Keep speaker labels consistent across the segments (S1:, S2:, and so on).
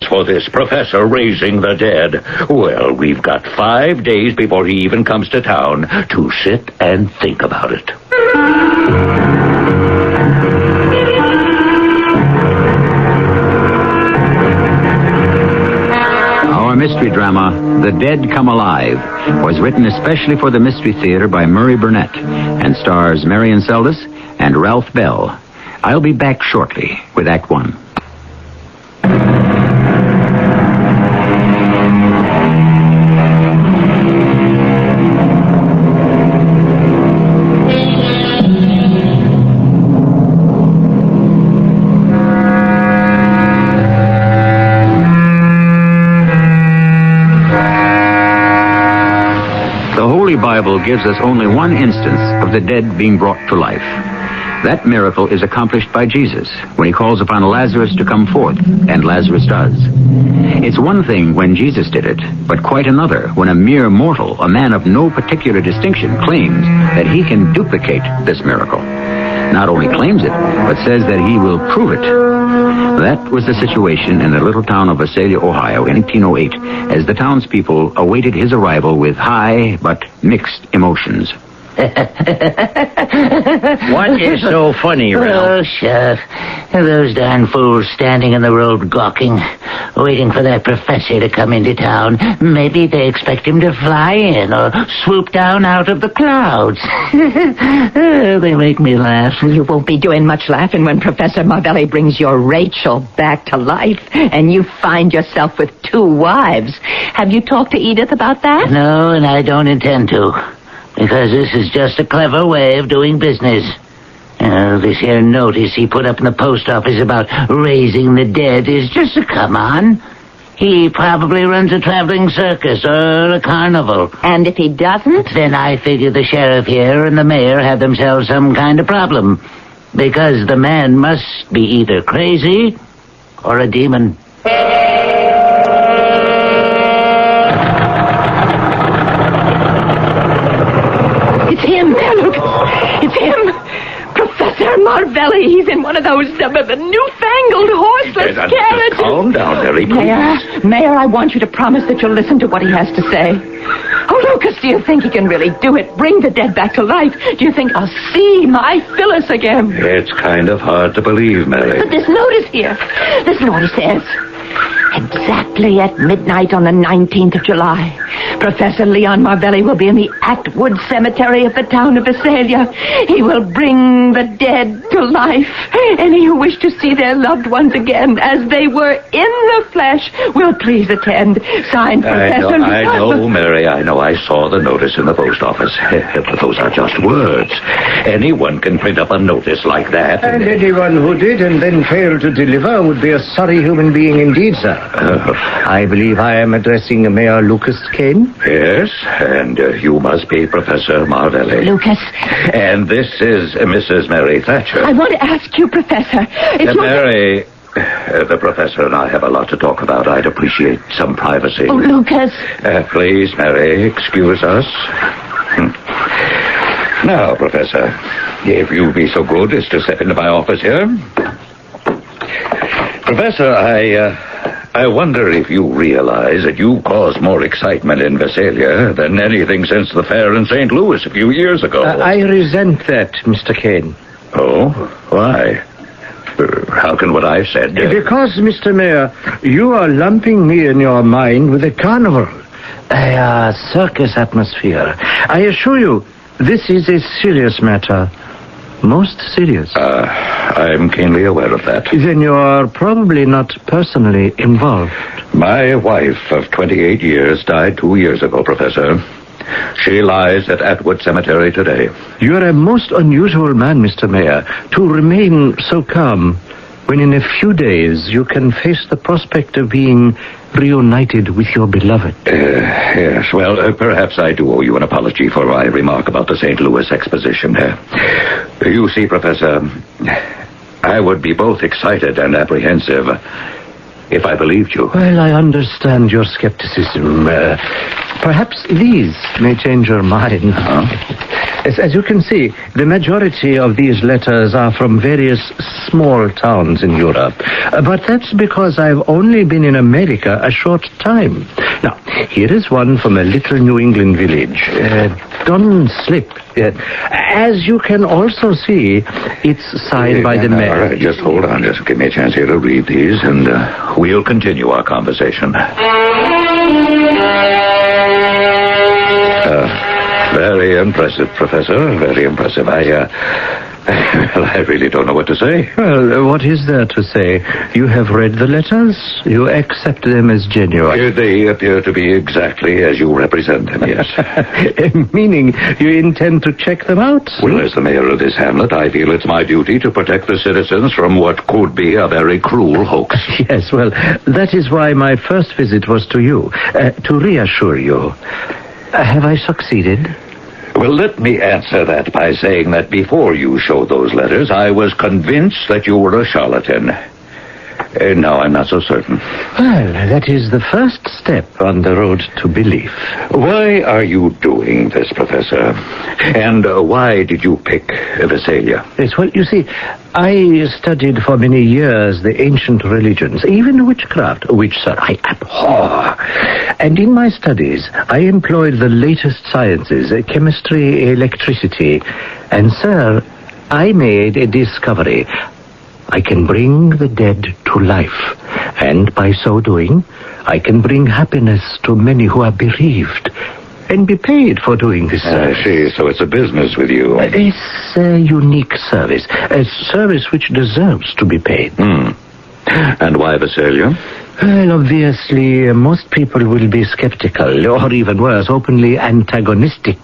S1: for this professor raising the dead. Well, we've got 5 days before he even comes to town to sit and think about it.
S2: Our mystery drama, The Dead Come Alive, was written especially for the Mystery Theater by Murray Burnett and stars Marion Seldes and Ralph Bell. I'll be back shortly with Act One. The Holy Bible gives us only one instance of the dead being brought to life. That miracle is accomplished by Jesus when he calls upon Lazarus to come forth, and Lazarus does. It's one thing when Jesus did it, but quite another when a mere mortal, a man of no particular distinction, claims that he can duplicate this miracle. Not only claims it, but says that he will prove it. That was the situation in the little town of Visalia, Ohio in 1808, as the townspeople awaited his arrival with high but mixed emotions.
S3: What is so funny, Ralph?
S4: Oh, Sheriff. Those darn fools standing in the road gawking, waiting for that professor to come into town. Maybe they expect him to fly in or swoop down out of the clouds. They make me laugh.
S5: You won't be doing much laughing when Professor Marvelli brings your Rachel back to life and you find yourself with 2 wives. Have you talked to Edith about that?
S4: No, and I don't intend to. Because this is just a clever way of doing business. This here notice he put up in the post office about raising the dead is just a come-on. He probably runs a traveling circus or a carnival.
S5: And if he doesn't?
S4: Then I figure the sheriff here and the mayor have themselves some kind of problem. Because the man must be either crazy or a demon.
S5: It's him. There, look. It's him. Professor Marvelli. He's in one of those newfangled horseless carriages.
S1: Calm down, Mary, please.
S5: Mayor, I want you to promise that you'll listen to what he has to say. Oh, Lucas, do you think he can really do it? Bring the dead back to life? Do you think I'll see my Phyllis again?
S1: It's kind of hard to believe, Mary.
S5: But this notice here. This notice says, exactly at midnight on the 19th of July, Professor Leon Marvelli will be in the Atwood Cemetery of the town of Visalia. He will bring the dead to life. Any who wish to see their loved ones again as they were in the flesh will please attend. Signed, Professor...
S1: I know, Mary, I know. I saw the notice in the post office. Those are just words. Anyone can print up a notice like that.
S3: And anyone who did and then failed to deliver would be a sorry human being indeed, sir. I believe I am addressing Mayor Lucas Kane.
S1: Yes, and you must be Professor Marvelli.
S5: Lucas.
S1: And this is Mrs. Mary Thatcher.
S5: I want to ask you, Professor.
S1: Mary, the professor and I have a lot to talk about. I'd appreciate some privacy.
S5: Oh, Lucas.
S1: Please, Mary, excuse us. Now, Professor, if you'll be so good as to step into my office here. Professor, I wonder if you realize that you caused more excitement in Visalia than anything since the fair in St. Louis a few years ago.
S3: I resent that, Mr. Kane.
S1: Oh? Why? How can what I've said...
S3: Because, Mr. Mayor, you are lumping me in your mind with a carnival. A circus atmosphere. I assure you, this is a serious matter. Most serious.
S1: I'm keenly aware of that.
S3: Then you are probably not personally involved.
S1: My wife of 28 years died 2 years ago, Professor. She lies at Atwood Cemetery today.
S3: You're a most unusual man, Mr. Mayor, to remain so calm when in a few days you can face the prospect of being reunited with your beloved.
S1: Yes, well, perhaps I do owe you an apology for my remark about the St. Louis exposition. You see, Professor, I would be both excited and apprehensive if I believed you.
S3: Well, I understand your skepticism. Perhaps these may change your mind. As you can see, the majority of these letters are from various small towns in Europe. But that's because I've only been in America a short time. Now, here is one from a little New England village. Dunslip. As you can also see, it's signed by the mayor.
S1: All right, just hold on. Just give me a chance here to read these, and we'll continue our conversation. Very impressive, Professor. Very impressive. I really don't know what to say.
S3: Well, what is there to say? You have read the letters. You accept them as genuine.
S1: They appear to be exactly as you represent them, yes.
S3: Meaning you intend to check them out?
S1: Well, as the mayor of this hamlet, I feel it's my duty to protect the citizens from what could be a very cruel hoax.
S3: Yes, well, that is why my first visit was to you, to reassure you. Have I succeeded?
S1: Well, let me answer that by saying that before you showed those letters, I was convinced that you were a charlatan. Now I'm not so certain.
S3: Well, that is the first step on the road to belief.
S1: Why are you doing this, Professor? And why did you pick Visalia?
S3: Yes, well, you see, I studied for many years the ancient religions, even witchcraft, which, sir, I abhor. And in my studies, I employed the latest sciences, chemistry, electricity. And, sir, I made a discovery. I can bring the dead to life. And by so doing, I can bring happiness to many who are bereaved. And be paid for doing this service.
S1: I see. So it's a business with you.
S3: It's a unique service. A service which deserves to be paid.
S1: And why Visalia?
S3: Well, obviously, most people will be skeptical, or even worse, openly antagonistic.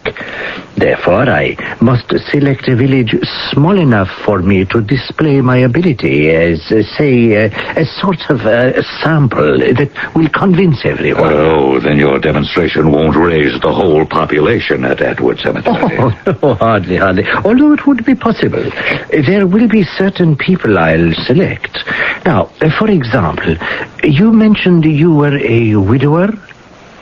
S3: Therefore, I must select a village small enough for me to display my ability as, say, a sort of a sample that will convince everyone.
S1: Oh, then your demonstration won't raise the whole population at Atwood Cemetery.
S3: Oh, hardly. Although it would be possible. There will be certain people I'll select. Now, for example, you mentioned you were a widower?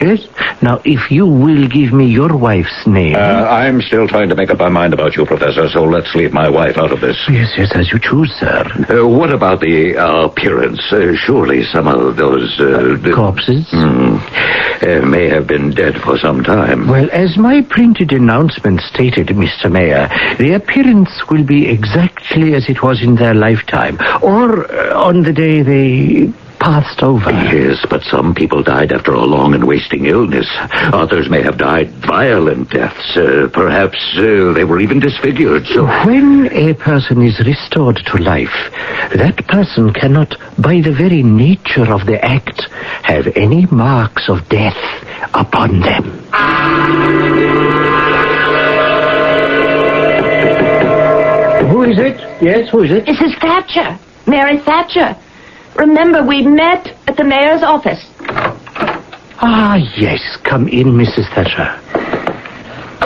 S3: Yes? Now, if you will give me your wife's name...
S1: I'm still trying to make up my mind about you, Professor, so let's leave my wife out of this.
S3: Yes, as you choose, sir.
S1: What about the appearance? Surely some of those...
S3: corpses?
S1: May have been dead for some time.
S3: Well, as my printed announcement stated, Mr. Mayor, the appearance will be exactly as it was in their lifetime, or on the day they... passed over.
S1: Yes, but some people died after a long and wasting illness. Others may have died violent deaths. Perhaps they were even disfigured. So
S3: when a person is restored to life, that person cannot, by the very nature of the act, have any marks of death upon them. Who is it? Yes, who is it?
S5: Mrs. Thatcher. Mary Thatcher. Remember, we met at the mayor's office.
S3: Ah, yes. Come in, Mrs. Thatcher.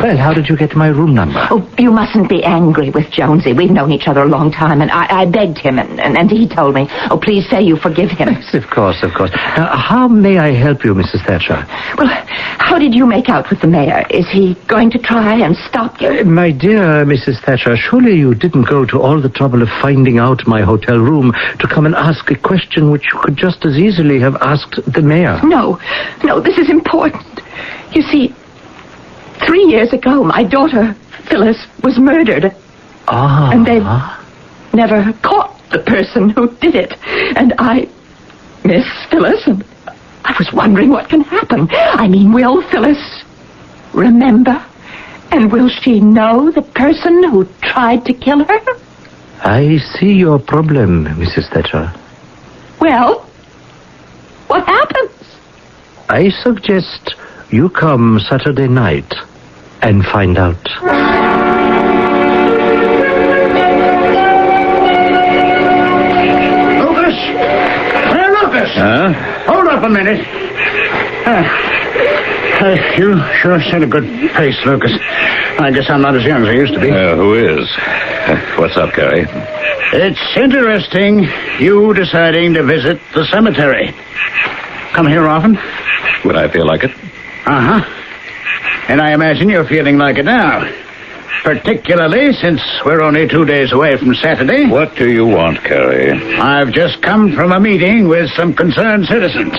S3: Well, how did you get my room number?
S5: Oh, you mustn't be angry with Jonesy. We've known each other a long time, and I begged him, and he told me, oh, please say you forgive him.
S3: Yes, of course. Now, how may I help you, Mrs. Thatcher?
S5: Well, how did you make out with the mayor? Is he going to try and stop you?
S3: My dear Mrs. Thatcher, surely you didn't go to all the trouble of finding out my hotel room to come and ask a question which you could just as easily have asked the mayor.
S5: No, this is important. You see... 3 years ago, my daughter, Phyllis, was murdered. And they've never caught the person who did it. And I miss Phyllis, and I was wondering what can happen. I mean, will Phyllis remember? And will she know the person who tried to kill her?
S3: I see your problem, Mrs. Thatcher.
S5: Well, what happens?
S3: I suggest you come Saturday night and find out.
S6: Lucas! Hey, Lucas!
S1: Huh?
S6: Hold up a minute. You sure set a good pace, Lucas. I guess I'm not as young as I used to be.
S1: Who is? What's up, Carrie?
S6: It's interesting, you deciding to visit the cemetery. Come here often?
S1: Would I feel like it?
S6: Uh-huh. And I imagine you're feeling like it now. Particularly since we're only 2 days away from Saturday.
S1: What do you want, Carrie?
S6: I've just come from a meeting with some concerned citizens.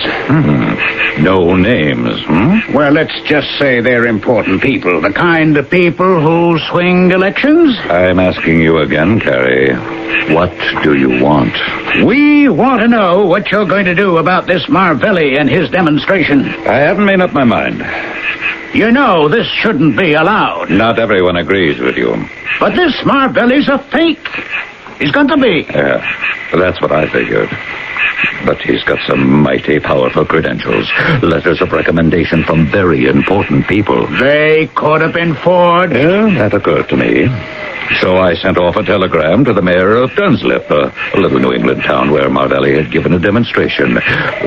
S1: No names,
S6: Well, let's just say they're important people. The kind of people who swing elections.
S1: I'm asking you again, Carrie. What do you want?
S6: We want to know what you're going to do about this Marvelli and his demonstration.
S1: I haven't made up my mind.
S6: You know this shouldn't be allowed.
S1: Not everyone agrees with you.
S6: But this Marvelli's a fake. He's got to be.
S1: Yeah, that's what I figured. But he's got some mighty powerful credentials. Letters of recommendation from very important people.
S6: They could have been forged.
S1: Yeah, that occurred to me. So I sent off a telegram to the mayor of Dunslip, a little New England town where Marvelli had given a demonstration.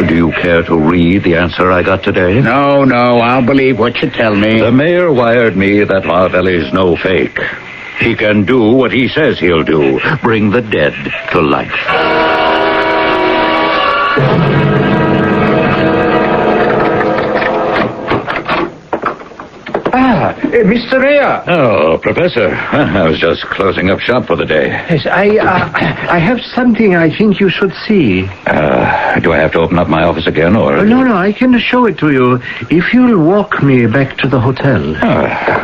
S1: Do you care to read the answer I got today?
S6: No, I'll believe what you tell me.
S1: The mayor wired me that Marvelli's no fake. He can do what he says he'll do. Bring the dead to life.
S3: Mr. Mayor.
S1: Oh, Professor. I was just closing up shop for the day.
S3: Yes, I have something I think you should see.
S1: Do I have to open up my office again, or...?
S3: No, I can show it to you if you'll walk me back to the hotel.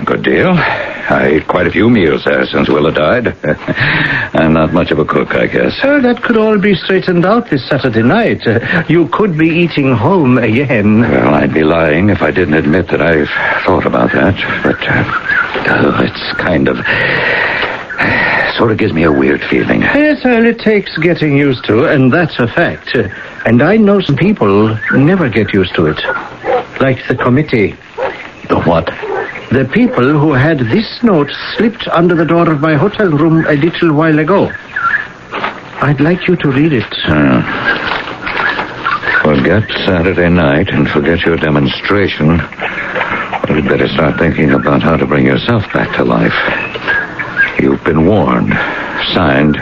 S1: Good deal. I ate quite a few meals there since Willa died. I'm not much of a cook, I guess.
S3: That could all be straightened out this Saturday night. You could be eating home again.
S1: Well, I'd be lying if I didn't admit that I've thought about that. But, it's kind of... sort of gives me a weird feeling.
S3: Yes, well, it takes getting used to, and that's a fact. And I know some people never get used to it. Like the committee.
S1: The what?
S3: The people who had this note slipped under the door of my hotel room a little while ago. I'd like you to read it.
S1: Forget Saturday night and forget your demonstration. You'd better start thinking about how to bring yourself back to life. You've been warned. Signed,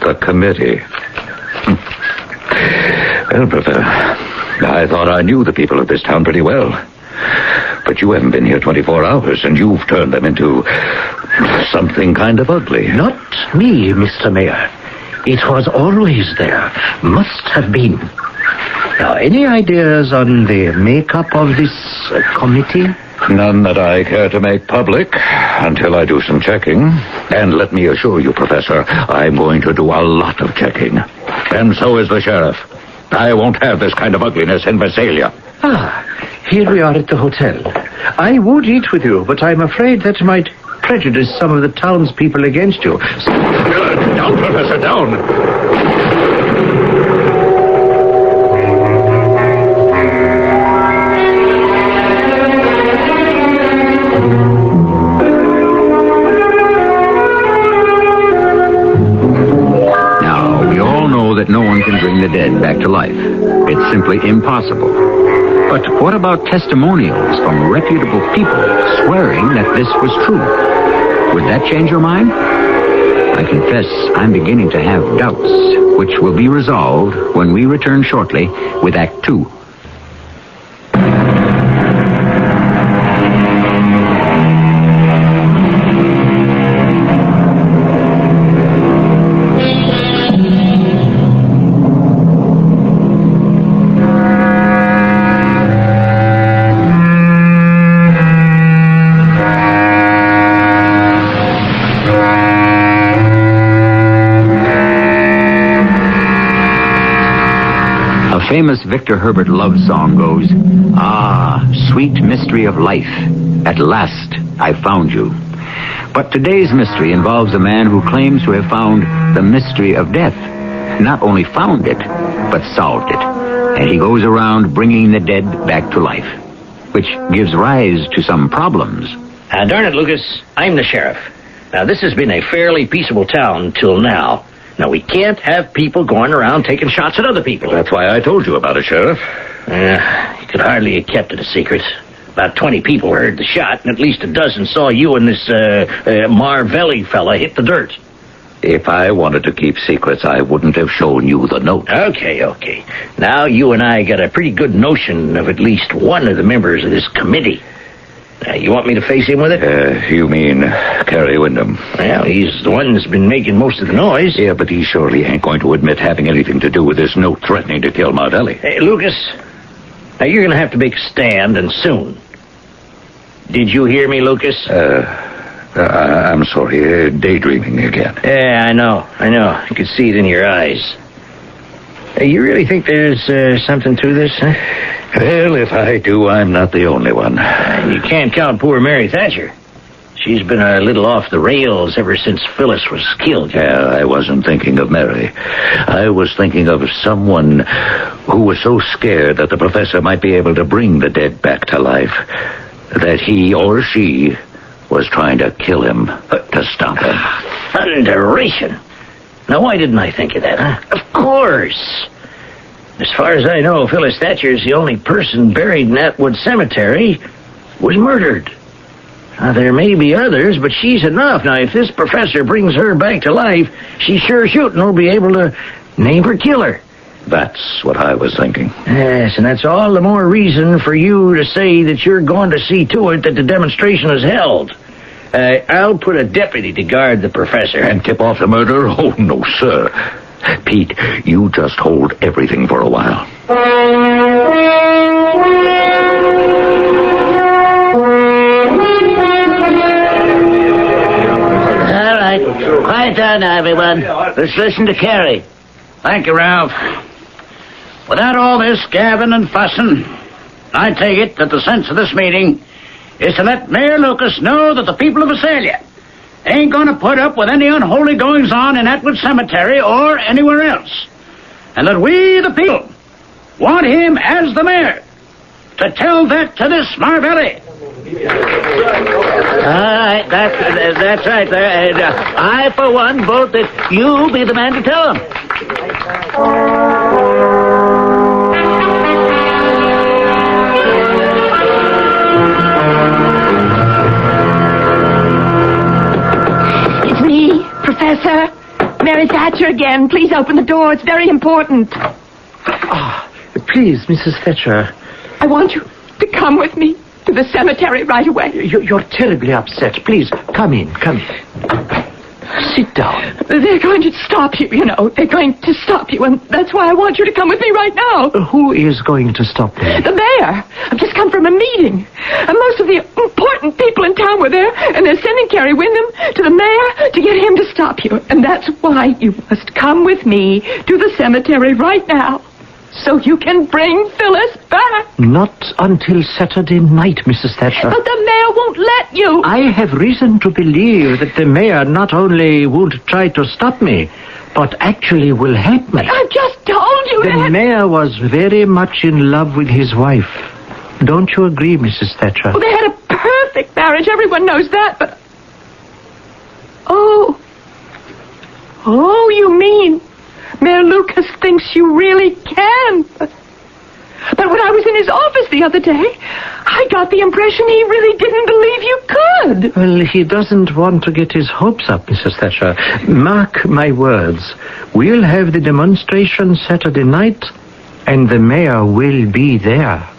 S1: the committee. Well, Professor, I thought I knew the people of this town pretty well. But you haven't been here 24 hours, and you've turned them into something kind of ugly.
S3: Not me, Mr. Mayor. It was always there. Must have been. Now, any ideas on the makeup of this committee?
S1: None that I care to make public until I do some checking. And let me assure you, Professor, I'm going to do a lot of checking. And so is the sheriff. I won't have this kind of ugliness in Visalia.
S3: Here we are at the hotel. I would eat with you, but I'm afraid that might prejudice some of the townspeople against you.
S1: Down, Professor, down.
S2: That no one can bring the dead back to life. It's simply impossible. But what about testimonials from reputable people swearing that this was true? Would that change your mind? I confess I'm beginning to have doubts, which will be resolved when we return shortly with Act 2. Famous Victor Herbert love song goes, "Ah, sweet mystery of life, at last I found you." But today's mystery involves a man who claims to have found the mystery of death. Not only found it, but solved it. And he goes around bringing the dead back to life, which gives rise to some problems.
S7: Darn it, Lucas, I'm the sheriff. Now, this has been a fairly peaceable town till now. Now, we can't have people going around taking shots at other people.
S1: That's why I told you about it, Sheriff.
S7: You could hardly have kept it a secret. About 20 people heard the shot, and at least a dozen saw you and this Marvelli fella hit the dirt.
S1: If I wanted to keep secrets, I wouldn't have shown you the note.
S7: Okay. Now, you and I got a pretty good notion of at least one of the members of this committee. You want me to face him with it?
S1: You mean Carrie Wyndham?
S7: Well, he's the one that's been making most of the noise.
S1: Yeah, but he surely ain't going to admit having anything to do with this note threatening to kill Marvelli.
S7: Hey, Lucas, now you're going to have to make a stand, and soon. Did you hear me, Lucas?
S1: I'm sorry, daydreaming again.
S7: Yeah, I know. I could see it in your eyes. You really think there's something to this, huh?
S1: Well, if I do, I'm not the only one.
S7: You can't count poor Mary Thatcher. She's been a little off the rails ever since Phyllis was killed.
S1: Yeah, I wasn't thinking of Mary. I was thinking of someone who was so scared that the professor might be able to bring the dead back to life that he or she was trying to kill him to stop him.
S7: Thunderation! Now, why didn't I think of that, huh? Of course! As far as I know, Phyllis Thatcher's the only person buried in Atwood Cemetery was murdered. Now, there may be others, but she's enough. Now, if this professor brings her back to life, she sure shooting will be able to name her killer.
S1: That's what I was thinking.
S7: Yes, and that's all the more reason for you to say that you're going to see to it that the demonstration is held. I'll put a deputy to guard the professor.
S1: And tip off the murder? Oh, no, sir. Pete, you just hold everything for a while.
S4: All right. Quiet down now, everyone. Let's listen to Carrie.
S6: Thank you, Ralph. Without all this gabbing and fussing, I take it that the sense of this meeting is to let Mayor Lucas know that the people of Visalia ain't going to put up with any unholy goings-on in Atwood Cemetery or anywhere else. And that we, the people, want him as the mayor to tell that to this Marvelli.
S4: All right, that's right there. And, I, for one, vote that you be the man to tell him.
S5: It's me, Professor. Mary Thatcher again. Please open the door. It's very important.
S3: Please, Mrs. Thatcher.
S5: I want you to come with me to the cemetery right away.
S3: You're terribly upset. Please, come in. Sit down.
S5: They're going to stop you, you know. They're going to stop you, and that's why I want you to come with me right now.
S3: Who is going to stop me?
S5: The mayor. I've just come from a meeting. And most of the important people in town were there, and they're sending Carrie Wyndham to the mayor to get him to stop you. And that's why you must come with me to the cemetery right now, so you can bring Phyllis back.
S3: Not until Saturday night, Mrs. Thatcher.
S5: But the mayor won't let you.
S3: I have reason to believe that the mayor not only won't try to stop me, but actually will help me.
S5: I've just told you
S3: The
S5: that.
S3: mayor was very much in love with his wife. Don't you agree, Mrs. Thatcher?
S5: Well, they had a perfect marriage. Everyone knows that, but... Oh, you mean Mayor Lucas thinks you really can. But when I was in his office the other day, I got the impression he really didn't believe you could.
S3: Well, he doesn't want to get his hopes up, Mrs. Thatcher. Mark my words. We'll have the demonstration Saturday night, and the mayor will be there.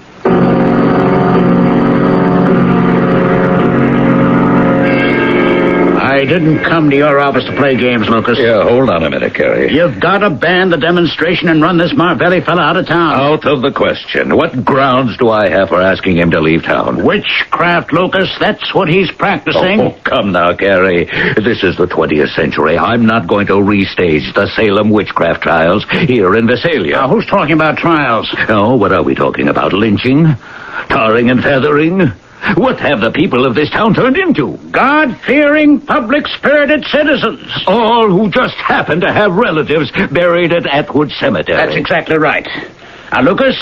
S6: I didn't come to your office to play games, Lucas.
S1: Yeah, hold on a minute, Carrie.
S6: You've got to ban the demonstration and run this Marvelli fella out of town.
S1: Out of the question. What grounds do I have for asking him to leave town?
S6: Witchcraft, Lucas. That's what he's practicing.
S1: Oh, come now, Carrie. This is the 20th century. I'm not going to restage the Salem witchcraft trials here in Visalia.
S6: Now, who's talking about trials?
S1: Oh, what are we talking about? Lynching? Tarring and feathering? What have the people of this town turned into?
S6: God-fearing, public-spirited citizens.
S1: All who just happen to have relatives buried at Atwood Cemetery.
S6: That's exactly right. Now, Lucas,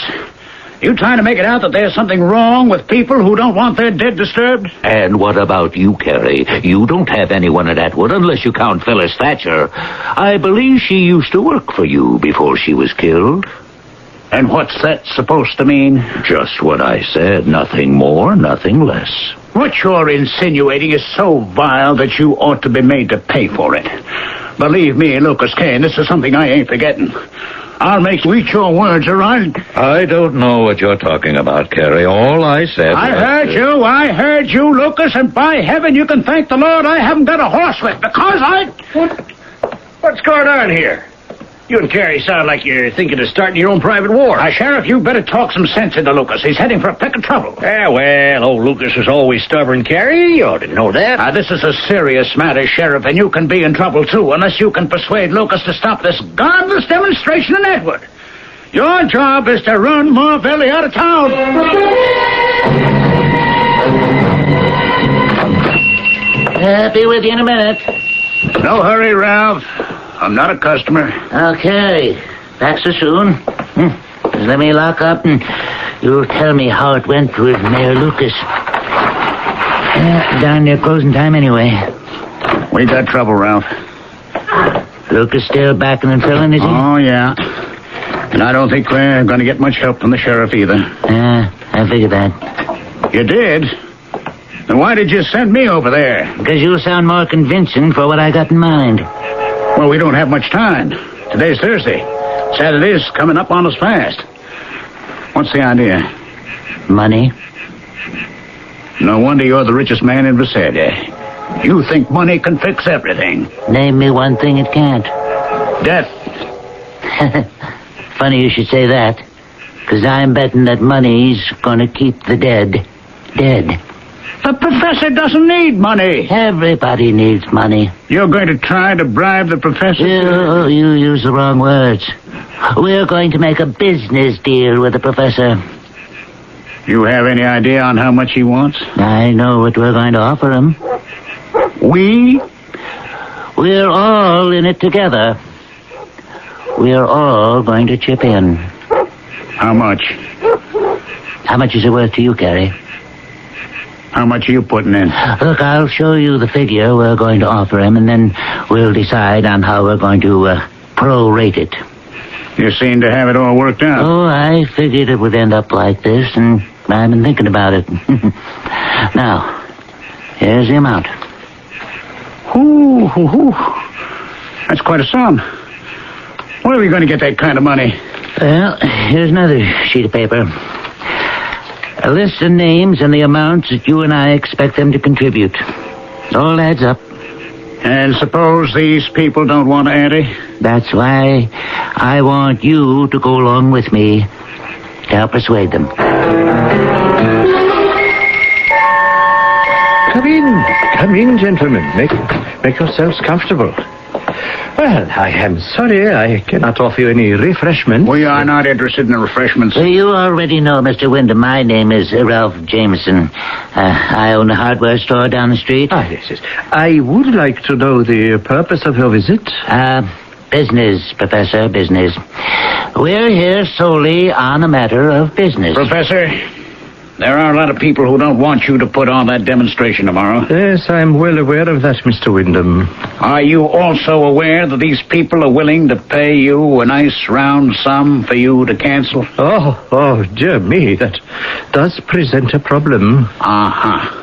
S6: you trying to make it out that there's something wrong with people who don't want their dead disturbed?
S1: And what about you, Carrie? You don't have anyone at Atwood unless you count Phyllis Thatcher. I believe she used to work for you before she was killed.
S6: And what's that supposed to mean?
S1: Just what I said. Nothing more, nothing less.
S6: What you're insinuating is so vile that you ought to be made to pay for it. Believe me, Lucas Kane, this is something I ain't forgetting. I'll make you eat your words, all right?
S1: I don't know what you're talking about, Carrie. All I said
S6: I
S1: was...
S6: heard you, Lucas, and by heaven you can thank the Lord I haven't got a horsewhip, because
S7: What's going on here? You and Carrie sound like you're thinking of starting your own private war.
S6: Sheriff, you better talk some sense into Lucas. He's heading for a peck of trouble.
S7: Yeah, well, old Lucas is always stubborn, Carrie. You ought to know that.
S6: This is a serious matter, Sheriff, and you can be in trouble, too, unless you can persuade Lucas to stop this godless demonstration in Edward. Your job is to run Marvelli out of town.
S4: Be with you in a minute.
S6: No hurry, Ralph. I'm not a customer.
S4: Okay. Back so soon. Just let me lock up and you'll tell me how it went with Mayor Lucas. Down near closing time anyway.
S6: We got trouble, Ralph.
S4: Lucas still backing and filling, is he?
S6: Oh, yeah. And I don't think we're going to get much help from the sheriff either.
S4: I figured that.
S6: You did? Then why did you send me over there?
S4: Because you sound more convincing for what I got in mind.
S6: Well, we don't have much time. Today's Thursday. Saturday's coming up on us fast. What's the idea?
S4: Money.
S6: No wonder you're the richest man in Visalia. You think money can fix everything.
S4: Name me one thing it can't.
S6: Death.
S4: Funny you should say that. Because I'm betting that money's gonna keep the dead dead.
S6: The professor doesn't need money.
S4: Everybody needs money.
S6: You're going to try to bribe the professor?
S4: You use the wrong words. We're going to make a business deal with the professor.
S6: You have any idea on how much he wants?
S4: I know what we're going to offer him.
S6: We?
S4: We're all in it together. We're all going to chip in.
S6: How much?
S4: How much is it worth to you, Carrie?
S6: How much are you putting in?
S4: Look, I'll show you the figure we're going to offer him, and then we'll decide on how we're going to prorate it.
S6: You seem to have it all worked out.
S4: Oh, I figured it would end up like this, and I've been thinking about it. Now, here's the amount.
S6: Ooh. That's quite a sum. Where are we going to get that kind of money?
S4: Well, here's another sheet of paper. A list of names and the amounts that you and I expect them to contribute. All adds up.
S6: And suppose these people don't want to ante?
S4: That's why I want you to go along with me to help persuade them.
S3: Come in, gentlemen. Make yourselves comfortable. Well, I am sorry I cannot offer you any refreshments.
S6: We are not interested in the refreshments.
S4: You already know, Mr. Wyndham. My name is Ralph Jameson. I own a hardware store down the street.
S3: Yes. I would like to know the purpose of your visit.
S4: Business, Professor, business. We're here solely on a matter of business.
S6: Professor, there are a lot of people who don't want you to put on that demonstration tomorrow.
S3: Yes, I'm well aware of that, Mr. Wyndham.
S6: Are you also aware that these people are willing to pay you a nice round sum for you to cancel?
S3: Oh, dear me, that does present a problem.
S6: Uh-huh.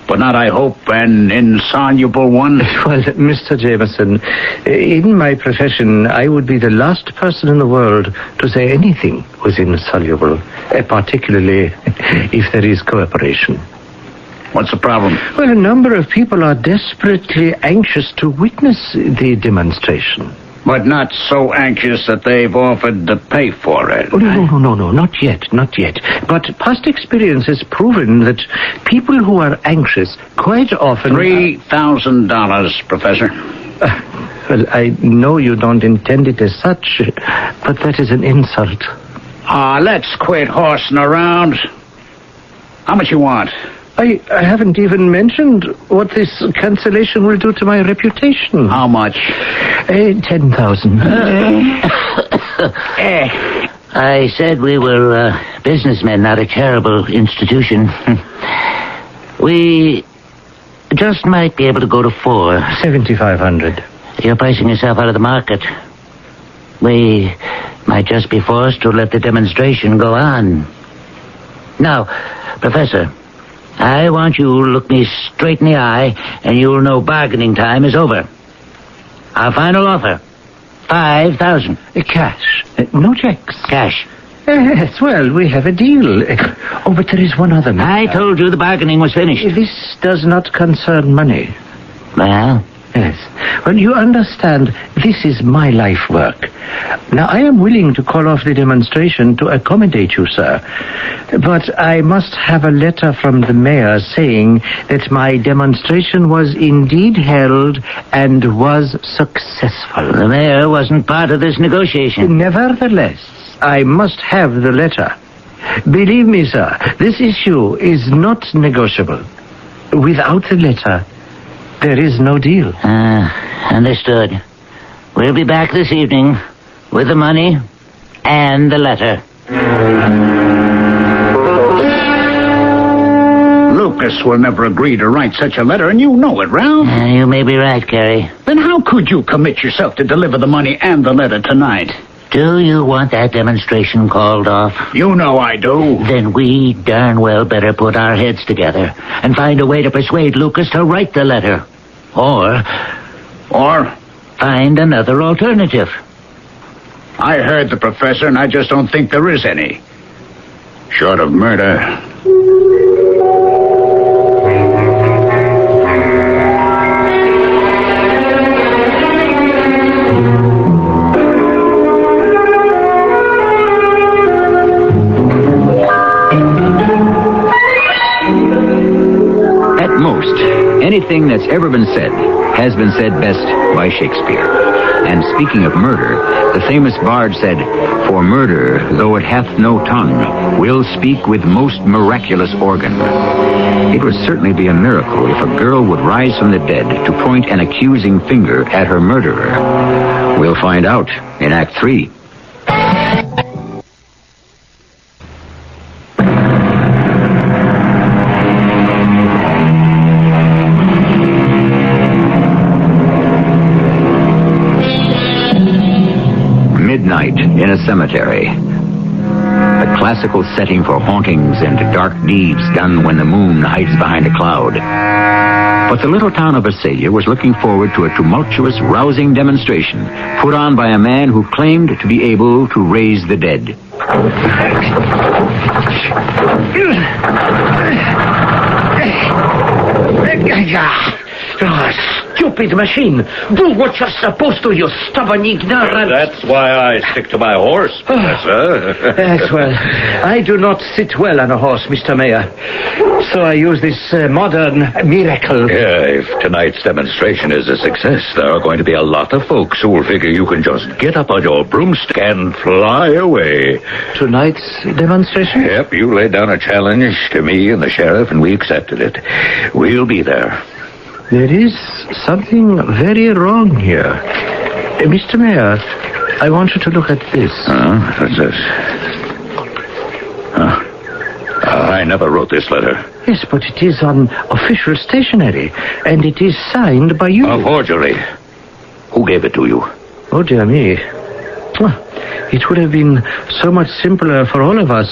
S6: But not, I hope, an insoluble one.
S3: Well, Mr. Jameson, in my profession, I would be the last person in the world to say anything was insoluble, particularly if there is cooperation.
S6: What's the problem?
S3: Well, a number of people are desperately anxious to witness the demonstration.
S6: But not so anxious that they've offered to pay for it.
S3: Oh, no, not yet. But past experience has proven that people who are anxious quite often...
S6: $3,000, Professor.
S3: Well, I know you don't intend it as such, but that is an insult.
S6: Let's quit horsing around. How much you want?
S3: I haven't even mentioned what this cancellation will do to my reputation.
S6: How much?
S3: 10,000.
S4: I said we were businessmen, not a charitable institution. We just might be able to go to 7,500. You're pricing yourself out of the market. We might just be forced to let the demonstration go on. Now, Professor, I want you to look me straight in the eye, and you'll know bargaining time is over. Our final offer, $5,000.
S3: Cash. No checks.
S4: Cash.
S3: Yes, well, we have a deal. But there is one other matter.
S4: I told you the bargaining was finished.
S3: This does not concern money.
S4: Well?
S3: Yes. Well, you understand, this is my life work. Now, I am willing to call off the demonstration to accommodate you, sir. But I must have a letter from the mayor saying that my demonstration was indeed held and was successful.
S4: The mayor wasn't part of this negotiation.
S3: Nevertheless, I must have the letter. Believe me, sir, this issue is not negotiable. Without the letter, there is no deal.
S4: Understood. We'll be back this evening with the money and the letter.
S6: Lucas will never agree to write such a letter, and you know it, Ralph.
S4: You may be right, Carrie.
S6: Then how could you commit yourself to deliver the money and the letter tonight?
S4: Do you want that demonstration called off?
S6: You know I do.
S4: Then we darn well better put our heads together and find a way to persuade Lucas to write the letter. Or find another alternative.
S6: I heard the professor, and I just don't think there is any. Short of murder.
S2: At most, anything that's ever been said has been said best by Shakespeare. And speaking of murder, the famous bard said, "For murder, though it hath no tongue, will speak with most miraculous organ." It would certainly be a miracle if a girl would rise from the dead to point an accusing finger at her murderer. We'll find out in Act 3. Midnight in a cemetery. A classical setting for hauntings and dark deeds done when the moon hides behind a cloud. But the little town of Visalia was looking forward to a tumultuous, rousing demonstration put on by a man who claimed to be able to raise the dead.
S7: Stupid machine! Do what you're supposed to, you stubborn ignorant!
S1: That's why I stick to my horse, Professor.
S3: Yes, well, I do not sit well on a horse, Mr. Mayor. So I use this modern miracle.
S1: Yeah, if tonight's demonstration is a success, there are going to be a lot of folks who will figure you can just get up on your broomstick and fly away.
S3: Tonight's demonstration?
S1: Yep, you laid down a challenge to me and the sheriff, and we accepted it. We'll be there.
S3: There is something very wrong here. Mr. Mayor, I want you to look at this.
S1: What's this? I never wrote this letter.
S3: Yes, but it is on official stationery, and it is signed by you.
S1: A forgery. Who gave it to you?
S3: Oh, dear me. Well, it would have been so much simpler for all of us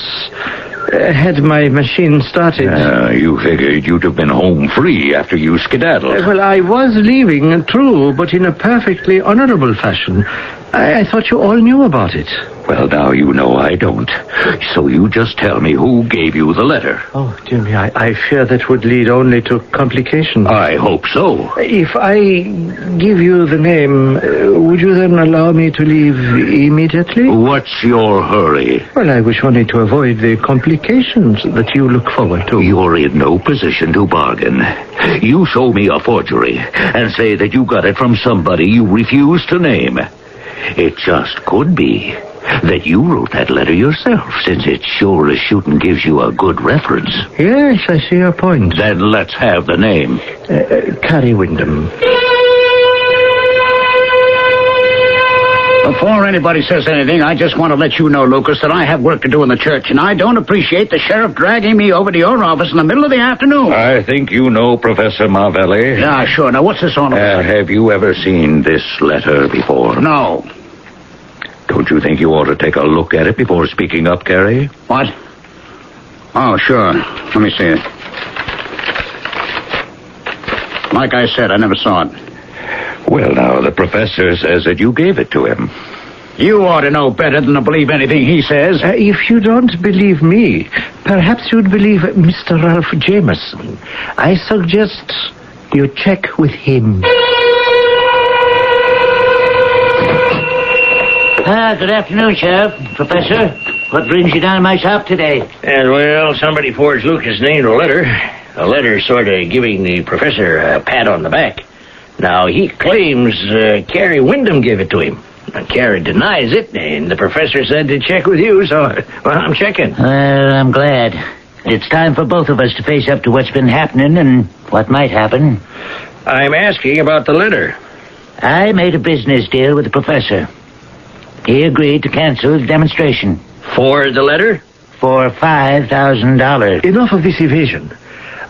S3: had my machine started.
S1: You figured you'd have been home free after you skedaddled.
S3: Well, I was leaving, true, but in a perfectly honorable fashion. I thought you all knew about it.
S1: Well, now you know I don't. So you just tell me who gave you the letter.
S3: Oh, dear me, I fear that would lead only to complications.
S1: I hope so.
S3: If I give you the name, would you then allow me to leave immediately?
S1: What's your hurry?
S3: Well, I wish only to avoid the complications that you look forward to.
S1: You're in no position to bargain. You show me a forgery and say that you got it from somebody you refuse to name. It just could be that you wrote that letter yourself, since it sure as shooting gives you a good reference.
S3: Yes, I see your point.
S1: Then let's have the name.
S3: Carrie Wyndham.
S6: Before anybody says anything, I just want to let you know, Lucas, that I have work to do in the church, and I don't appreciate the sheriff dragging me over to your office in the middle of the afternoon.
S1: I think you know Professor Marvelli.
S6: Yeah, sure. Now, what's this all about?
S1: Have you ever seen this letter before?
S6: No.
S1: Don't you think you ought to take a look at it before speaking up, Carrie?
S6: What? Oh, sure. Let me see it. Like I said, I never saw it.
S1: Well, now, the professor says that you gave it to him.
S6: You ought to know better than to believe anything he says.
S3: If you don't believe me, perhaps you'd believe Mr. Ralph Jameson. I suggest you check with him.
S4: Good afternoon, Sheriff. Professor, what brings you down to my shop today?
S7: And, well, somebody forged Lucas' name to a letter. A letter sort of giving the professor a pat on the back. Now, he claims Carrie Wyndham gave it to him. Carrie denies it, and the professor said to check with you, so, well, I'm checking.
S4: Well, I'm glad. It's time for both of us to face up to what's been happening and what might happen.
S7: I'm asking about the letter.
S4: I made a business deal with the professor. He agreed to cancel the demonstration.
S7: For the letter?
S4: For $5,000.
S3: Enough of this evasion.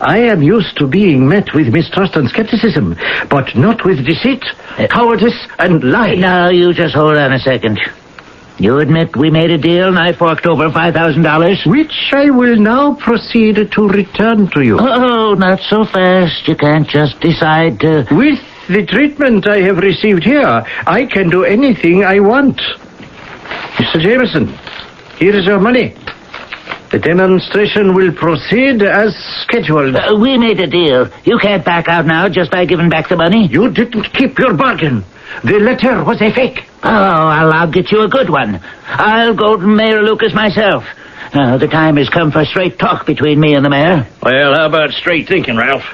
S3: I am used to being met with mistrust and skepticism, but not with deceit, cowardice, and lying.
S4: Now, you just hold on a second. You admit we made a deal and I forked over $5,000?
S3: Which I will now proceed to return to you.
S4: Oh, not so fast. You can't just decide to...
S3: With the treatment I have received here, I can do anything I want. Mr. Jameson, here is your money. The demonstration will proceed as scheduled.
S4: We made a deal. You can't back out now just by giving back the money.
S3: You didn't keep your bargain. The letter was a fake.
S4: Oh, I'll get you a good one. I'll go to Mayor Lucas myself. The time has come for straight talk between me and the mayor.
S7: Well, how about straight thinking, Ralph?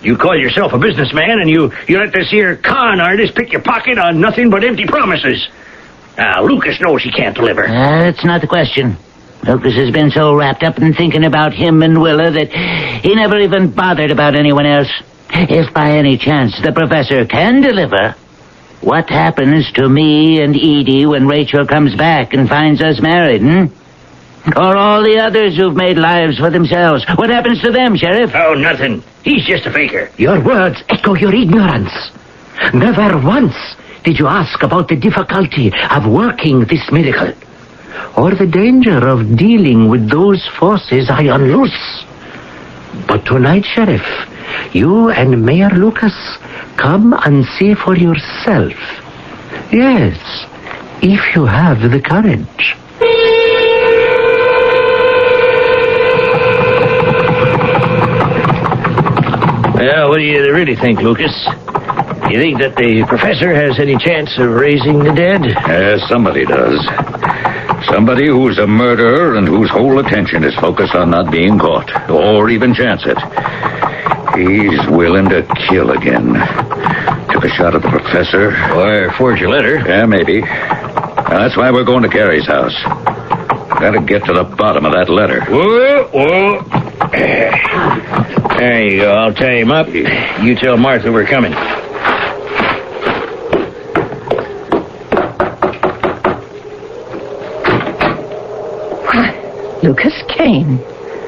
S7: You call yourself a businessman, and you let this here con artist pick your pocket on nothing but empty promises. Now, Lucas knows he can't deliver.
S4: That's not the question. Lucas has been so wrapped up in thinking about him and Willa that he never even bothered about anyone else. If by any chance the professor can deliver, what happens to me and Edie when Rachel comes back and finds us married, Or all the others who've made lives for themselves? What happens to them, Sheriff?
S7: Oh, nothing. He's just a faker.
S3: Your words echo your ignorance. Never once did you ask about the difficulty of working this miracle, or the danger of dealing with those forces I unloose. But tonight, Sheriff, you and Mayor Lucas come and see for yourself. Yes, if you have the courage.
S7: Well, what do you really think, Lucas? You think that the professor has any chance of raising the dead?
S1: Somebody does. Somebody who's a murderer and whose whole attention is focused on not being caught, or even chance it. He's willing to kill again. Took a shot at the professor.
S7: Or forge a letter.
S1: Yeah, maybe. That's why we're going to Carrie's house. Gotta get to the bottom of that letter.
S7: Whoa. There you go. I'll tie him up. You tell Martha we're coming.
S5: Lucas Kane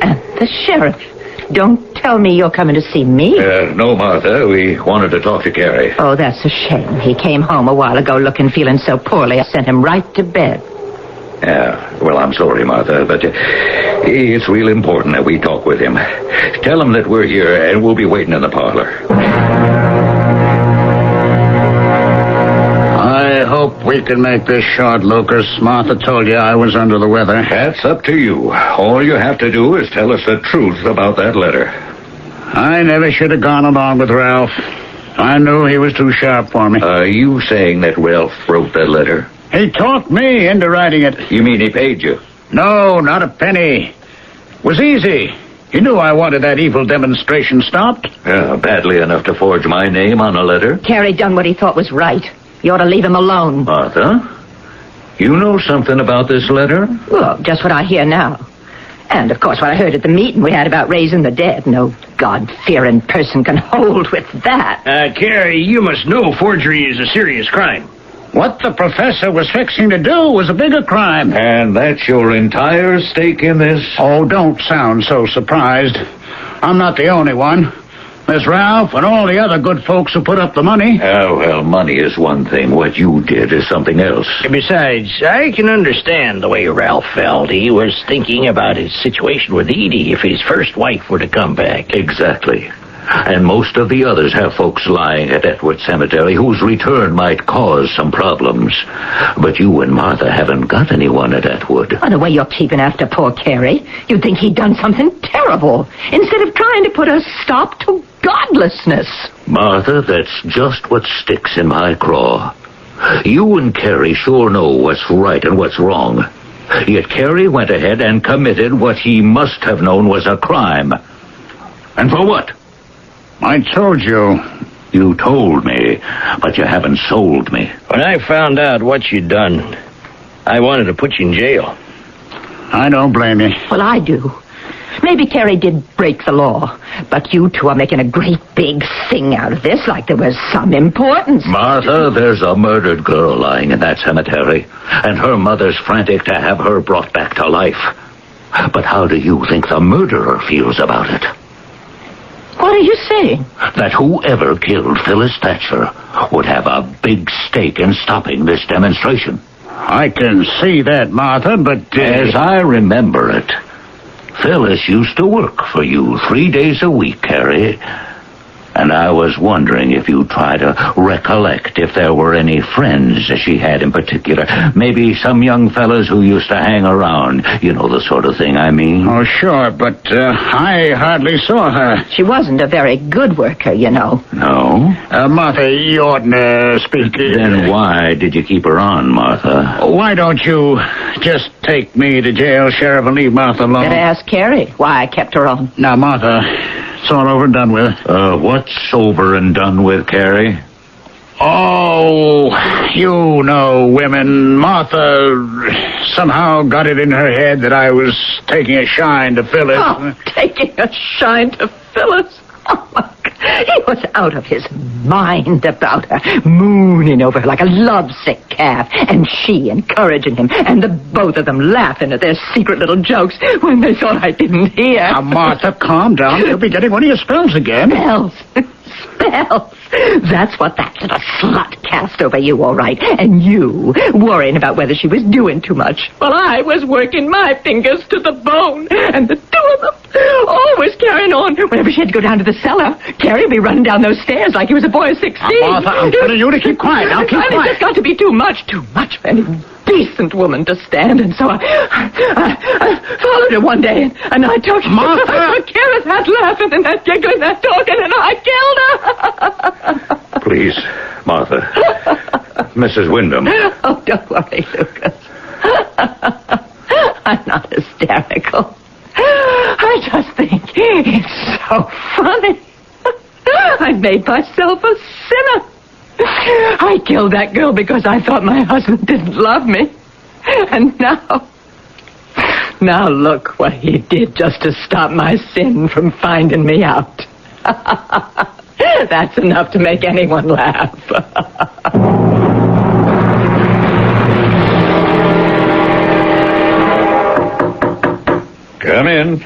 S5: and the sheriff. Don't tell me you're coming to see me.
S1: No, Martha. We wanted to talk to Carrie.
S5: Oh, that's a shame. He came home a while ago feeling so poorly. I sent him right to bed.
S1: Yeah, well, I'm sorry, Martha, but it's real important that we talk with him. Tell him that we're here and we'll be waiting in the parlor.
S6: I hope we can make this short, Lucas. Martha told you I was under the weather.
S1: That's up to you. All you have to do is tell us the truth about that letter.
S6: I never should have gone along with Ralph. I knew he was too sharp for me.
S1: Are you saying that Ralph wrote that letter?
S6: He talked me into writing it.
S1: You mean he paid you?
S6: No, not a penny. It was easy. He knew I wanted that evil demonstration stopped.
S1: Yeah, badly enough to forge my name on a letter.
S5: Carrie done what he thought was right. You ought to leave him alone.
S1: Martha, you know something about this letter?
S5: Well, just what I hear now. And, of course, what I heard at the meeting we had about raising the dead. No God-fearing person can hold with that.
S7: Carrie, you must know forgery is a serious crime.
S6: What the professor was fixing to do was a bigger crime.
S1: And that's your entire stake in this?
S6: Oh, don't sound so surprised. I'm not the only one. There's Ralph and all the other good folks who put up the money.
S1: Oh, well, money is one thing. What you did is something else.
S7: Besides, I can understand the way Ralph felt. He was thinking about his situation with Edie if his first wife were to come back.
S1: Exactly. And most of the others have folks lying at Atwood Cemetery whose return might cause some problems. But you and Martha haven't got anyone at Atwood.
S5: Oh, the way you're keeping after poor Carey, you'd think he'd done something terrible, instead of trying to put a stop to godlessness.
S1: Martha, that's just what sticks in my craw. You and Carey sure know what's right and what's wrong. Yet Carey went ahead and committed what he must have known was a crime. And for what?
S6: I told you.
S1: You told me, but you haven't sold me.
S7: When I found out what you'd done, I wanted to put you in jail.
S6: I don't blame you.
S5: Well, I do. Maybe Carey did break the law, but you two are making a great big thing out of this, like there was some importance.
S1: Martha, there's a murdered girl lying in that cemetery, and her mother's frantic to have her brought back to life. But how do you think the murderer feels about it?
S5: What are you saying?
S1: That whoever killed Phyllis Thatcher would have a big stake in stopping this demonstration.
S6: I can see that, Martha, but...
S1: As I remember it, Phyllis used to work for you 3 days a week, Carey. And I was wondering if you'd try to recollect if there were any friends she had in particular. Maybe some young fellas who used to hang around. You know the sort of thing I mean.
S6: Oh, sure, but I hardly saw her.
S5: She wasn't a very good worker, you know.
S1: No?
S6: Martha, you oughtn't to speak...
S1: Then why did you keep her on, Martha?
S6: Why don't you just take me to jail, Sheriff, and leave Martha alone?
S5: Better ask Carey why I kept her on.
S6: Now, Martha... It's all over and done with.
S1: What's over and done with, Carey?
S6: Oh, you know women. Martha somehow got it in her head that I was taking a shine to Phyllis.
S5: Oh, taking a shine to Phyllis? Oh, my God. He was out of his mind about her, mooning over her like a lovesick calf, and she encouraging him, and the both of them laughing at their secret little jokes when they thought I didn't hear.
S6: Now, Martha, calm down. You'll be getting one of your spells again.
S5: Spells. Spells. That's what that little slut cast over you, all right. And you, worrying about whether she was doing too much, while I was working my fingers to the bone. And the two of them always carrying on. Whenever she had to go down to the cellar, Carey would be running down those stairs like he was a boy of 16.
S6: Now, Martha, I'm telling you to keep quiet. Now, keep
S5: It's
S6: quiet.
S5: just got to be too much for any decent woman to stand. And so I followed her one day, and I took
S6: Martha!
S5: Carey that laughing and that giggling, that talking, and I killed her.
S1: Please, Martha. Mrs. Wyndham.
S5: Oh, don't worry, Lucas. I'm not hysterical. I just think it's so funny. I made myself a sinner. I killed that girl because I thought my husband didn't love me. And now look what he did just to stop my sin from finding me out. That's enough to make anyone laugh.
S1: Come in.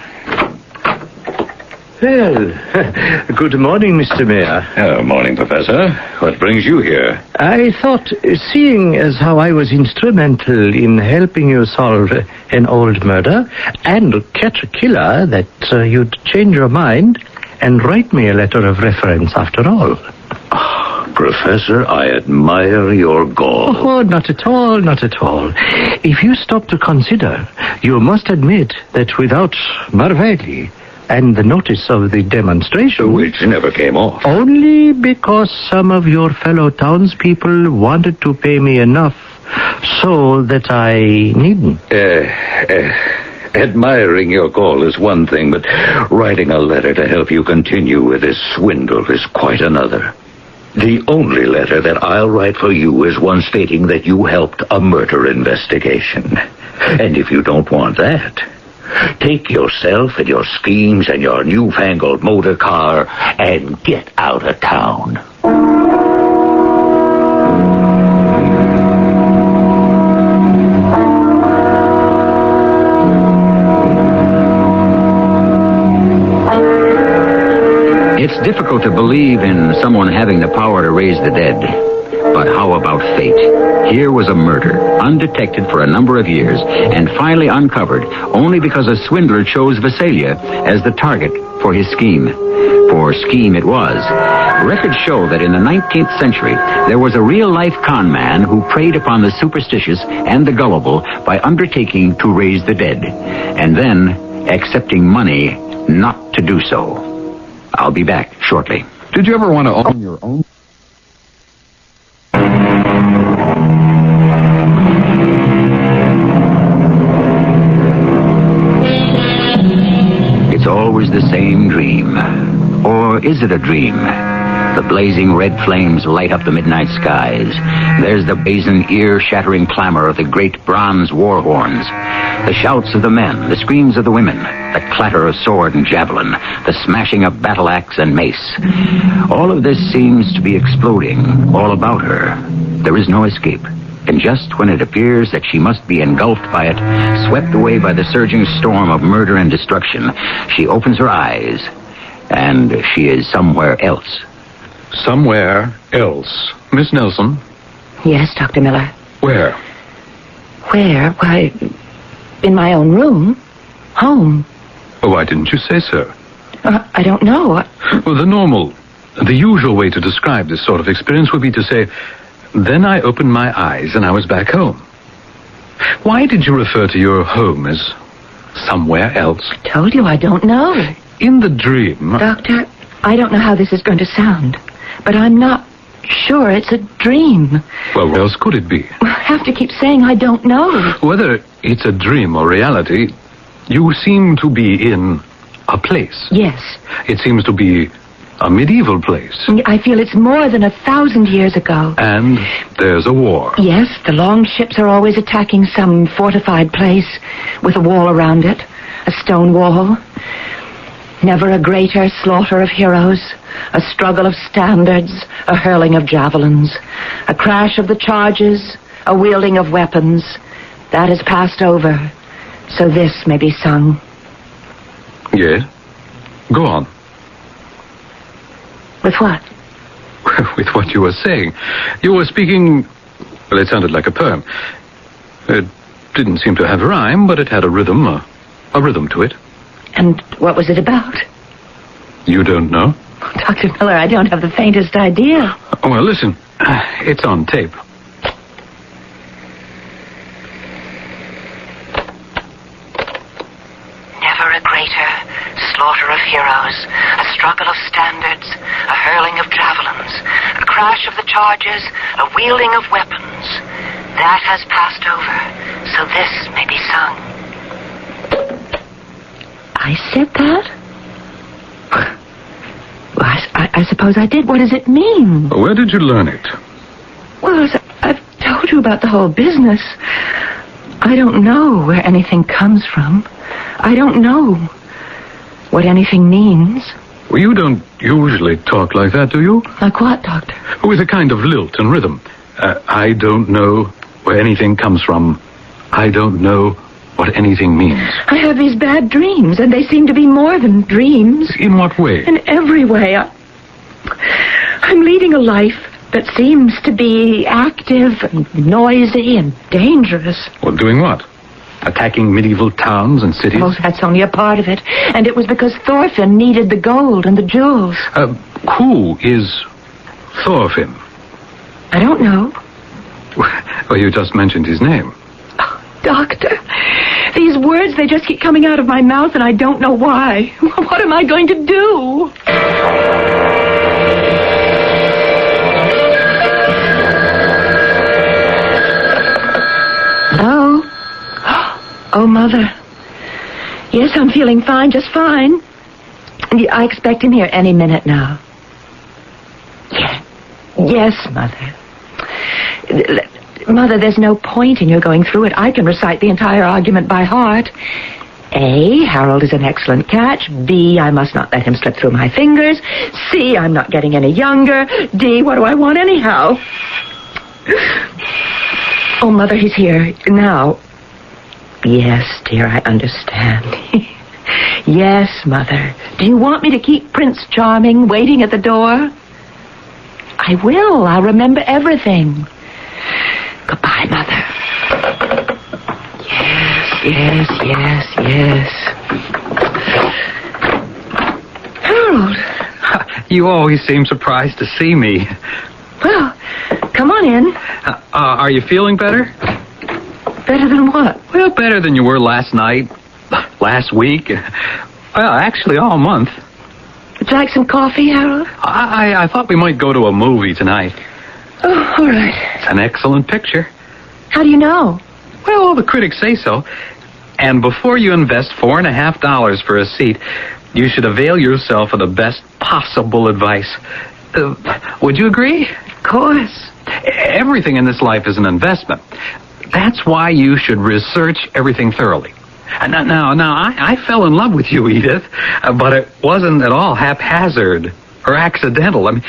S3: Well, good morning, Mr. Mayor.
S1: Oh, morning, Professor. What brings you here?
S3: I thought, seeing as how I was instrumental in helping you solve an old murder and catch a killer, that you'd change your mind and write me a letter of reference after all.
S1: Professor, I admire your gall.
S3: Oh, not at all, not at all. If you stop to consider, you must admit that without Marvelli and the notice of the demonstration...
S1: Which never came off.
S3: Only because some of your fellow townspeople wanted to pay me enough so that I needn't.
S1: Admiring your call is one thing, but writing a letter to help you continue with this swindle is quite another. The only letter that I'll write for you is one stating that you helped a murder investigation. And if you don't want that, take yourself and your schemes and your newfangled motor car and get out of town.
S2: It's difficult to believe in someone having the power to raise the dead. But how about fate? Here was a murder, undetected for a number of years, and finally uncovered only because a swindler chose Visalia as the target for his scheme. For scheme it was. Records show that in the 19th century, there was a real-life con man who preyed upon the superstitious and the gullible by undertaking to raise the dead, and then accepting money not to do so. I'll be back shortly.
S8: Did you ever want to own your own?
S2: It's always the same dream. Or is it a dream? The blazing red flames light up the midnight skies. There's the brazen, ear-shattering clamor of the great bronze war horns. The shouts of the men, the screams of the women, the clatter of sword and javelin, the smashing of battle axe and mace. All of this seems to be exploding all about her. There is no escape. And just when it appears that she must be engulfed by it, swept away by the surging storm of murder and destruction, she opens her eyes, and she is somewhere else.
S8: Somewhere else. Miss Nelson?
S5: Yes, Dr. Miller.
S8: Where?
S5: Where? Why, in my own room. Home.
S8: Oh, why didn't you say so?
S5: I don't know.
S8: Well, the usual way to describe this sort of experience would be to say, then I opened my eyes and I was back home. Why did you refer to your home as somewhere else?
S5: I told you I don't know.
S8: In the dream...
S5: Doctor, I don't know how this is going to sound, but I'm not sure it's a dream.
S8: Well, what else could it be?
S5: I have to keep saying I don't know.
S8: Whether it's a dream or reality, you seem to be in a place.
S5: Yes.
S8: It seems to be a medieval place.
S5: I feel it's more than 1,000 years ago.
S8: And there's a war.
S5: Yes, the long ships are always attacking some fortified place with a wall around it, a stone wall. Never a greater slaughter of heroes, a struggle of standards, a hurling of javelins, a crash of the charges, a wielding of weapons. That has passed over, so this may be sung.
S8: Yes? Go on.
S5: With what?
S8: With what you were saying. You were speaking... Well, it sounded like a poem. It didn't seem to have rhyme, but it had a rhythm to it.
S5: And what was it about?
S8: You don't know?
S5: Dr. Miller, I don't have the faintest idea.
S8: Well, listen. It's on tape.
S5: Never a greater slaughter of heroes, a struggle of standards, a hurling of javelins, a crash of the charges, a wielding of weapons. That has passed over, so this may be sung. I said that? Well, I suppose I did. What does it mean?
S8: Where did you learn it?
S5: Well, as I've told you about the whole business. I don't know where anything comes from. I don't know what anything means.
S8: Well, you don't usually talk like that, do you?
S5: Like what, Doctor?
S8: With a kind of lilt and rhythm. I don't know where anything comes from. I don't know what anything means.
S5: I have these bad dreams, and they seem to be more than dreams.
S8: In what way?
S5: In every way. I'm leading a life that seems to be active and noisy and dangerous.
S8: Well, doing what? Attacking medieval towns and cities?
S5: Oh, that's only a part of it. And it was because Thorfinn needed the gold and the jewels.
S8: Who is Thorfinn?
S5: I don't know.
S8: Well, you just mentioned his name.
S5: Oh, Doctor, these words, they just keep coming out of my mouth, and I don't know why. What am I going to do? Hello? Oh, Mother. Yes, I'm feeling fine, just fine. I expect him here any minute now. Yes, Mother. Mother, there's no point in your going through it. I can recite the entire argument by heart. A, Harold is an excellent catch. B, I must not let him slip through my fingers. C, I'm not getting any younger. D, what do I want anyhow? Oh, Mother, he's here now. Yes, dear, I understand. Yes, Mother. Do you want me to keep Prince Charming waiting at the door? I will. I'll remember everything. Goodbye, Mother. Yes. Harold,
S8: You always seem surprised to see me.
S5: Well, come on in.
S8: Are you feeling better?
S5: Better than what?
S8: Well, better than you were last night, last week. Well, actually, all month.
S5: Would you like some coffee, Harold?
S8: I thought we might go to a movie tonight.
S5: Oh, all right.
S8: It's an excellent picture.
S5: How do you know?
S8: Well, all the critics say so. And before you invest $4.50 for a seat, you should avail yourself of the best possible advice. Would you agree?
S5: Of course.
S8: Everything in this life is an investment. That's why you should research everything thoroughly. Now, I fell in love with you, Edith, but it wasn't at all haphazard or accidental. I mean,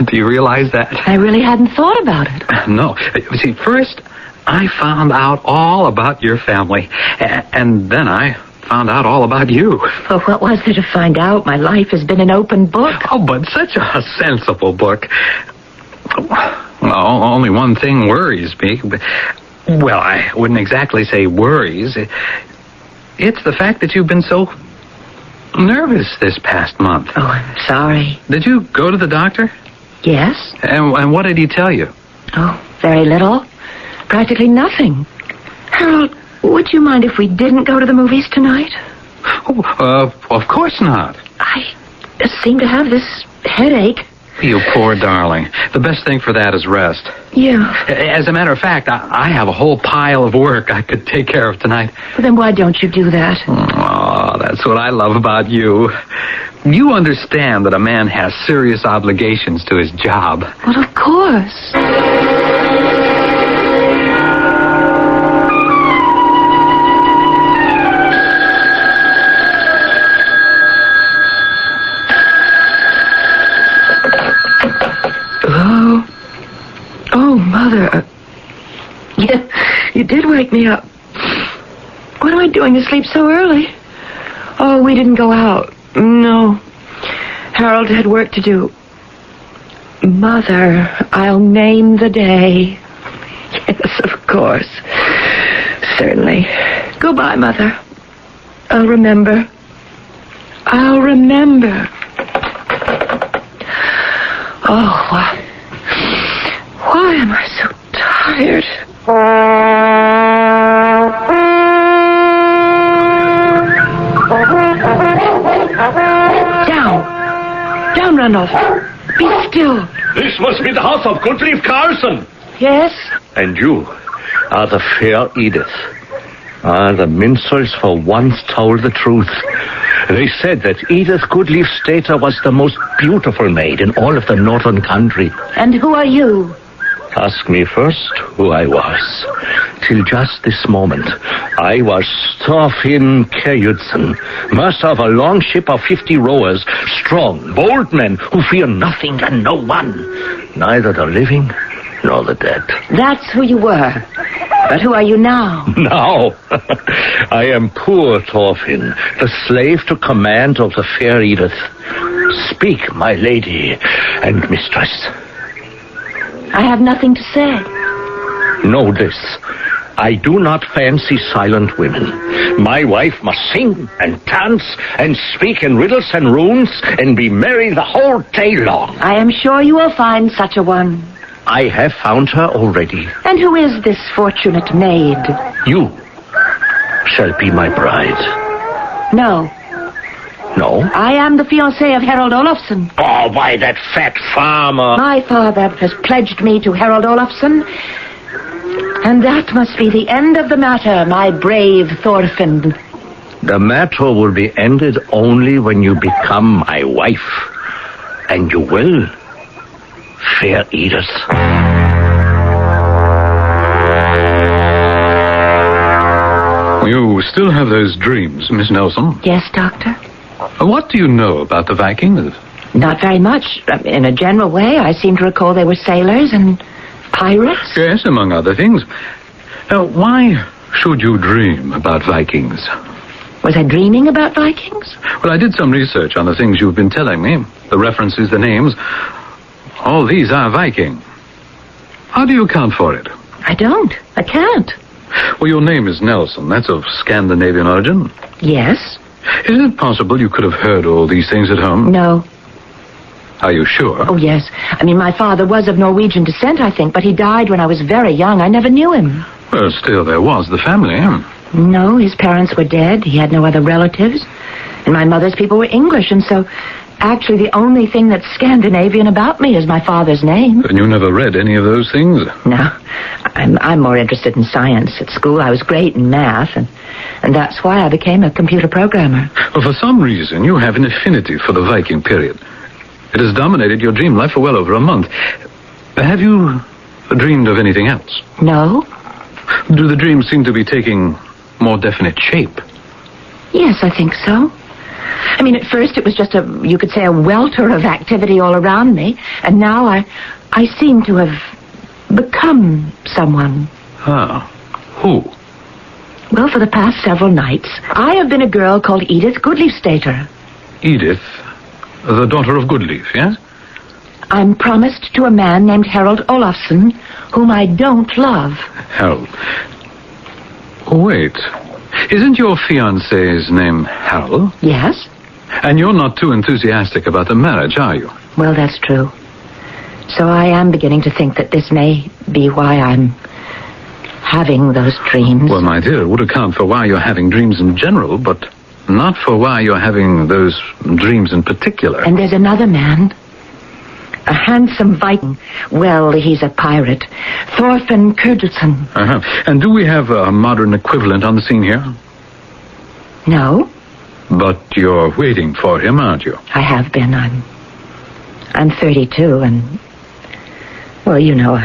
S8: do you realize that?
S5: I really hadn't thought about it.
S8: No. You see, first, I found out all about your family, and then I found out all about you.
S5: Well, what was there to find out? My life has been an open book.
S8: Oh, but such a sensible book. Well, only one thing worries me. Well, I wouldn't exactly say worries. It's the fact that you've been so nervous this past month.
S5: Oh, I'm sorry.
S8: Did you go to the doctor?
S5: Yes?
S8: And what did he tell you?
S5: Oh, very little. Practically nothing. Harold, would you mind if we didn't go to the movies tonight?
S8: Oh, of course not.
S5: I seem to have this headache.
S8: You poor darling. The best thing for that is rest.
S5: Yeah.
S8: As a matter of fact, I have a whole pile of work I could take care of tonight.
S5: Well, then why don't you do that?
S8: Oh, that's what I love about you. You understand that a man has serious obligations to his job.
S5: Well, of course. Oh, Mother. You did wake me up. What am I doing asleep so early? Oh, we didn't go out. No. Harold had work to do. Mother, I'll name the day. Yes, of course. Certainly. Goodbye, Mother. I'll remember. I'll remember. Oh, why am I so tired? Down, Randolph. Be still.
S3: This must be the house of Goodleaf Carson.
S5: Yes?
S3: And you are the fair Edith. The minstrels for once told the truth. They said that Edith Goodleaf Stater was the most beautiful maid in all of the northern country.
S5: And who are you?
S3: Ask me first who I was. Till just this moment, I was Thorfinn Kjærjudsen, master of a long ship of 50 rowers, strong, bold men who fear nothing and no one, neither the living nor the dead.
S5: That's who you were. But who are you now?
S3: Now, I am poor Thorfinn, the slave to command of the fair Edith. Speak, my lady and mistress.
S5: I have nothing to say.
S3: Know this. I do not fancy silent women. My wife must sing and dance and speak in riddles and runes and be merry the whole day long.
S5: I am sure you will find such a one.
S3: I have found her already.
S5: And who is this fortunate maid?
S3: You shall be my bride.
S5: No.
S3: No?
S5: I am the fiancée of Harold Olafsson.
S3: Oh, why, that fat farmer.
S5: My father has pledged me to Harold Olafsson. And that must be the end of the matter, my brave Thorfinn.
S3: The matter will be ended only when you become my wife. And you will, fair Edith.
S8: You still have those dreams, Miss Nelson?
S5: Yes, Doctor?
S8: What do you know about the Vikings?
S5: Not very much. In a general way, I seem to recall they were sailors and pirates.
S8: Yes, among other things. Why should you dream about Vikings?
S5: Was I dreaming about Vikings?
S8: Well, I did some research on the things you've been telling me. The references, the names. All these are Viking. How do you account for it?
S5: I don't. I can't.
S8: Well, your name is Nelson. That's of Scandinavian origin.
S5: Yes?
S8: Is it possible you could have heard all these things at home?
S5: No.
S8: Are you sure?
S5: Oh, yes. I mean, my father was of Norwegian descent, I think, but he died when I was very young. I never knew him.
S8: Well, still, there was the family.
S5: No, his parents were dead. He had no other relatives. And my mother's people were English, and so actually the only thing that's Scandinavian about me is my father's name.
S8: And you never read any of those things?
S5: No. I'm more interested in science. At school, I was great in math, and that's why I became a computer programmer.
S8: Well, for some reason, you have an affinity for the Viking period. It has dominated your dream life for well over a month. Have you dreamed of anything else?
S5: No.
S8: Do the dreams seem to be taking more definite shape?
S5: Yes, I think so. I mean, at first it was just you could say, a welter of activity all around me. And now I seem to have become someone.
S8: Ah, who?
S5: Well, for the past several nights, I have been a girl called Edith Goodleaf-Stater.
S8: Edith, the daughter of Goodleaf, yes?
S5: I'm promised to a man named Harold Olafsson, whom I don't love.
S8: Harold. Wait. Isn't your fiancé's name Harold?
S5: Yes?
S8: And you're not too enthusiastic about the marriage, are you?
S5: Well, that's true. So I am beginning to think that this may be why I'm having those dreams.
S8: Well, my dear, it would account for why you're having dreams in general, but not for why you're having those dreams in particular.
S5: And there's another man. A handsome Viking. Well, he's a pirate. Thorfinn Kurdelsson.
S8: Uh-huh. And do we have a modern equivalent on the scene here?
S5: No.
S8: But you're waiting for him, aren't you?
S5: I have been. I'm 32, and... Well, you know,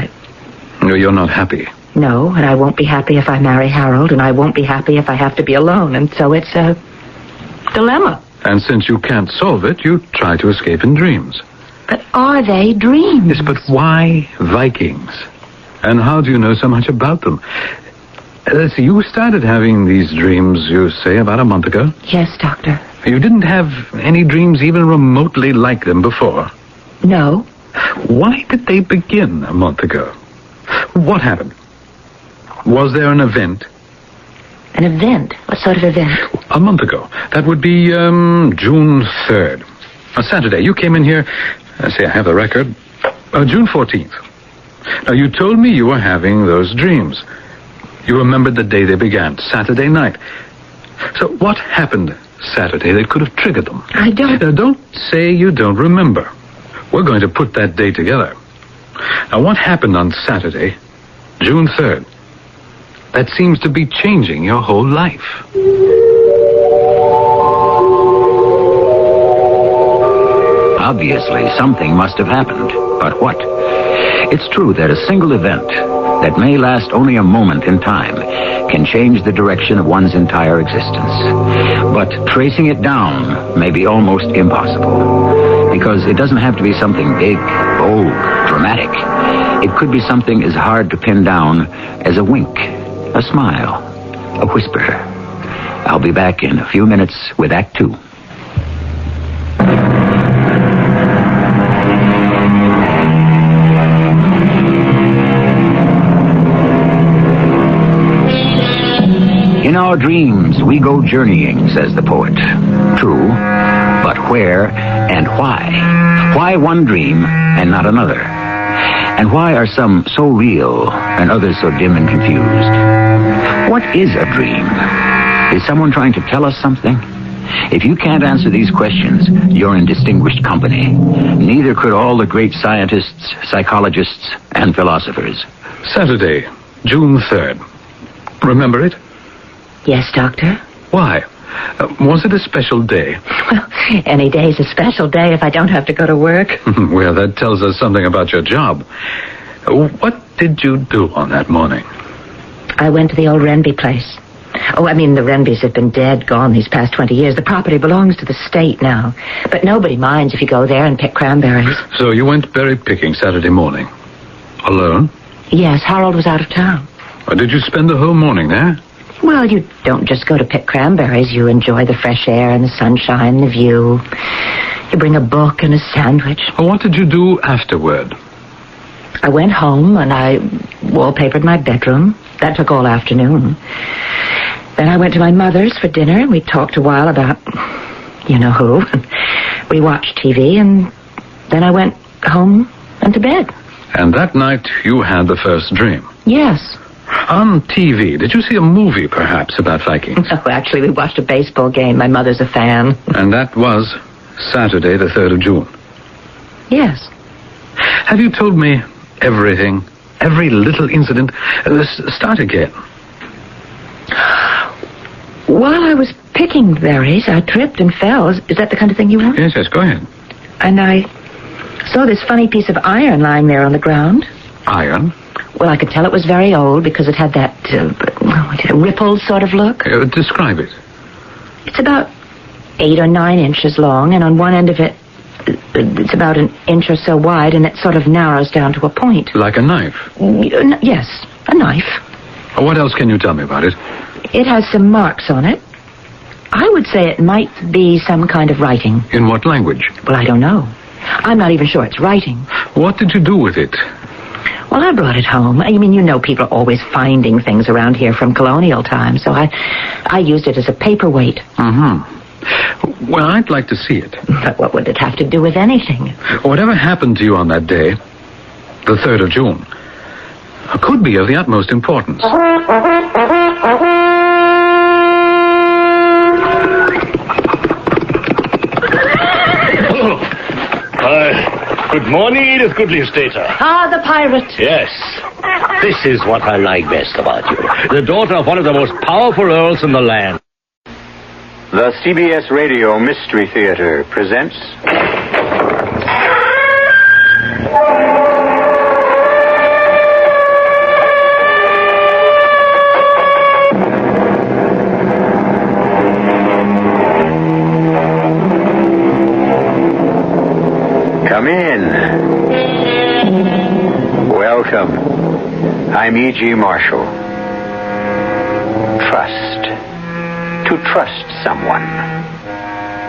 S8: No, you're not happy.
S5: No, and I won't be happy if I marry Harold, and I won't be happy if I have to be alone, and so it's a dilemma.
S8: And since you can't solve it, you try to escape in dreams.
S5: But are they dreams?
S8: Yes, but why Vikings? And how do you know so much about them? Let's see, you started having these dreams, you say, about a month ago?
S5: Yes, Doctor.
S8: You didn't have any dreams even remotely like them before?
S5: No.
S8: Why did they begin a month ago? What happened? Was there an event?
S5: An event? What sort of event?
S8: A month ago. That would be June 3rd. A Saturday. You came in here... I have the record. June 14th. Now, you told me you were having those dreams. You remembered the day they began, Saturday night. So what happened Saturday that could have triggered them?
S5: I don't...
S8: Now, don't say you don't remember. We're going to put that day together. Now, what happened on Saturday, June 3rd? That seems to be changing your whole life.
S2: Obviously, something must have happened. But what? It's true that a single event that may last only a moment in time can change the direction of one's entire existence. But tracing it down may be almost impossible, because it doesn't have to be something big, bold, dramatic. It could be something as hard to pin down as a wink, a smile, a whisper. I'll be back in a few minutes with Act 2. In our dreams, we go journeying, says the poet. True, but where and why? Why one dream and not another? And why are some so real and others so dim and confused? What is a dream? Is someone trying to tell us something? If you can't answer these questions, you're in distinguished company. Neither could all the great scientists, psychologists, and philosophers.
S8: Saturday, June 3rd. Remember it?
S5: Yes, Doctor.
S8: Why? Was it a special day?
S5: Well, any day's a special day if I don't have to go to work.
S8: Well, that tells us something about your job. What did you do on that morning?
S5: I went to the old Renby place. Oh, I mean, the Renbys have been gone these past 20 years. The property belongs to the state now. But nobody minds if you go there and pick cranberries.
S8: So you went berry picking Saturday morning? Alone?
S5: Yes, Harold was out of town.
S8: Or did you spend the whole morning there?
S5: Well, you don't just go to pick cranberries. You enjoy the fresh air and the sunshine, the view. You bring a book and a sandwich.
S8: Well, what did you do afterward?
S5: I went home and I wallpapered my bedroom. That took all afternoon. Then I went to my mother's for dinner, and we talked a while about you know who. We watched TV, and then I went home and to bed.
S8: And that night you had the first dream.
S5: Yes.
S8: On TV, did you see a movie, perhaps, about Vikings?
S5: No, actually, we watched a baseball game. My mother's a fan.
S8: And that was Saturday, the 3rd of June.
S5: Yes.
S8: Have you told me everything? Every little incident? Start again.
S5: While I was picking berries, I tripped and fell. Is that the kind of thing you want?
S8: Yes, go ahead.
S5: And I saw this funny piece of iron lying there on the ground.
S8: Iron?
S5: Well, I could tell it was very old because it had that rippled sort of look.
S8: Describe it.
S5: It's about 8 or 9 inches long, and on one end of it, it's about an inch or so wide, and it sort of narrows down to a point.
S8: Like a knife?
S5: Yes, a knife.
S8: What else can you tell me about it?
S5: It has some marks on it. I would say it might be some kind of writing.
S8: In what language?
S5: Well, I don't know. I'm not even sure it's writing.
S8: What did you do with it?
S5: Well, I brought it home. I mean, you know, people are always finding things around here from colonial times, so I used it as a paperweight.
S8: Mm-hmm. Well, I'd like to see it.
S5: But what would it have to do with anything?
S8: Whatever happened to you on that day, the 3rd of June, could be of the utmost importance.
S9: Good morning, Edith Goodley-Stater.
S5: Ah, the pirate.
S9: Yes. This is what I like best about you. The daughter of one of the most powerful earls in the land.
S2: The CBS Radio Mystery Theater presents... Come in. Welcome. I'm E.G. Marshall. Trust. To trust someone.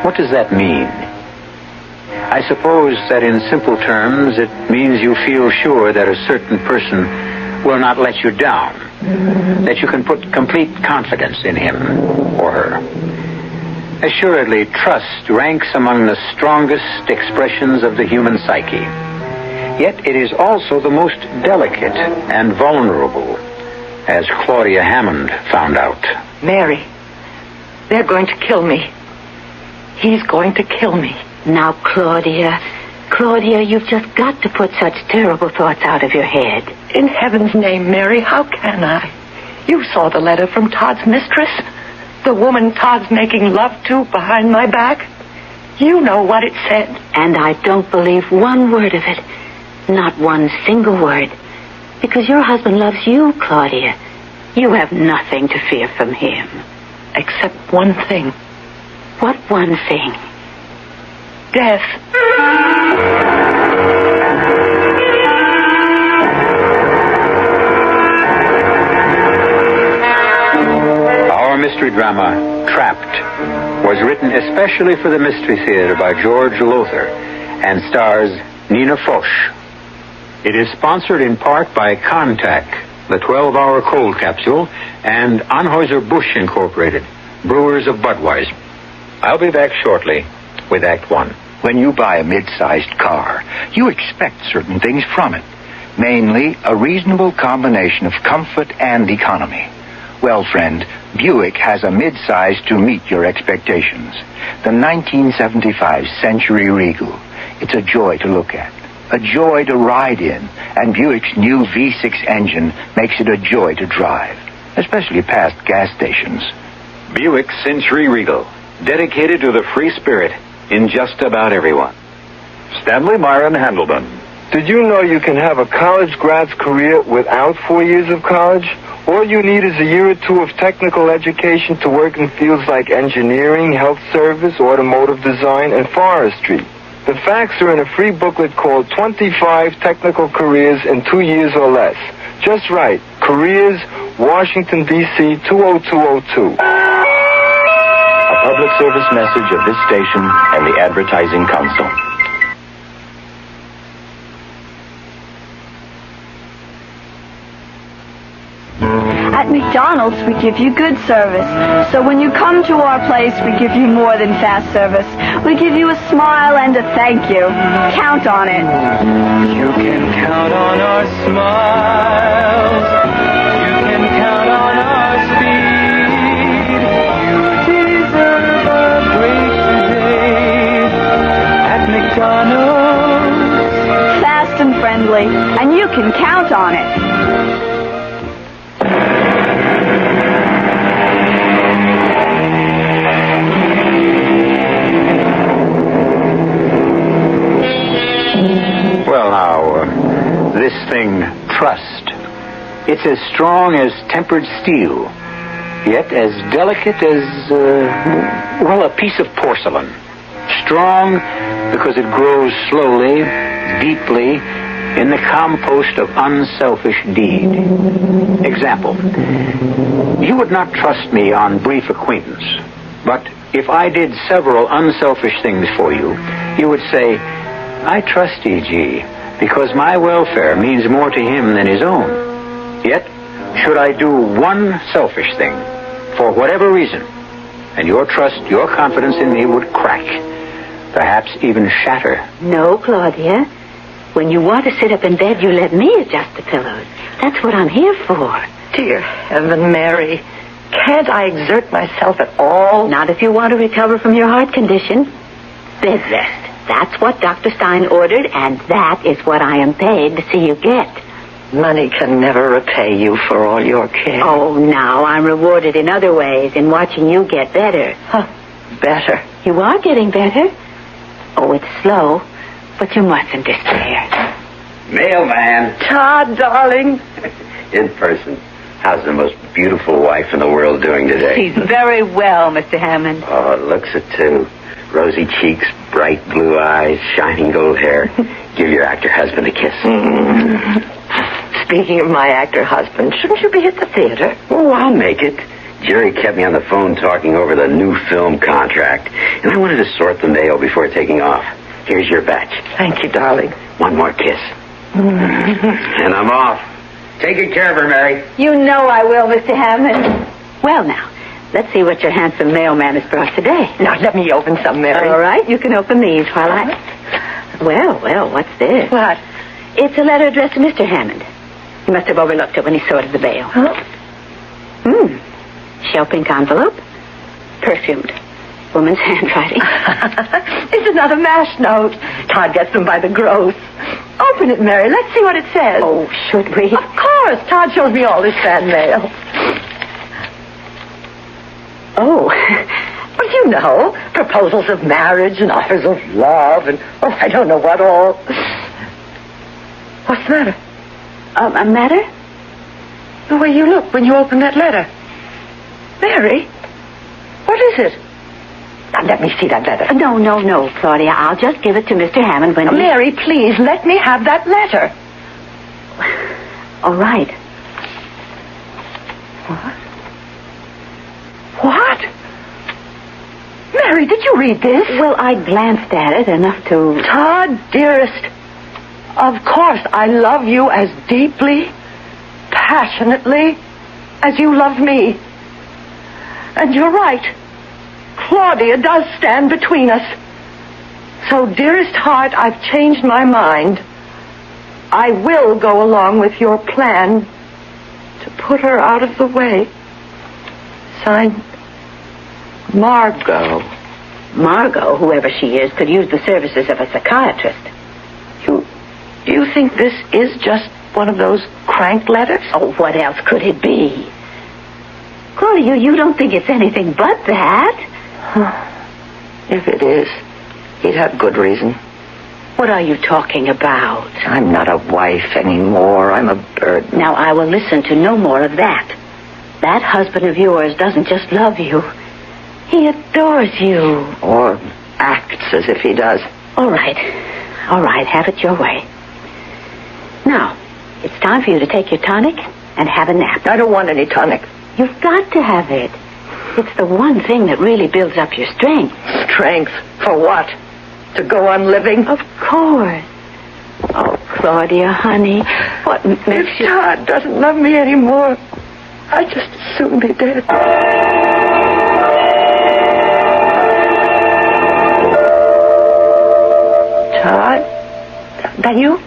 S2: What does that mean? I suppose that in simple terms it means you feel sure that a certain person will not let you down, that you can put complete confidence in him or her. Assuredly, trust ranks among the strongest expressions of the human psyche. Yet it is also the most delicate and vulnerable, as Claudia Hammond found out.
S5: Mary, they're going to kill me. He's going to kill me.
S10: Now, Claudia, you've just got to put such terrible thoughts out of your head.
S5: In heaven's name, Mary, how can I? You saw the letter from Todd's mistress. The woman Todd's making love to behind my back. You know what it said.
S10: And I don't believe one word of it. Not one single word. Because your husband loves you, Claudia. You have nothing to fear from him.
S5: Except one thing.
S10: What one thing?
S5: Death.
S2: Our mystery drama, Trapped, was written especially for the Mystery Theater by George Lothar and stars Nina Foch. It is sponsored in part by Contact, the 12-hour cold capsule, and Anheuser-Busch Incorporated, brewers of Budweiser. I'll be back shortly with Act One.
S11: When you buy a mid-sized car, you expect certain things from it, mainly a reasonable combination of comfort and economy. Well, friend, Buick has a mid-size to meet your expectations. The 1975 Century Regal. It's a joy to look at, a joy to ride in, and Buick's new V6 engine makes it a joy to drive, especially past gas stations.
S2: Buick Century Regal, dedicated to the free spirit in just about everyone.
S12: Stanley Myron Handelman. Did you know you can have a college grad's career without 4 years of college? All you need is a year or two of technical education to work in fields like engineering, health service, automotive design, and forestry. The facts are in a free booklet called 25 Technical Careers in 2 Years or Less. Just write, Careers, Washington, D.C. 20202.
S13: A public service message of this station and the Advertising Council.
S14: At McDonald's, we give you good service. So when you come to our place, we give you more than fast service. We give you a smile and a thank you. Count on it.
S15: You can count on our smiles. You can count on our speed. You deserve a break today at McDonald's.
S14: Fast and friendly, and you can count on it.
S11: Well, now, this thing, trust. It's as strong as tempered steel, yet as delicate as, a piece of porcelain. Strong because it grows slowly, deeply, in the compost of unselfish deed. Example, you would not trust me on brief acquaintance, but if I did several unselfish things for you, you would say, I trust E.G. because my welfare means more to him than his own. Yet, should I do one selfish thing, for whatever reason, and your trust, your confidence in me would crack, perhaps even shatter.
S10: No, Claudia. When you want to sit up in bed, you let me adjust the pillows. That's what I'm here for.
S5: Dear Heaven, Mary, can't I exert myself at all?
S10: Not if you want to recover from your heart condition. Bed rest. That's what Dr. Stein ordered, and that is what I am paid to see you get.
S5: Money can never repay you for all your care.
S10: Oh, now I'm rewarded in other ways, in watching you get better.
S5: Huh. Better?
S10: You are getting better. Oh, it's slow, but you mustn't despair.
S16: Mailman.
S5: Todd, darling.
S16: In person. How's the most beautiful wife in the world doing today?
S10: She's very well, Mr. Hammond.
S16: Oh, it looks it, too. Rosy cheeks, bright blue eyes, shining gold hair. Give your actor husband a kiss.
S5: Speaking of my actor husband, shouldn't you be at the theater?
S16: Oh, I'll make it. Jerry kept me on the phone talking over the new film contract, and I wanted to sort the mail before taking off. Here's your batch.
S5: Thank you, darling.
S16: One more kiss. And I'm off. Take good care of her, Mary.
S10: You know I will, Mr. Hammond. Well, now, let's see what your handsome mailman has brought today.
S5: Now, let me open some, Mary.
S10: All right, you can open these while I... Well, what's this?
S5: What?
S10: It's a letter addressed to Mr. Hammond. He must have overlooked it when he sorted the mail.
S5: Huh?
S10: Shell pink envelope. Perfumed. Woman's handwriting.
S5: It's another MASH note. Todd gets them by the gross. Open it, Mary. Let's see what it says.
S10: Oh, should we?
S5: Of course. Todd shows me all his fan mail.
S10: Oh.
S5: Well, you know, proposals of marriage and offers of love and, I don't know what all. What's the matter?
S10: A matter?
S5: The way you look when you open that letter. Mary, what is it? Now, let me see that letter.
S10: No, Claudia. I'll just give it to Mr. Hammond when
S5: Mary, please, let me have that letter.
S10: All right.
S5: What? Mary, did you read this?
S10: Well, I glanced at it enough to...
S5: Todd, dearest, of course I love you as deeply, passionately as you love me. And you're right. Claudia does stand between us. So, dearest heart, I've changed my mind. I will go along with your plan to put her out of the way. Signed, Margot.
S10: Margot, whoever she is, could use the services of a psychiatrist.
S5: Do you think this is just one of those crank letters?
S10: Oh, what else could it be? Claudia, you don't think it's anything but that?
S5: If it is, he'd have good reason.
S10: What are you talking about?
S5: I'm not a wife anymore. I'm a burden.
S10: Now, I will listen to no more of that. That husband of yours doesn't just love you. He adores you.
S5: Or acts as if he does.
S10: All right, have it your way. Now, it's time for you to take your tonic and have a nap.
S5: I don't want any tonic.
S10: You've got to have it. It's the one thing that really builds up your strength.
S5: Strength? For what? To go on living?
S10: Of course. Oh, Claudia, honey, what makes
S5: you... If Todd doesn't love me anymore, I'd just as soon be dead. That you?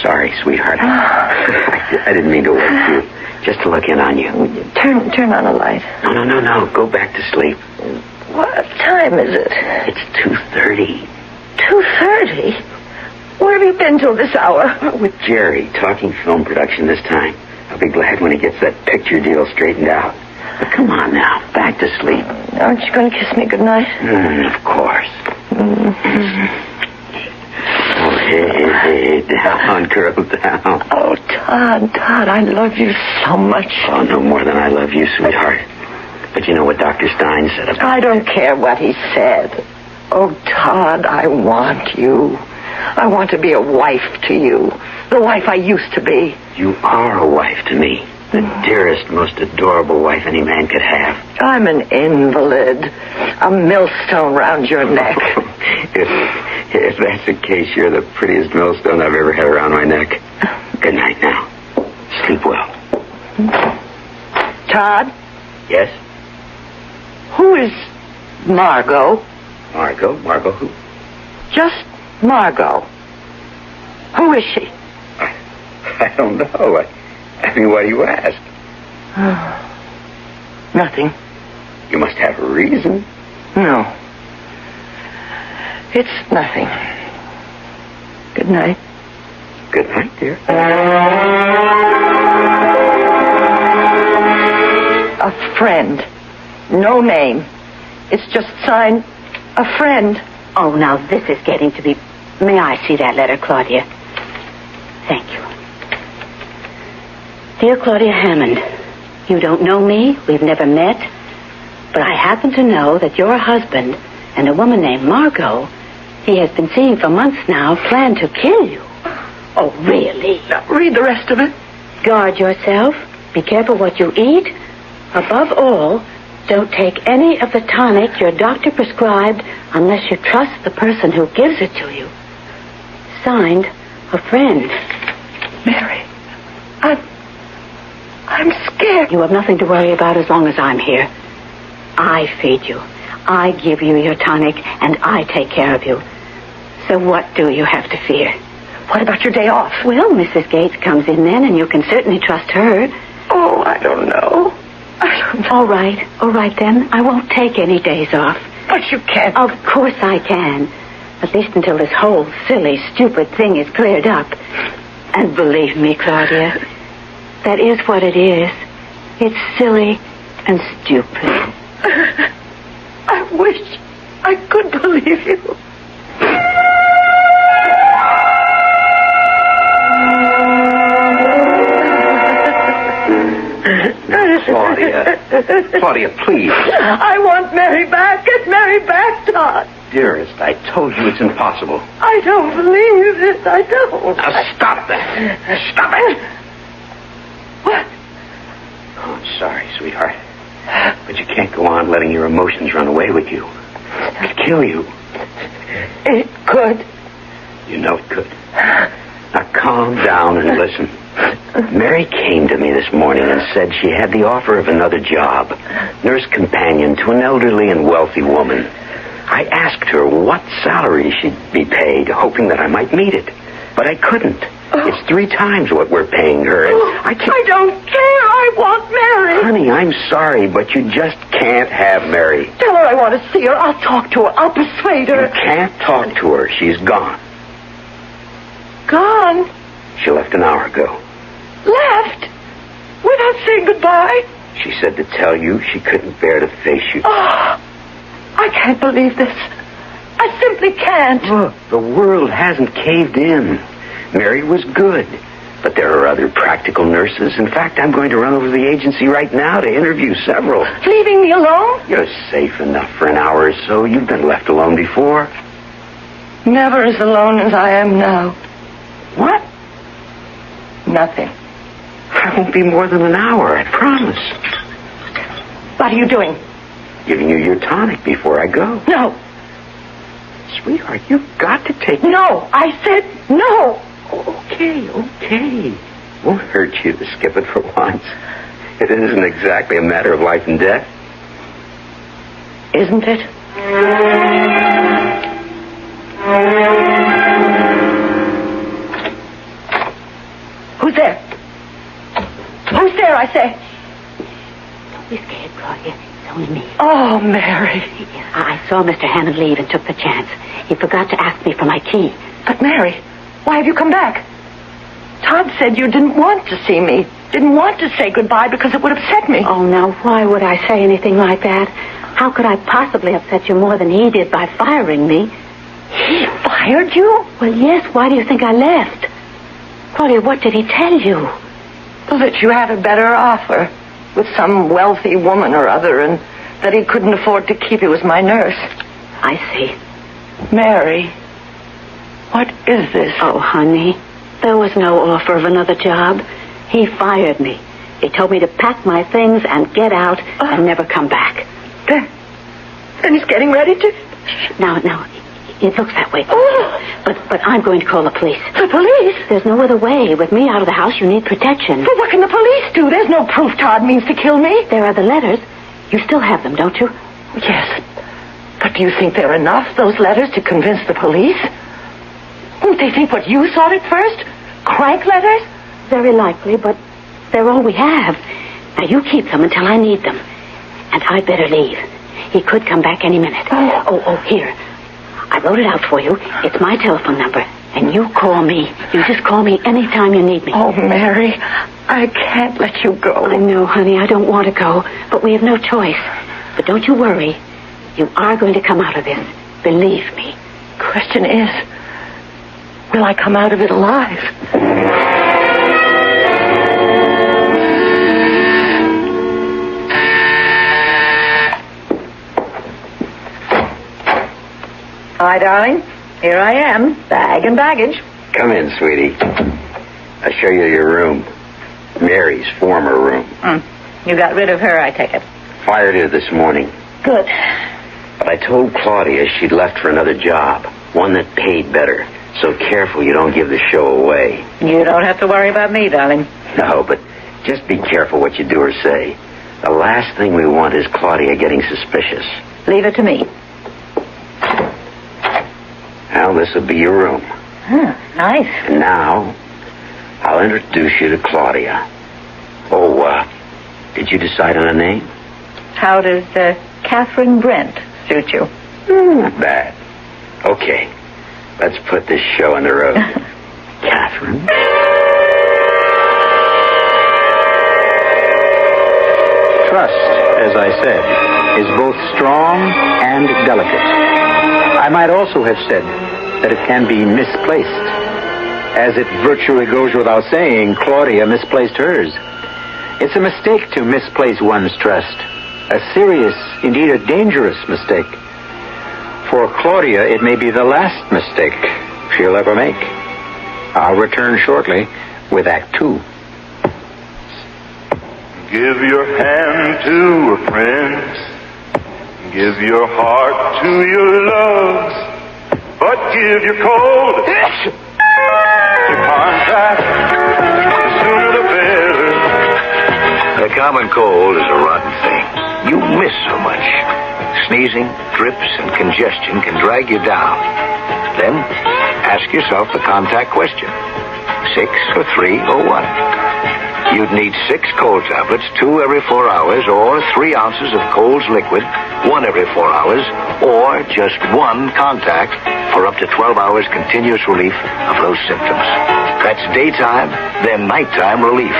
S16: Sorry, sweetheart. I didn't mean to wake you. Just to look in on you.
S5: Turn on a light.
S16: No. Go back to sleep.
S5: What time is it?
S16: It's 2:30.
S5: 2:30? Where have you been till this hour?
S16: With Jerry, talking film production this time. I'll be glad when he gets that picture deal straightened out. But come on now, back to sleep.
S5: Aren't you going to kiss me goodnight?
S16: Of course. Oh, hey, down, girl, down.
S5: Oh, Todd, I love you so much.
S16: Oh, no more than I love you, sweetheart. But you know what Dr. Stein said about
S5: I don't care what he said. Oh, Todd, I want you. I want to be a wife to you. The wife I used to be.
S16: You are a wife to me. The dearest, most adorable wife any man could have.
S5: I'm an invalid. A millstone round your neck.
S16: If that's the case, you're the prettiest millstone I've ever had around my neck. Good night now. Sleep well.
S5: Todd?
S16: Yes?
S5: Who is Margot?
S16: Margot who?
S5: Just Margot. Who is she?
S16: I don't know. I mean, why do you ask?
S5: Nothing.
S16: You must have a reason.
S5: No. It's nothing. Good night.
S16: Good night, dear.
S5: A friend. No name. It's just signed a friend.
S10: Oh, now this is getting to be... May I see that letter, Claudia? Thank you. Dear Claudia Hammond, you don't know me, we've never met, but I happen to know that your husband and a woman named Margot he has been seeing for months now plan to kill you. Oh, really?
S5: Now, read the rest of it.
S10: Guard yourself. Be careful what you eat. Above all, don't take any of the tonic your doctor prescribed unless you trust the person who gives it to you. Signed, a friend.
S5: Mary, I'm scared.
S10: You have nothing to worry about as long as I'm here. I feed you. I give you your tonic, and I take care of you. So what do you have to fear?
S5: What about your day off?
S10: Well, Mrs. Gates comes in then, and you can certainly trust her.
S5: Oh, I don't know.
S10: All right then. I won't take any days off.
S5: But you can't.
S10: Of course I can. At least until this whole silly, stupid thing is cleared up. And believe me, Claudia, that is what it is. It's silly and stupid.
S5: I wish I could believe you.
S16: Claudia, please.
S5: I want Mary back. Get Mary back, Todd.
S16: Dearest, I told you it's impossible.
S5: I don't believe it. I don't.
S16: Now stop that. Stop it.
S5: What?
S16: Oh, I'm sorry, sweetheart. But you can't go on letting your emotions run away with you. It'd kill you.
S5: It could.
S16: You know it could. Now calm down and listen. Mary came to me this morning and said she had the offer of another job, nurse companion to an elderly and wealthy woman. I asked her what salary she'd be paid, hoping that I might meet it. But I couldn't. It's 3 times what we're paying her. And I
S5: don't care. I want Mary.
S16: Honey, I'm sorry, but you just can't have Mary.
S5: Tell her I want to see her. I'll talk to her. I'll persuade her.
S16: You can't talk to her. She's gone.
S5: Gone?
S16: She left an hour ago.
S5: Left? Without saying goodbye?
S16: She said to tell you she couldn't bear to face you.
S5: Oh, I can't believe this. I simply can't.
S16: Look, the world hasn't caved in. Mary was good, but there are other practical nurses. In fact, I'm going to run over to the agency right now to interview several.
S5: Leaving me alone?
S16: You're safe enough for an hour or so. You've been left alone before.
S5: Never as alone as I am now.
S16: What?
S5: Nothing.
S16: I won't be more than an hour, I promise.
S5: What are you doing?
S16: Giving you your tonic before I go.
S5: No.
S16: Sweetheart, you've got to take...
S5: No, I said no.
S16: Okay. Won't hurt you to skip it for once. It isn't exactly a matter of life and death.
S5: Isn't it? I say.
S10: Don't be scared, Claudia. It's only me.
S5: Oh, Mary.
S10: I saw Mr. Hammond leave and took the chance. He forgot to ask me for my key.
S5: But, Mary, why have you come back? Todd said you didn't want to see me. Didn't want to say goodbye because it would upset me.
S10: Oh, now, why would I say anything like that? How could I possibly upset you more than he did by firing me?
S5: He fired you?
S10: Well, yes. Why do you think I left? Claudia, what did he tell you?
S5: Well, that you had a better offer with some wealthy woman or other, and that he couldn't afford to keep you as my nurse.
S10: I see.
S5: Mary, what is this?
S10: Oh, honey, there was no offer of another job. He fired me. He told me to pack my things and get out and never come back.
S5: Then he's getting ready to...
S10: Now, it looks that way. But I'm going to call the police.
S5: The police?
S10: There's no other way. With me out of the house, you need protection.
S5: But what can the police do? There's no proof Todd means to kill me.
S10: There are the letters. You still have them, don't you?
S5: Yes. But do you think they're enough, those letters, to convince the police? Won't they think what you thought at first? Crank letters?
S10: Very likely, but they're all we have. Now, you keep them until I need them. And I'd better leave. He could come back any minute. Oh, here. I wrote it out for you. It's my telephone number. And you call me. You just call me anytime you need me.
S5: Oh, Mary, I can't let you go.
S10: I know, honey. I don't want to go. But we have no choice. But don't you worry. You are going to come out of this. Believe me.
S5: Question is, will I come out of it alive? Hi, darling. Here I am, bag and baggage.
S16: Come in, sweetie. I'll show you your room. Mary's former room.
S5: You got rid of her, I take it.
S16: Fired her this morning.
S5: Good.
S16: But I told Claudia she'd left for another job, one that paid better. So careful you don't give the show away.
S5: You don't have to worry about me, darling.
S16: No, but just be careful what you do or say. The last thing we want is Claudia getting suspicious.
S5: Leave it to me.
S16: Well, this will be your room.
S5: Nice.
S16: And now, I'll introduce you to Claudia. Oh, did you decide on a name?
S5: How does Catherine Brent suit you?
S16: Not bad. Okay, let's put this show on the road. Catherine?
S17: Trust, as I said, is both strong and delicate. I might also have said that it can be misplaced. As it virtually goes without saying, Claudia misplaced hers. It's a mistake to misplace one's trust. A serious, indeed a dangerous mistake. For Claudia, it may be the last mistake she'll ever make. I'll return shortly with Act 2.
S18: Give your hand to a friend. Give your heart to your loves. But give your cold to contact. The sooner the better.
S1: The common cold is a rotten thing. You miss so much. Sneezing, drips, and congestion can drag you down. Then, ask yourself the contact question. 6 or 3 or 1? You'd need 6 cold tablets, 2 every 4 hours, or 3 ounces of Cold's liquid, 1 every 4 hours, or just 1 contact for up to 12 hours continuous relief of those symptoms. That's daytime, then nighttime relief.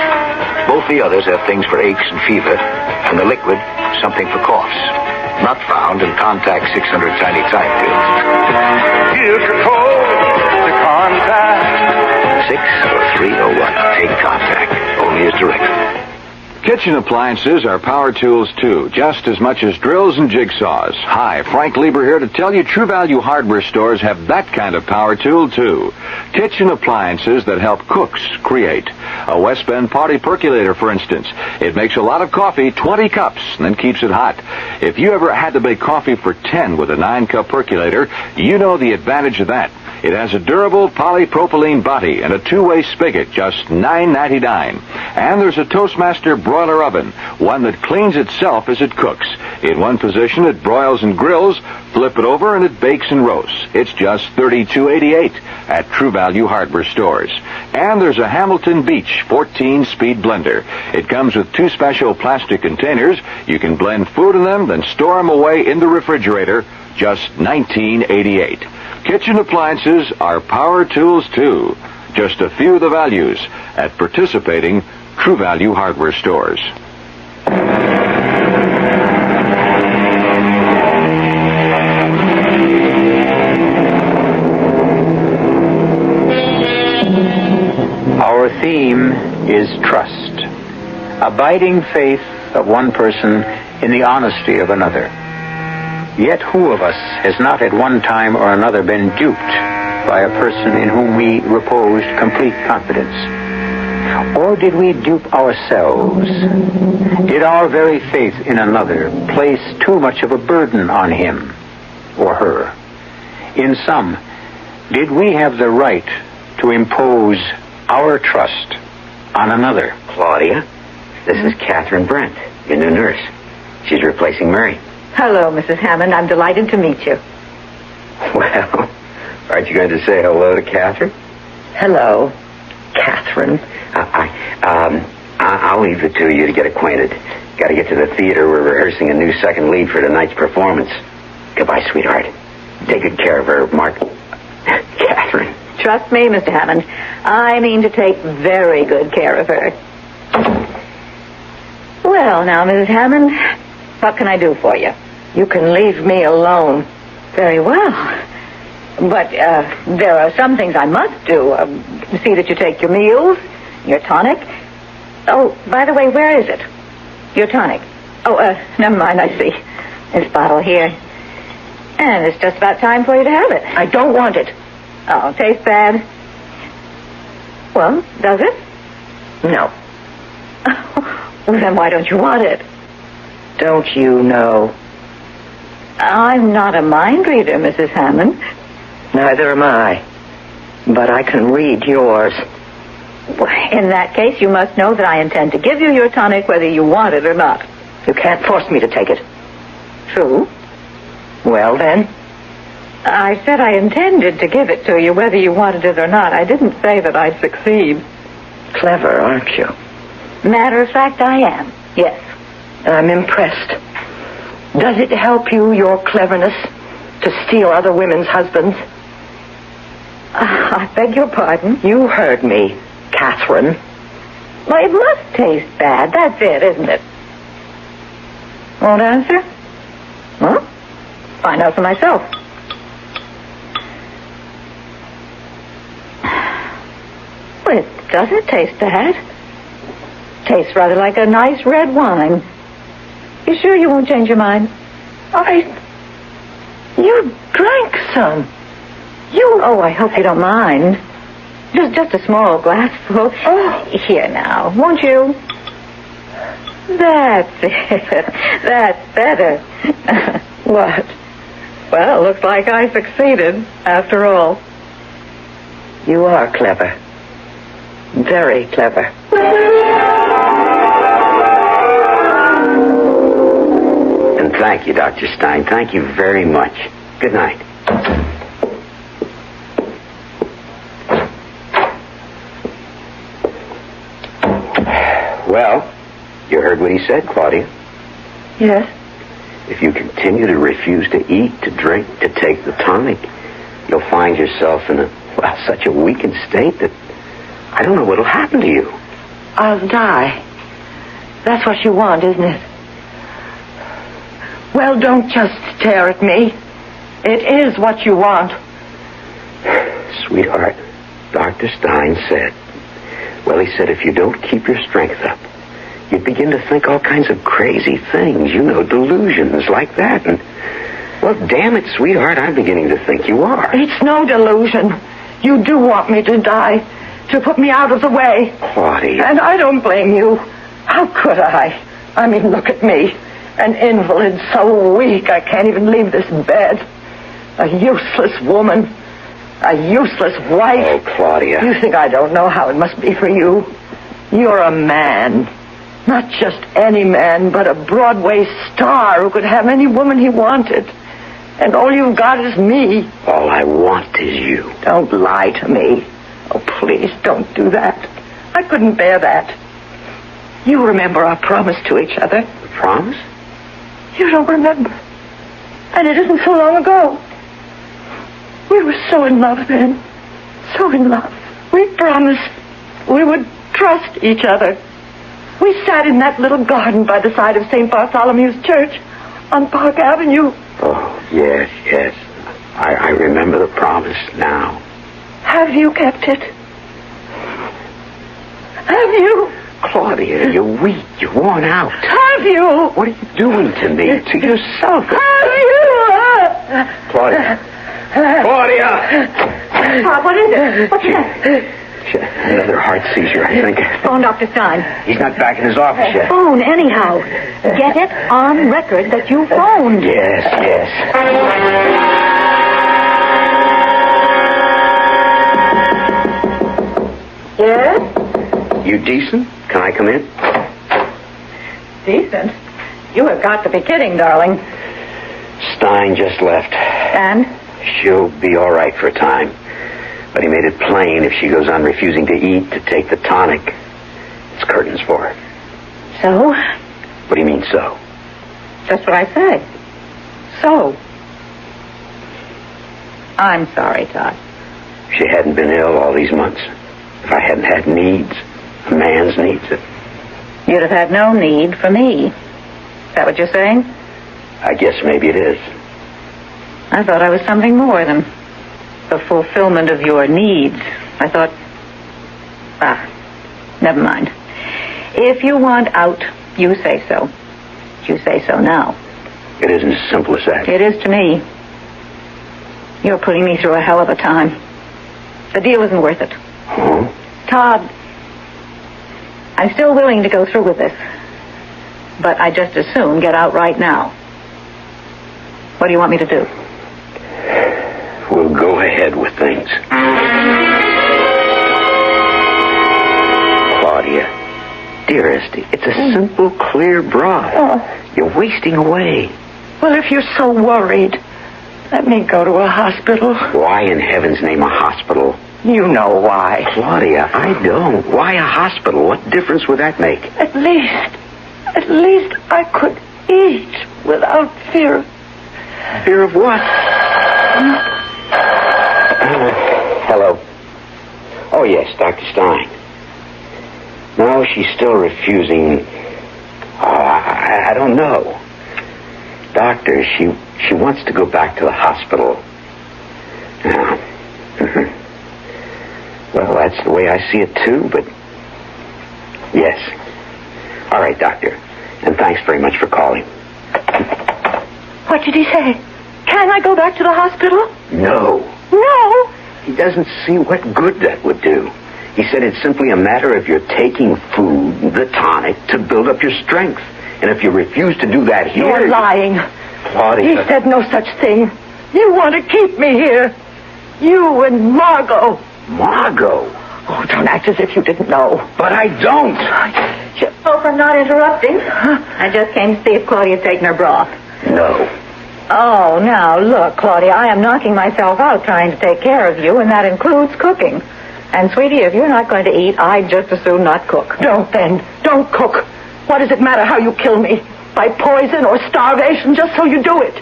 S1: Both the others have things for aches and fever, and the liquid, something for coughs. Not found in Contact 600 Tiny Time pills.
S18: Give your cold to contact.
S1: 6 or 3 or 1. Take Contact. Only as directed.
S19: Kitchen appliances are power tools, too, just as much as drills and jigsaws. Hi, Frank Lieber here to tell you True Value hardware stores have that kind of power tool, too. Kitchen appliances that help cooks create. A West Bend party percolator, for instance. It makes a lot of coffee, 20 cups, and then keeps it hot. If you ever had to make coffee for 10 with a 9-cup percolator, you know the advantage of that. It has a durable polypropylene body and a two-way spigot, just $9.99. And there's a Toastmaster broiler oven, one that cleans itself as it cooks. In one position, it broils and grills. Flip it over, and it bakes and roasts. It's just $32.88 at True Value Hardware stores. And there's a Hamilton Beach 14-speed blender. It comes with two special plastic containers. You can blend food in them, then store them away in the refrigerator. Just $19.88. Kitchen appliances are power tools, too. Just a few of the values at participating True Value Hardware stores.
S17: Our theme is trust, abiding faith of one person in the honesty of another. Yet who of us has not at one time or another been duped by a person in whom we reposed complete confidence? Or did we dupe ourselves? Did our very faith in another place too much of a burden on him or her? In sum, did we have the right to impose our trust on another?
S16: Claudia, this is Catherine Brent, your new nurse. She's replacing Mary.
S5: Hello, Mrs. Hammond. I'm delighted to meet you.
S16: Well, aren't you going to say hello to Catherine?
S5: Hello, Catherine.
S16: I'll leave the two of you to get acquainted. Got to get to the theater. We're rehearsing a new second lead for tonight's performance. Goodbye, sweetheart. Take good care of her, Mark. Catherine.
S5: Trust me, Mr. Hammond. I mean to take very good care of her. Well, now, Mrs. Hammond, what can I do for you? You can leave me alone. Very well. But there are some things I must do. See that you take your meals, your tonic. Oh, by the way, where is it? Your tonic. Oh, never mind, I see. This bottle here. And it's just about time for you to have it. I don't want it. Oh, tastes bad? Well, does it? No. Well, then why don't you want it? Don't you know? I'm not a mind reader, Mrs. Hammond. Neither am I. But I can read yours. In that case, you must know that I intend to give you your tonic whether you want it or not. You can't force me to take it. True. Well, then? I said I intended to give it to you whether you wanted it or not. I didn't say that I'd succeed. Clever, aren't you? Matter of fact, I am. Yes. I'm impressed. Does it help you, your cleverness, to steal other women's husbands? I beg your pardon? You heard me, Catherine. Well, it must taste bad. That's it, isn't it? Won't answer? Well, find out for myself. Well, it doesn't taste bad. Tastes rather like a nice red wine. You sure you won't change your mind? You drank some. Oh, I hope you don't mind. Just a small glassful. Oh. Here now, won't you? That's it. That's better. What? Well, looks like I succeeded, after all. You are clever. Very clever.
S16: And thank you, Dr. Stein. Thank you very much. Good night. Well, you heard what he said, Claudia.
S5: Yes?
S16: If you continue to refuse to eat, to drink, to take the tonic, you'll find yourself in such a weakened state that I don't know what'll happen to you.
S5: I'll die. That's what you want, isn't it? Well, don't just stare at me. It is what you want.
S16: Sweetheart, Dr. Stein said, he said if you don't keep your strength up, you'd begin to think all kinds of crazy things, delusions like that. And, well, damn it, sweetheart, I'm beginning to think you are.
S5: It's no delusion. You do want me to die, to put me out of the way.
S16: Claudia.
S5: And I don't blame you. How could I? I mean, look at me. An invalid, so weak I can't even leave this bed. A useless woman. A useless wife.
S16: Oh, Claudia.
S5: You think I don't know how it must be for you? You're a man. Not just any man, but a Broadway star who could have any woman he wanted. And all you've got is me.
S16: All I want is you.
S5: Don't lie to me. Oh, please, don't do that. I couldn't bear that. You remember our promise to each other.
S16: The promise?
S5: You don't remember. And it isn't so long ago. We were so in love then. So in love. We promised we would trust each other. We sat in that little garden by the side of St. Bartholomew's Church on Park Avenue.
S16: Oh, yes. I remember the promise now.
S5: Have you kept it? Have you?
S16: Claudia, you're weak. You're worn out.
S5: Have you?
S16: What are you doing to me? To yourself.
S5: Have you?
S16: Claudia.
S5: What is it? What's that?
S16: Another heart seizure, I think.
S14: Phone Dr. Stein.
S16: He's not back in his office yet.
S14: Phone anyhow. Get it on record that you phoned.
S16: Yes.
S5: Yes?
S16: You decent? Can I come in?
S5: Decent? You have got to be kidding, darling.
S16: Stein just left.
S5: And?
S16: She'll be all right for a time. But he made it plain if she goes on refusing to eat, to take the tonic, it's curtains for her.
S5: So?
S16: What do you mean, so?
S5: Just what I said. So? I'm sorry, Todd.
S16: If she hadn't been ill all these months, if I hadn't had needs, a man's needs,
S5: You'd have had no need for me. Is that what you're saying?
S16: I guess maybe it is.
S5: I thought I was something more than the fulfillment of your needs. I thought... never mind. If you want out, you say so. You say so now.
S16: It isn't as simple as that.
S5: It is to me. You're putting me through a hell of a time. The deal isn't worth it.
S16: Oh?
S5: Todd, I'm still willing to go through with this. But I'd just as soon get out right now. What do you want me to do?
S16: We'll go ahead with things. Claudia, dearest, it's a simple, clear broth.
S5: Oh.
S16: You're wasting away.
S5: Well, if you're so worried, let me go to a hospital.
S16: Why in heaven's name a hospital?
S5: You know why.
S16: Claudia, I don't. Why a hospital? What difference would that make?
S5: At least I could eat without fear.
S16: Fear of what? Hello. Oh, yes, Dr. Stein. No, she's still refusing. I don't know. Doctor, she wants to go back to the hospital. Now, well, that's the way I see it, too, but... Yes. All right, Doctor. And thanks very much for calling.
S5: What did he say? Can I go back to the hospital?
S16: No.
S5: No?
S16: He doesn't see what good that would do. He said it's simply a matter of your taking food, the tonic, to build up your strength. And if you refuse to do that here...
S5: You're lying.
S16: Claudia...
S5: He said no such thing. You want to keep me here. You and Margot.
S16: Margot?
S5: Oh, don't act as if you didn't know.
S16: But I don't.
S14: Hope I'm not interrupting. I just came to see if Claudia's taken her broth.
S16: No.
S14: Oh, now, look, Claudia, I am knocking myself out trying to take care of you, and that includes cooking. And, sweetie, if you're not going to eat, I'd just as soon not cook.
S5: Don't, then. Don't cook. What does it matter how you kill me? By poison or starvation, just so you do it.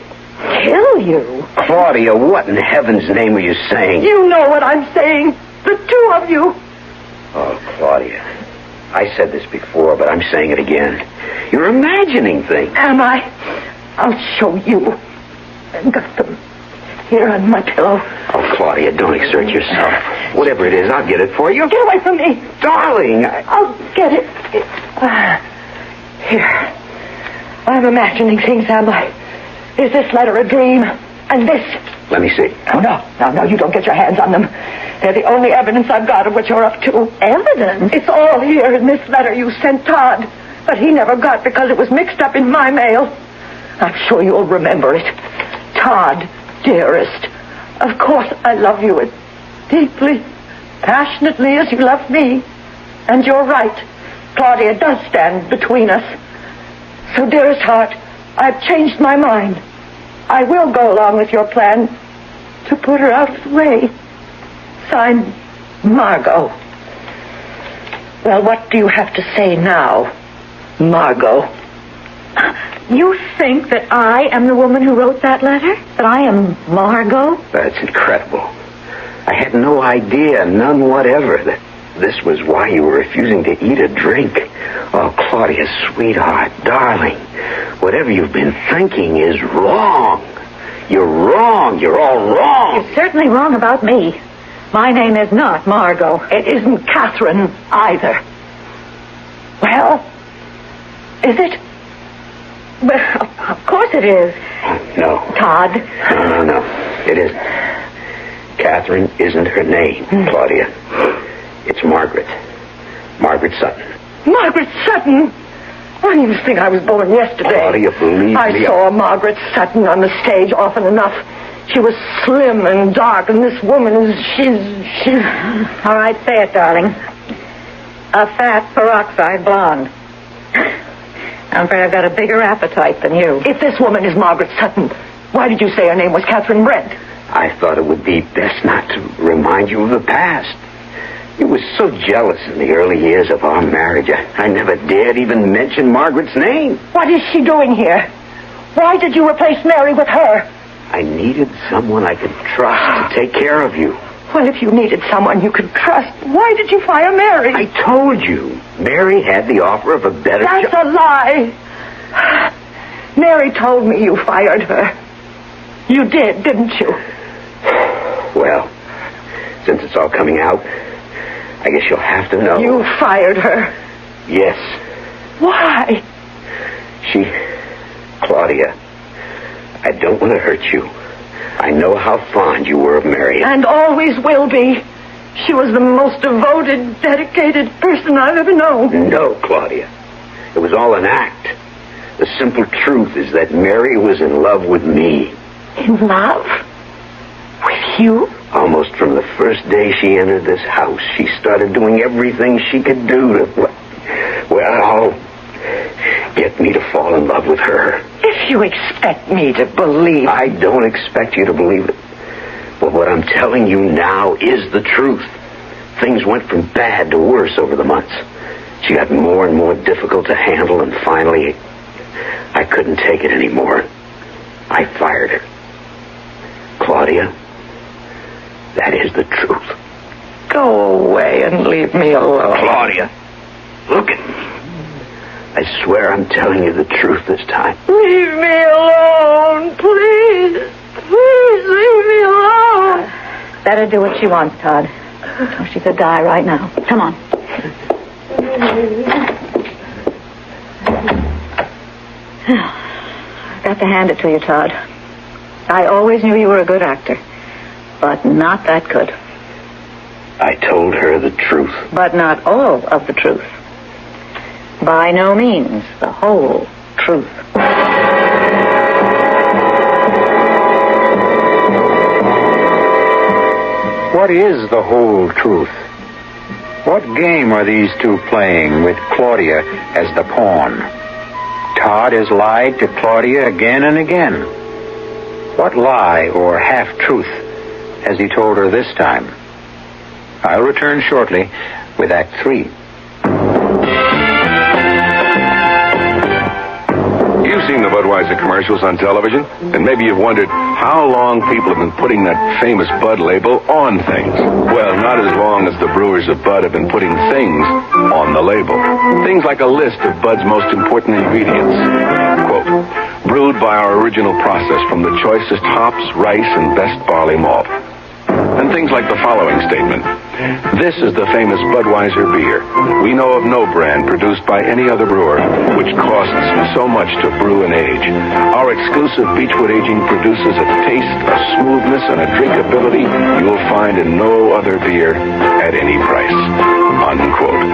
S14: Kill you?
S16: Claudia, what in heaven's name are you saying?
S5: You know what I'm saying. The two of you.
S16: Oh, Claudia. I said this before, but I'm saying it again. You're imagining things.
S5: Am I? I'll show you. I've got them here on my pillow.
S16: Oh, Claudia, don't exert yourself. Whatever it is, I'll get it for you.
S5: Get away from me.
S16: Darling,
S5: I'll get it. Here. I'm imagining things, am I? Is this letter a dream? And this?
S16: Let me see.
S5: Oh, no, you don't get your hands on them. They're the only evidence I've got of what you're up to.
S14: Evidence?
S5: It's all here in this letter you sent Todd. But he never got because it was mixed up in my mail. I'm sure you'll remember it. Todd, dearest, of course I love you.
S14: deeply, passionately as you love me. And you're right. Claudia does stand between us. So, dearest heart, I've changed my mind. I will go along with your plan to put her out of the way. Signed, Margot. Well, what do you have to say now, Margot?
S10: You think that I am the woman who wrote that letter? That I am Margot?
S16: That's incredible. I had no idea, none whatever, that this was why you were refusing to eat or drink. Oh, Claudia, sweetheart, darling, whatever you've been thinking is wrong. You're wrong. You're all wrong.
S14: You're certainly wrong about me. My name is not Margot. It isn't Catherine either. Well, is it? Well, of course it is.
S16: No.
S14: Todd.
S16: No. It isn't. Catherine isn't her name, Claudia. It's Margaret. Margaret Sutton.
S14: Margaret Sutton? I didn't even think I was born yesterday.
S16: Claudia, believe me.
S14: I saw Margaret Sutton on the stage often enough. She was slim and dark, and this woman is... She's...
S10: All right, say it, darling. A fat peroxide blonde. I'm afraid I've got a bigger appetite than you.
S14: If this woman is Margaret Sutton, why did you say her name was Catherine Brent?
S16: I thought it would be best not to remind you of the past. You were so jealous in the early years of our marriage. I never dared even mention Margaret's name.
S14: What is she doing here? Why did you replace Mary with her?
S16: I needed someone I could trust to take care of you.
S14: Well, if you needed someone you could trust, why did you fire Mary?
S16: I told you. Mary had the offer of a better job.
S14: That's a lie. Mary told me you fired her. You did, didn't you?
S16: Well, since it's all coming out, I guess you'll have to know.
S14: You fired her.
S16: Yes.
S14: Why?
S16: Claudia, I don't want to hurt you. I know how fond you were of Mary.
S14: And always will be. She was the most devoted, dedicated person I've ever known.
S16: No, Claudia. It was all an act. The simple truth is that Mary was in love with me.
S14: In love? With you?
S16: Almost from the first day she entered this house, she started doing everything she could do to, well, get me to fall in love with her.
S14: If you expect me to believe...
S16: I don't expect you to believe it. But what I'm telling you now is the truth. Things went from bad to worse over the months. She got more and more difficult to handle, and finally, I couldn't take it anymore. I fired her. Claudia, that is the truth.
S14: Go away and leave me alone.
S16: Claudia, look at me. I swear I'm telling you the truth this time.
S14: Leave me alone, please. Please leave me alone.
S10: Better do what she wants, Todd. Or she could die right now. Come on. I've got to hand it to you, Todd. I always knew you were a good actor, but not that good.
S16: I told her the truth.
S10: But not all of the truth. By no means the whole truth.
S17: What is the whole truth? What game are these two playing with Claudia as the pawn? Todd has lied to Claudia again and again. What lie or half-truth has he told her this time? I'll return shortly with Act 3.
S20: You've seen the Budweiser commercials on television, and maybe you've wondered how long people have been putting that famous Bud label on things. Well, not as long as the brewers of Bud have been putting things on the label. Things like a list of Bud's most important ingredients. Quote, brewed by our original process from the choicest hops, rice, and best barley malt. And things like the following statement. This is the famous Budweiser beer. We know of no brand produced by any other brewer which costs so much to brew and age. Our exclusive Beechwood aging produces a taste, a smoothness, and a drinkability you'll find in no other beer at any price. Unquote.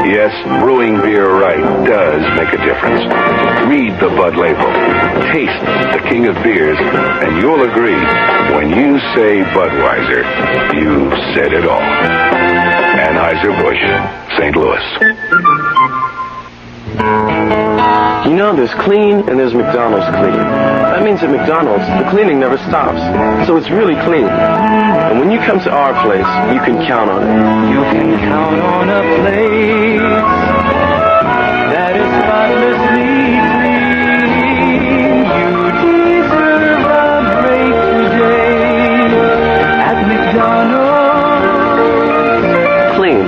S20: Yes, brewing beer right does make a difference. Read the Bud label. Taste the king of beers, and you'll agree when you you say Budweiser, you said it all. Anheuser-Busch, St. Louis.
S12: You know, there's clean and there's McDonald's clean. That means at McDonald's, the cleaning never stops. So it's really clean. And when you come to our place, you can count on it.
S15: You can count on a place that is spotlessly clean. You deserve a break today at McDonald's.
S12: Clean.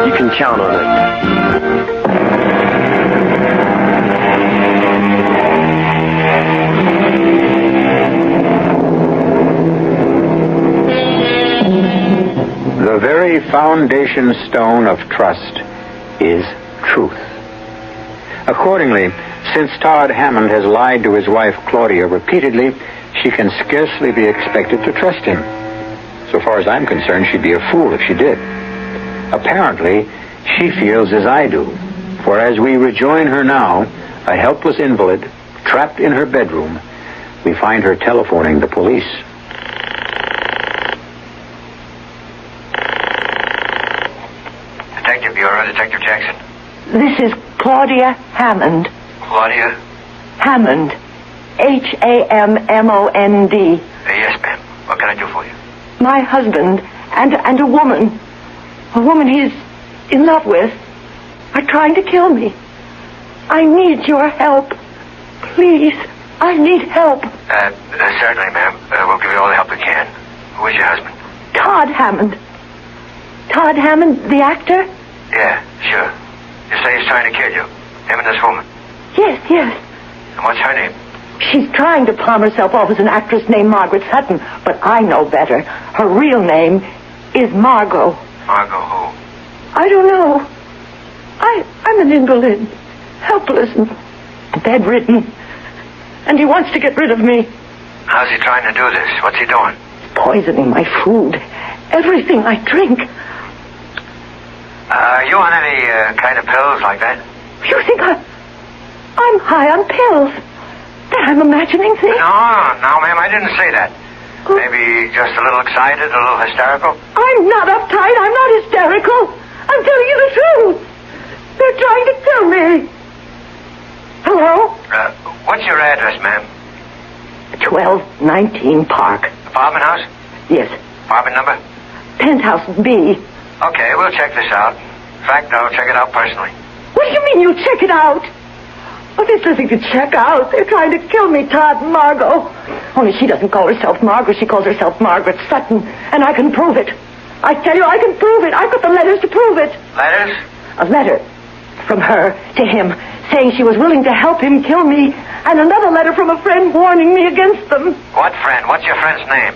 S12: You can count on it.
S17: The very foundation stone of trust is truth. Accordingly, since Todd Hammond has lied to his wife Claudia repeatedly, she can scarcely be expected to trust him. So far as I'm concerned, she'd be a fool if she did. Apparently, she feels as I do, for as we rejoin her now, a helpless invalid, trapped in her bedroom, we find her telephoning the police.
S21: Detective Bureau, Detective Jackson.
S14: This is Claudia Hammond.
S21: Claudia?
S14: Hammond. Hammond.
S21: Yes, ma'am. What can I do for you?
S14: My husband and a woman he's in love with are trying to kill me. I need your help. Please, I need help.
S21: Certainly, ma'am. We'll give you all the help we can. Who is your husband?
S14: Todd Hammond. Todd Hammond, the actor?
S21: Yeah, sure. You say he's trying to kill you. Him and this woman.
S14: Yes.
S21: And what's her name?
S14: She's trying to palm herself off as an actress named Margaret Sutton, but I know better. Her real name is Margot.
S21: Margot who?
S14: I don't know. I'm an invalid, helpless and bedridden, and he wants to get rid of me.
S21: How's he trying to do this? What's he doing?
S14: Poisoning my food, everything I drink.
S21: Are you on any kind of pills like that?
S14: You think I'm high on pills? That I'm imagining things?
S21: No, ma'am, I didn't say that. Maybe just a little excited, a little hysterical?
S14: I'm not uptight. I'm not hysterical. I'm telling you the truth. They're trying to kill me. Hello?
S21: What's your address, ma'am?
S14: 1219 Park.
S21: Apartment house?
S14: Yes.
S21: Apartment number?
S14: Penthouse B.
S21: Okay, we'll check this out. In fact, I'll check it out personally.
S14: What do you mean you check it out? Oh, there's nothing to check out. They're trying to kill me, Todd and Margot. Only she doesn't call herself Margot. She calls herself Margaret Sutton. And I can prove it. I tell you, I can prove it. I've got the letters to prove it.
S21: Letters?
S14: A letter from her to him saying she was willing to help him kill me. And another letter from a friend warning me against them.
S21: What friend? What's your friend's name?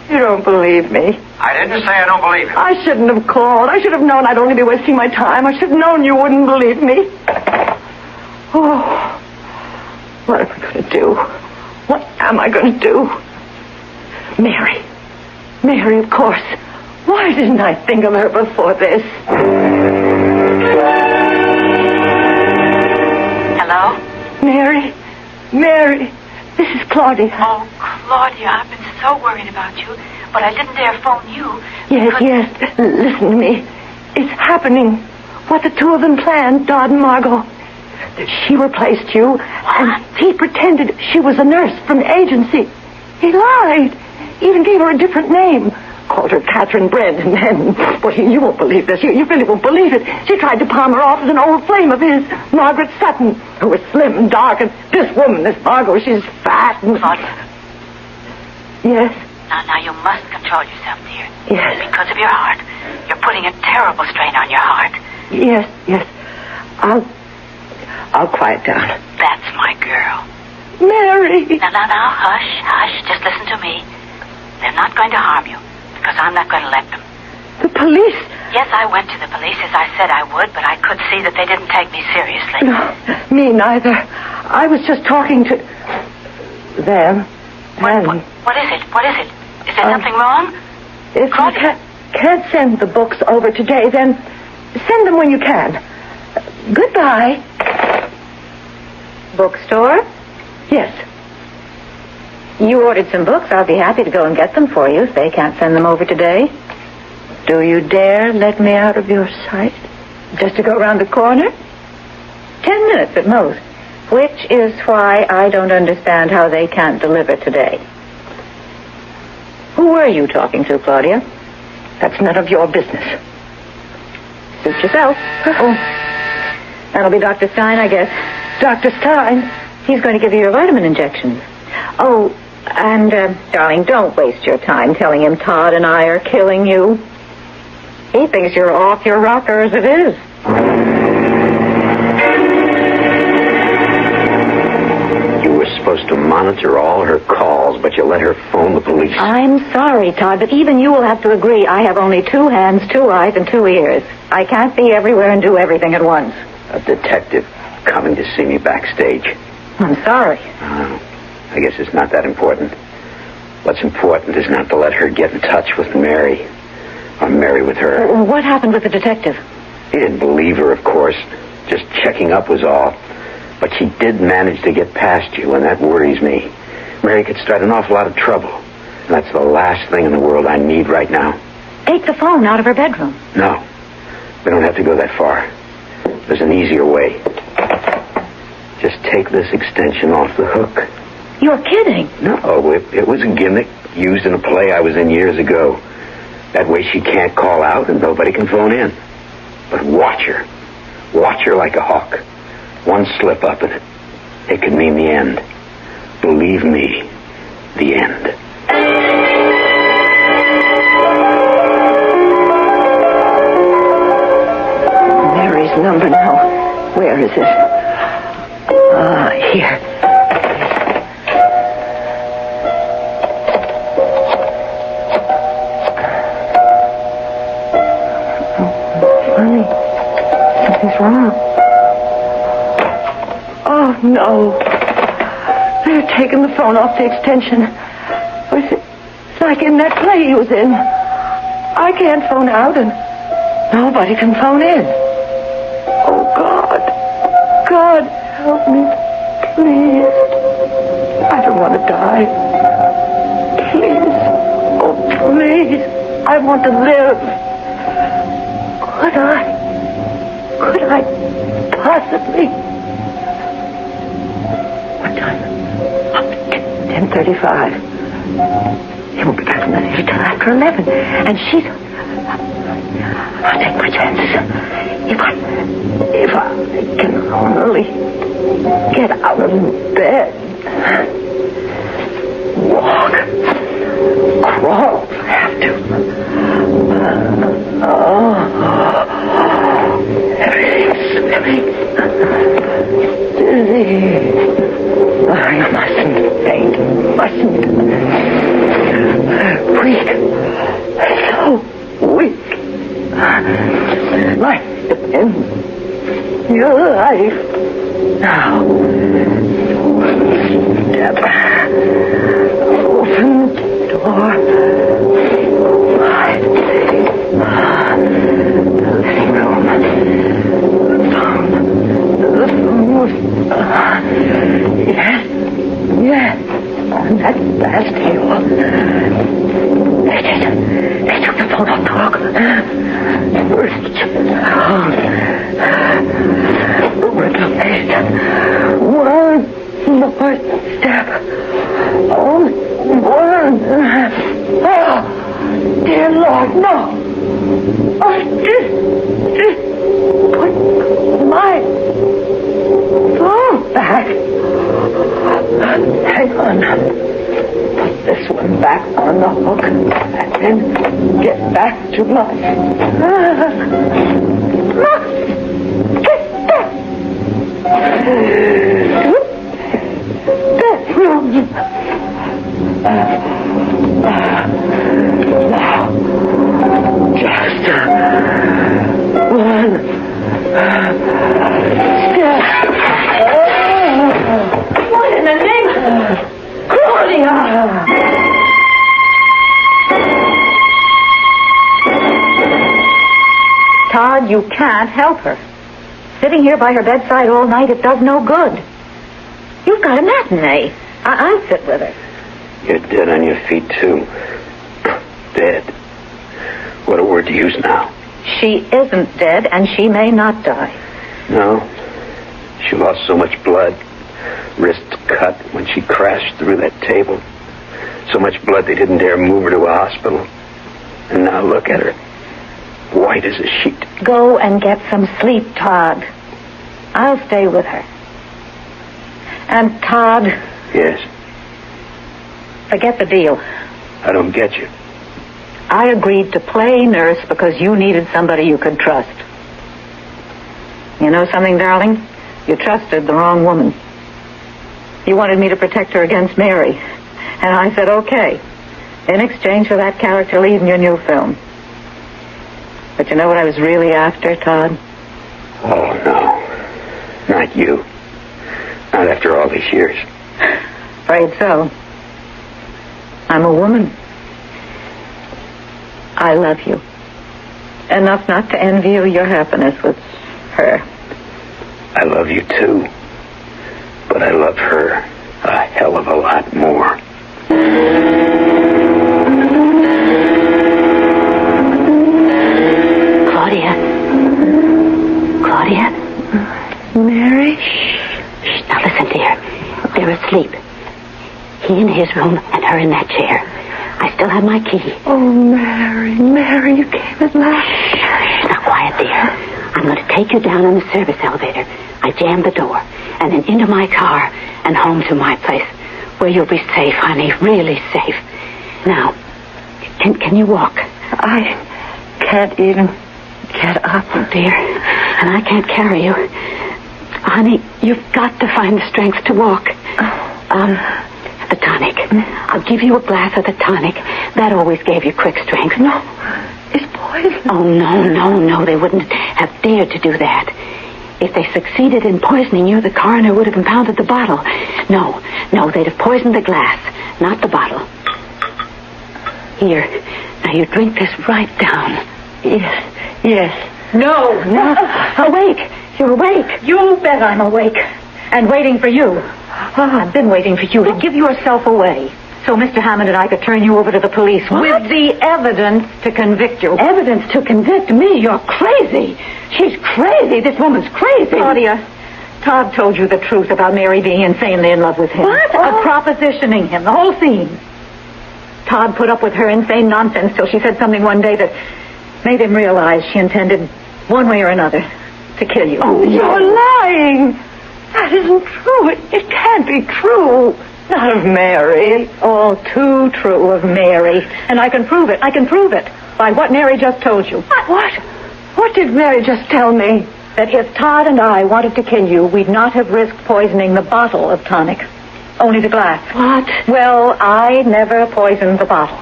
S14: You don't believe me.
S21: I didn't say I don't believe you.
S14: I shouldn't have called. I should have known I'd only be wasting my time. I should have known you wouldn't believe me. Oh, what am I going to do? What am I going to do? Mary. Mary, of course. Why didn't I think of her before this?
S10: Hello?
S14: Mary. Mary. This is Claudia.
S10: Oh, Claudia, I've been so worried about you, but I didn't dare phone you.
S14: Yes. Listen to me. It's happening. What the two of them planned, Todd and Margot. She replaced you, and he pretended she was a nurse from the agency. He lied. Even gave her a different name. Called her Catherine Brent, and well, you won't believe this. You really won't believe it. She tried to palm her off as an old flame of his, Margaret Sutton, who was slim and dark, and this woman, this Margot, she's fat and...
S10: Claudia.
S14: Yes?
S10: Now, you must control yourself, dear.
S14: Yes.
S10: Because of your heart. You're putting a terrible strain on your heart.
S14: Yes. I'll quiet down.
S10: That's my girl.
S14: Mary!
S10: Now, hush. Just listen to me. They're not going to harm you, because I'm not going to let them.
S14: The police?
S10: Yes, I went to the police as I said I would, but I could see that they didn't take me seriously.
S14: No, me neither. I was just talking to them.
S10: What is it? Is there something wrong?
S14: If you can't send the books over today, then send them when you can. Goodbye. Bookstore? Yes.
S10: You ordered some books. I'll be happy to go and get them for you if they can't send them over today. Do you dare let me out of your sight? Just to go around the corner? 10 minutes at most. Which is why I don't understand how they can't deliver today. Who were you talking to, Claudia? That's none of your business. Suit yourself. Oh. That'll be Dr. Stein, I guess. Dr. Stein? He's going to give you your vitamin injections. Oh, and, darling, don't waste your time telling him Todd and I are killing you. He thinks you're off your rocker as it is.
S16: You were supposed to monitor all her calls, but you let her phone the police.
S10: I'm sorry, Todd, but even you will have to agree I have only 2 hands, 2 eyes, and 2 ears. I can't be everywhere and do everything at once.
S16: A detective coming to see me backstage.
S10: I'm sorry.
S16: I guess it's not that important. What's important is not to let her get in touch with Mary. Or Mary with her.
S10: What happened with the detective?
S16: He didn't believe her, of course. Just checking up was all. But she did manage to get past you, and that worries me. Mary could start an awful lot of trouble. And that's the last thing in the world I need right now.
S10: Take the phone out of her bedroom.
S16: No. We don't have to go that far. There's an easier way. Just take this extension off the hook.
S10: You're kidding.
S16: No, it was a gimmick used in a play I was in years ago. That way she can't call out and nobody can phone in. But watch her. Watch her like a hawk. One slip up and it could mean the end. Believe me, the end.
S14: Mary's number now. Where is it? Here. Funny. Something's wrong. Oh, no. They're taking the phone off the extension. It's like in that play he was in. I can't phone out and nobody can phone in. Oh, God. God, help me. Please. I don't want to die. Please. Oh, please. I want to live. Could I possibly... What time? 10:35. He won't be back from the theater till after 11. And she's... I'll take my chances. If I can only get out of bed. Walk. Crawl if I have to. Everything's swimming. Dizzy. I mustn't faint. Mustn't. Weak. So weak. Life depends on your life. Now. Step. Open door. The living room. The phone. Yes. On that last table. They took the phone off the hook. Reach. One more step. Only one. Oh, dear Lord, no. Oh, just put my phone back. Hang on. Put this one back on the hook and then get back to my... Bedroom. Now, just one step. What in the name of Claudia?
S10: Todd, you can't help her. Sitting here by her bedside all night, it does no good. You've got a matinee. I'll sit with her.
S16: You're dead on your feet, too. Dead. What a word to use now.
S14: She isn't dead, and she may not die.
S16: No. She lost so much blood. Wrist cut when she crashed through that table. So much blood they didn't dare move her to a hospital. And now look at her. White as a sheet.
S14: Go and get some sleep, Todd. I'll stay with her. And Todd...
S16: Yes?
S14: Forget the deal.
S16: I don't get you.
S14: I agreed to play nurse because you needed somebody you could trust. You know something, darling? You trusted the wrong woman. You wanted me to protect her against Mary. And I said, okay, in exchange for that character lead in your new film. But you know what I was really after, Todd?
S16: Oh, no. Not you. Not after all these years.
S14: Afraid so. I'm a woman. I love you. Enough not to envy you your happiness with her.
S16: I love you, too. But I love her a hell of a lot more.
S10: Claudia? Mary? Shh. Now listen, dear. They're asleep. He in his room and her in that chair. I still have my key.
S14: Oh, Mary, you came at last.
S10: Shh. Now quiet, dear. I'm going to take you down in the service elevator. I jammed the door, and then into my car and home to my place, where you'll be safe, honey, really safe. Now, can you walk?
S14: I can't even get up.
S10: Oh, dear, and I can't carry you. Honey, you've got to find the strength to walk. The tonic. I'll give you a glass of the tonic. That always gave you quick strength.
S14: No, it's poison.
S10: Oh, no. They wouldn't have dared to do that. If they succeeded in poisoning you, the coroner would have impounded the bottle. No, they'd have poisoned the glass, not the bottle. Here, now you drink this right down.
S14: Yes. No.
S10: Awake. You're awake.
S14: You bet I'm awake. And waiting for you. I've been waiting for you to give yourself away. So Mr. Hammond and I could turn you over to the police with the evidence to convict you.
S10: Evidence to convict me? You're crazy. She's crazy. This woman's crazy.
S14: Claudia, Todd told you the truth about Mary being insanely in love with him.
S10: What?
S14: Propositioning him, the whole scene. Todd put up with her insane nonsense till she said something one day that made him realize she intended, one way or another, to kill you.
S10: Oh,
S14: you're lying. That isn't true. It can't be true. Not of Mary. It's all too true of Mary. And I can prove it. By what Mary just told you. What? What did Mary just tell me? That if Todd and I wanted to kill you, we'd not have risked poisoning the bottle of tonic. Only the glass.
S10: What?
S14: Well, I never poisoned the bottle.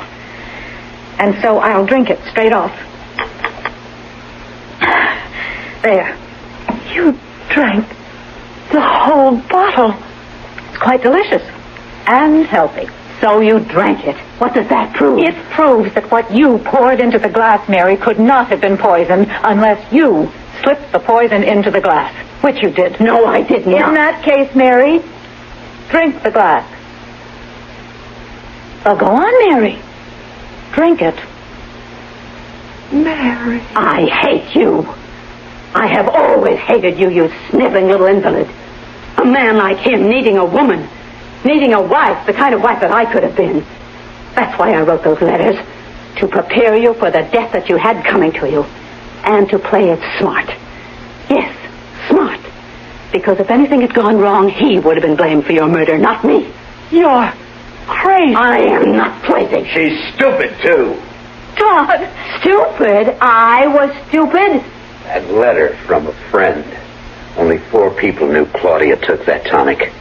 S14: And so I'll drink it straight off. There. You drank the whole bottle. It's quite delicious. And healthy.
S10: So you drank it. What does that prove?
S14: It proves that what you poured into the glass, Mary, could not have been poisoned unless you slipped the poison into the glass, which you did.
S10: No, I did not.
S14: In that case, Mary, drink the glass. Well, go on, Mary. Drink it. Mary.
S10: I hate you. I have always hated you, you sniveling little invalid. A man like him needing a woman. Needing a wife, the kind of wife that I could have been. That's why I wrote those letters. To prepare you for the death that you had coming to you. And to play it smart. Yes, smart. Because if anything had gone wrong, he would have been blamed for your murder, not me.
S14: You're crazy.
S10: I am not crazy.
S16: She's stupid, too.
S14: Todd.
S10: Stupid? I was stupid?
S16: That letter from a friend. Only 4 people knew Claudia took that tonic.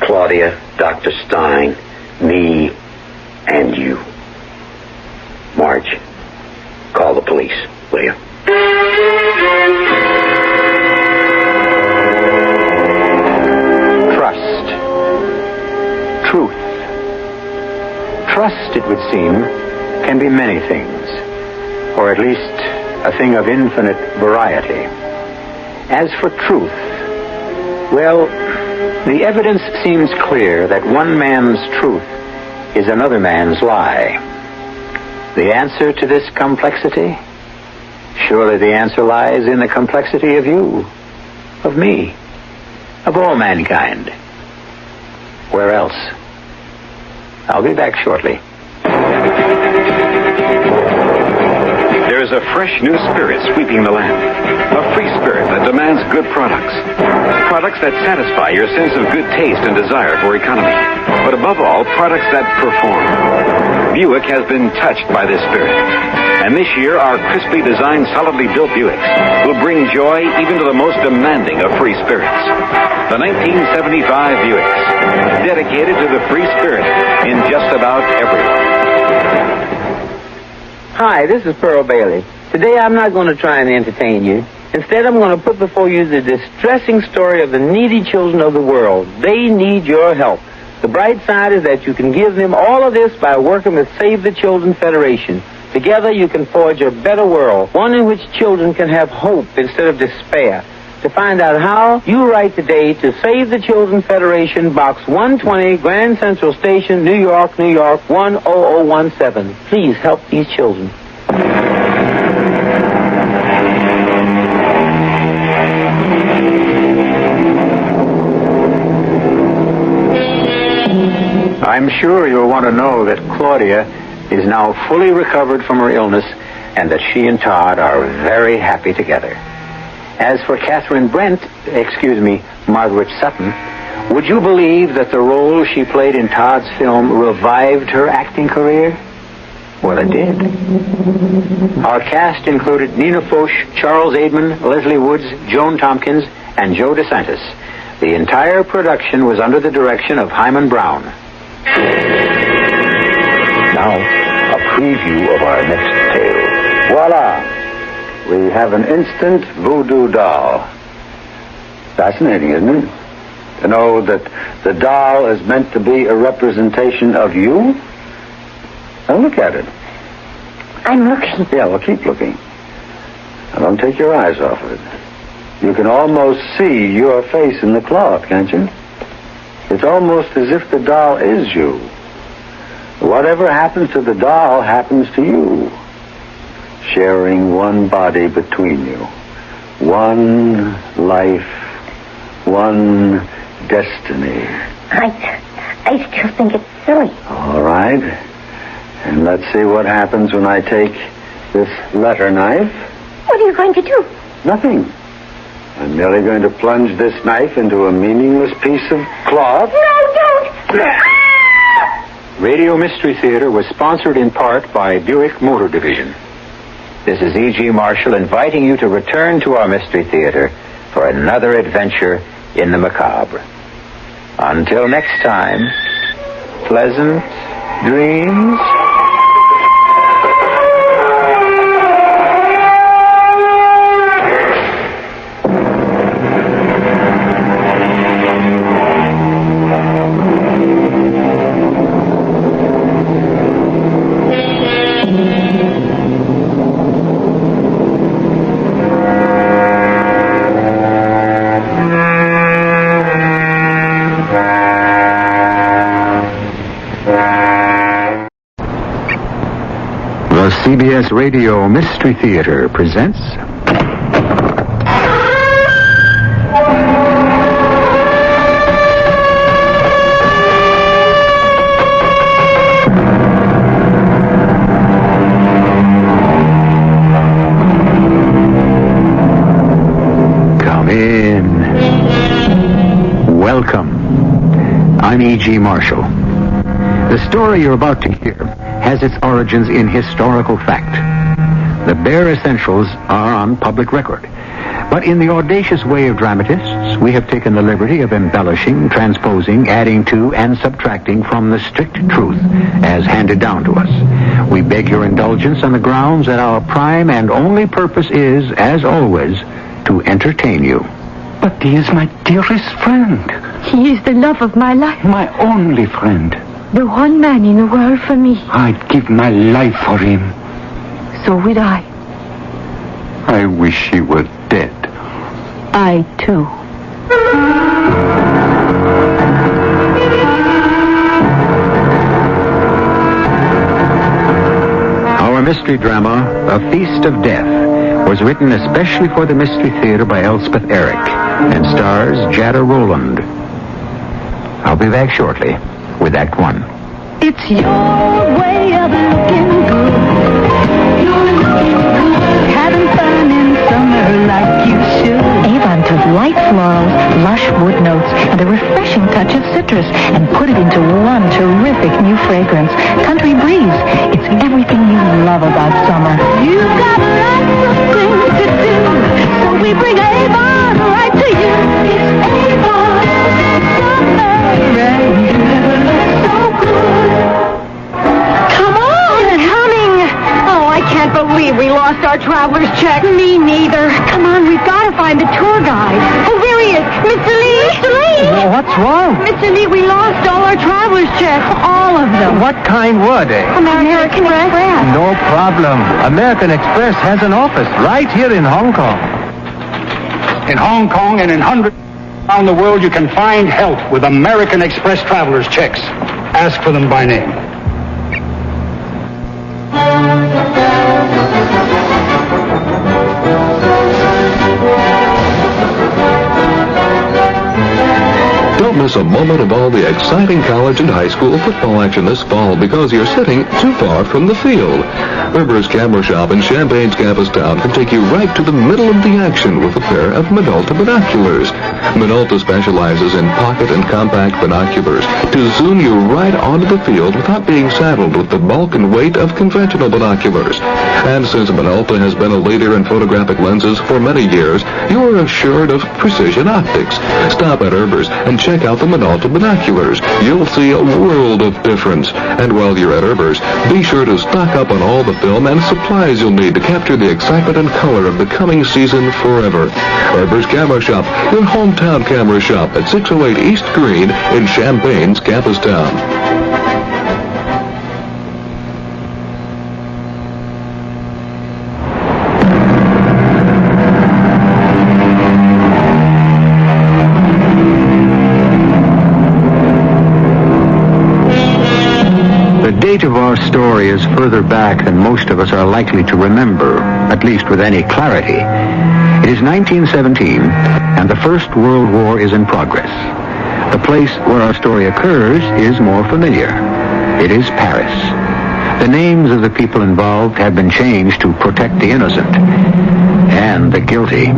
S16: Claudia, Dr. Stein, me, and you. Marge, call the police, will you?
S17: Trust. Truth. Trust, it would seem, can be many things, or at least a thing of infinite variety. As for truth, well, the evidence seems clear that one man's truth is another man's lie. The answer to this complexity? Surely the answer lies in the complexity of you, of me, of all mankind. Where else? I'll be back shortly.
S19: There is a fresh new spirit sweeping the land. A free spirit that demands good products. Products that satisfy your sense of good taste and desire for economy. But above all, products that perform. Buick has been touched by this spirit. And this year, our crisply designed, solidly built Buicks will bring joy even to the most demanding of free spirits. The 1975 Buicks, dedicated to the free spirit in just about everyone.
S4: Hi, this is Pearl Bailey. Today I'm not going to try and entertain you. Instead, I'm going to put before you the distressing story of the needy children of the world. They need your help. The bright side is that you can give them all of this by working with Save the Children Federation. Together you can forge a better world, one in which children can have hope instead of despair. To find out how, you write today to Save the Children Federation, Box 120, Grand Central Station, New York, New York, 10017. Please help these children.
S17: I'm sure you'll want to know that Claudia is now fully recovered from her illness and that she and Todd are very happy together. As for Margaret Sutton, would you believe that the role she played in Todd's film revived her acting career? Well, it did. Our cast included Nina Foch, Charles Aidman, Leslie Woods, Joan Tompkins, and Joe DeSantis. The entire production was under the direction of Hyman Brown.
S19: Now, a preview of our next tale. Voila! We have an instant voodoo doll. Fascinating, isn't it? To know that the doll is meant to be a representation of you. Now look at it.
S10: I'm looking.
S19: Yeah, well, keep looking. Now don't take your eyes off of it. You can almost see your face in the cloth, can't you? It's almost as if the doll is you. Whatever happens to the doll happens to you. Sharing one body between you. One life. One destiny.
S10: I still think it's silly.
S19: All right. And let's see what happens when I take this letter knife.
S10: What are you going to do?
S19: Nothing. I'm merely going to plunge this knife into a meaningless piece of cloth.
S10: No, don't!
S17: Radio Mystery Theater was sponsored in part by Buick Motor Division. This is E.G. Marshall inviting you to return to our Mystery Theater for another adventure in the macabre. Until next time, pleasant dreams.
S2: CBS Radio Mystery Theater presents... Come in. Welcome. I'm E.G. Marshall. The story you're about to hear has its origins in historical fact. The bare essentials are on public record. But in the audacious way of dramatists, we have taken the liberty of embellishing, transposing, adding to, and subtracting from the strict truth as handed down to us. We beg your indulgence on the grounds that our prime and only purpose is, as always, to entertain you.
S22: But he is my dearest friend.
S5: He is the love of my life.
S22: My only friend.
S5: The one man in the world for me.
S22: I'd give my life for him.
S5: So would I.
S22: I wish he were dead.
S5: I, too.
S2: Our mystery drama, A Feast of Death, was written especially for the Mystery Theater by Elspeth Eric and stars Jada Rowland. I'll be back shortly with Act One.
S15: It's your way of looking good. You're looking good. Having fun in summer like you should.
S6: Avon took light florals, lush wood notes, and a refreshing touch of citrus, and put it into one terrific new fragrance, Country Breeze. It's everything you love about summer.
S15: You've got lots of things to do, so we bring Avon right to you. It's Avon summer, and you never look so good.
S14: Come on, coming. Oh, I can't believe we lost our traveler's check. Me neither. Come on, we've got to find the tour guide. Oh, there he is. Mr. Lee. Mr. Lee.
S3: Well, what's wrong?
S14: Mr. Lee, we lost all our traveler's checks. All of them.
S3: What kind were they?
S14: American Express.
S3: No problem. American Express has an office right here in Hong Kong.
S7: In Hong Kong and in hundreds around the world, you can find help with American Express traveler's checks. Ask for them by name.
S23: Don't miss a moment of all the exciting college and high school football action this fall because you're sitting too far from the field. Rivers Camera Shop in Champagne's campus town can take you right to the middle of the action with a pair of Minolta binoculars. Minolta specializes in pocket and compact binoculars to zoom you right onto the field without being saddled with the bulk and weight of conventional binoculars. And since Minolta has been a leader in photographic lenses for many years, you're assured of precision optics. Stop at Rivers and check out the Minolta binoculars. You'll see a world of difference. And while you're at Rivers, be sure to stock up on all the film and supplies you'll need to capture the excitement and color of the coming season forever. Rivers Camera Shop, your hometown camera shop at 608 East Green in Champagne's campus town.
S2: The date of our story is further back than most of us are likely to remember, at least with any clarity. It is 1917, and the First World War is in progress. The place where our story occurs is more familiar. It is Paris. The names of the people involved have been changed to protect the innocent and the guilty.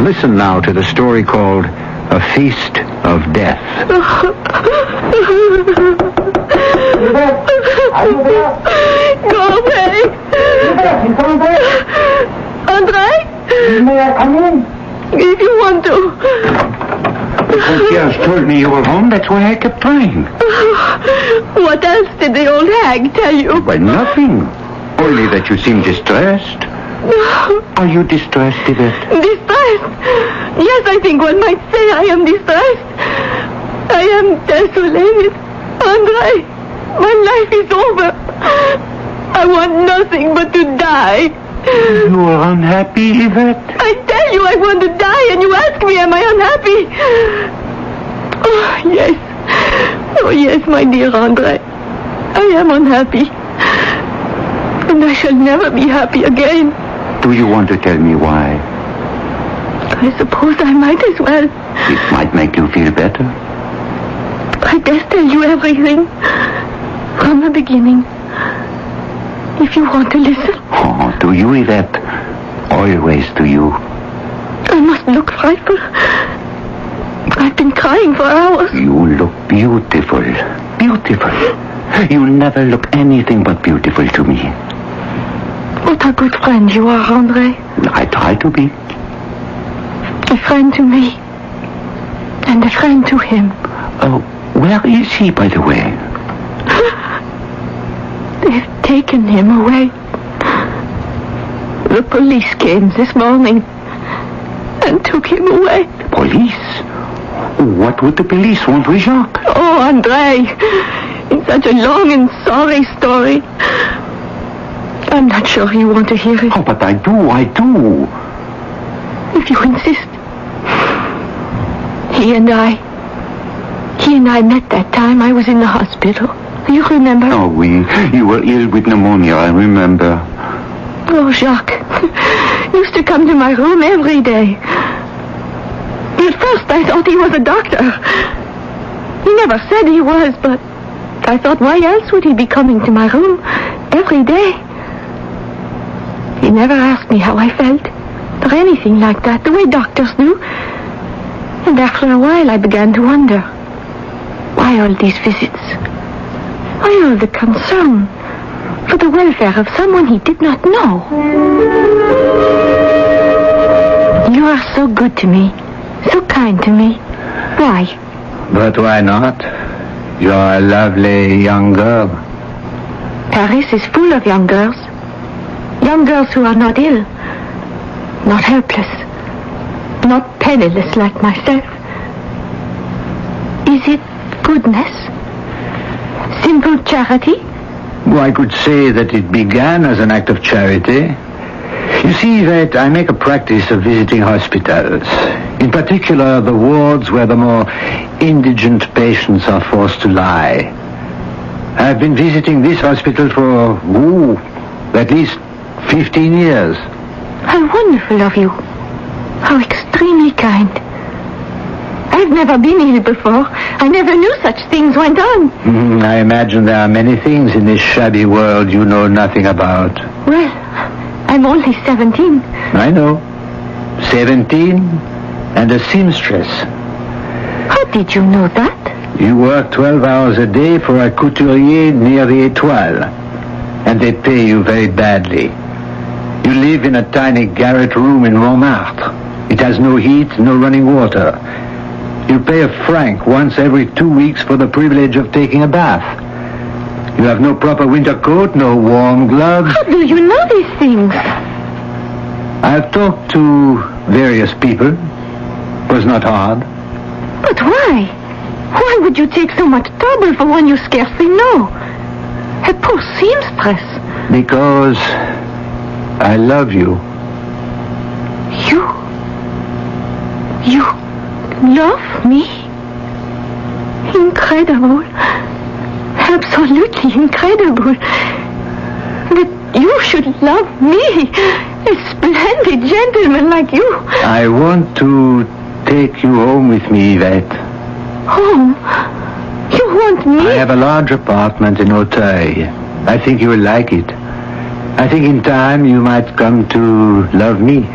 S2: Listen now to the story called A Feast of Death.
S15: Go away. Andre?
S7: May I come in?
S15: If you want to.
S22: The concierge told me you were home. That's why I kept trying.
S15: What else did the old hag tell you?
S22: Well, nothing. Only that you seem distressed. Are you distressed, Yvette?
S15: Distressed? Yes, I think one might say I am distressed. I am desolated. Andre, my life is over. I want nothing but to die.
S22: You are unhappy, Yvette?
S15: I tell you I want to die, and you ask me, am I unhappy? Oh, yes. Oh, yes, my dear Andre. I am unhappy. And I shall never be happy again.
S22: Do you want to tell me why?
S15: I suppose I might as well.
S22: It might make you feel better.
S15: I best tell you everything. From the beginning. If you want to listen.
S22: Oh, do you, Yvette? Always do you.
S15: I must look frightful. I've been crying for hours.
S22: You look beautiful. Beautiful. You never look anything but beautiful to me.
S15: What a good friend you are, Andre.
S22: I try to be.
S15: A friend to me. And a friend to him.
S22: Oh, where is he, by the way?
S15: They've taken him away. The police came this morning and took him away.
S22: Police? What would the police want with Jacques?
S15: Oh, Andre, it's such a long and sorry story. I'm not sure you want to hear it.
S22: Oh, but I do.
S15: If you insist. He and I met that time I was in the hospital. You remember?
S22: Oh, oui. You were ill with pneumonia, I remember.
S15: Oh, Jacques. Used to come to my room every day. At first I thought he was a doctor. He never said he was, but I thought, why else would he be coming to my room every day? He never asked me how I felt, or anything like that, the way doctors do. And after a while I began to wonder, why all these visits? Why all the concern for the welfare of someone he did not know? You are so good to me, so kind to me. Why?
S3: But why not? You're a lovely young girl.
S15: Paris is full of young girls. Young girls who are not ill, not helpless, not penniless like myself. Is it goodness? Simple charity?
S3: Well, I could say that it began as an act of charity. You see, Yvette, I make a practice of visiting hospitals. In particular, the wards where the more indigent patients are forced to lie. I've been visiting this hospital for, at least 15 years.
S15: How wonderful of you. How extremely kind. I've never been ill before. I never knew such things went on.
S3: I imagine there are many things in this shabby world you know nothing about.
S15: Well, I'm only 17.
S3: I know. 17 and a seamstress.
S15: How did you know that?
S3: You work 12 hours a day for a couturier near the Étoile, and they pay you very badly. You live in a tiny garret room in Montmartre. It has no heat, no running water. You pay £1 once every 2 weeks for the privilege of taking a bath. You have no proper winter coat, no warm gloves.
S15: How do you know these things?
S3: I've talked to various people. It was not hard.
S15: But why? Why would you take so much trouble for one you scarcely know? A poor seamstress.
S3: Because I love you.
S15: You love me? Incredible. Absolutely incredible. That you should love me. A splendid gentleman like you.
S3: I want to take you home with me, Yvette.
S15: Home? You want me?
S3: I have a large apartment in Auteuil. I think you will like it. I think in time you might come to love me.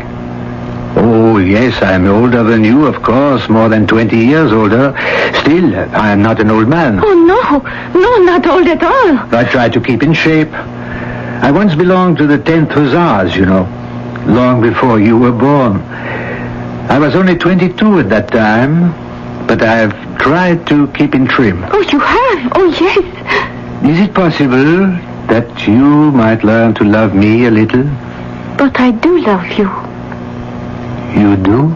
S3: Oh, yes, I'm older than you, of course, more than 20 years older. Still, I am not an old man.
S15: Oh, no, not old at all.
S3: I try to keep in shape. I once belonged to the 10th Hussars, you know, long before you were born. I was only 22 at that time, but I've tried to keep in trim.
S15: Oh, you have? Oh, yes.
S3: Is it possible that you might learn to love me a little?
S15: But I do love you.
S3: You do?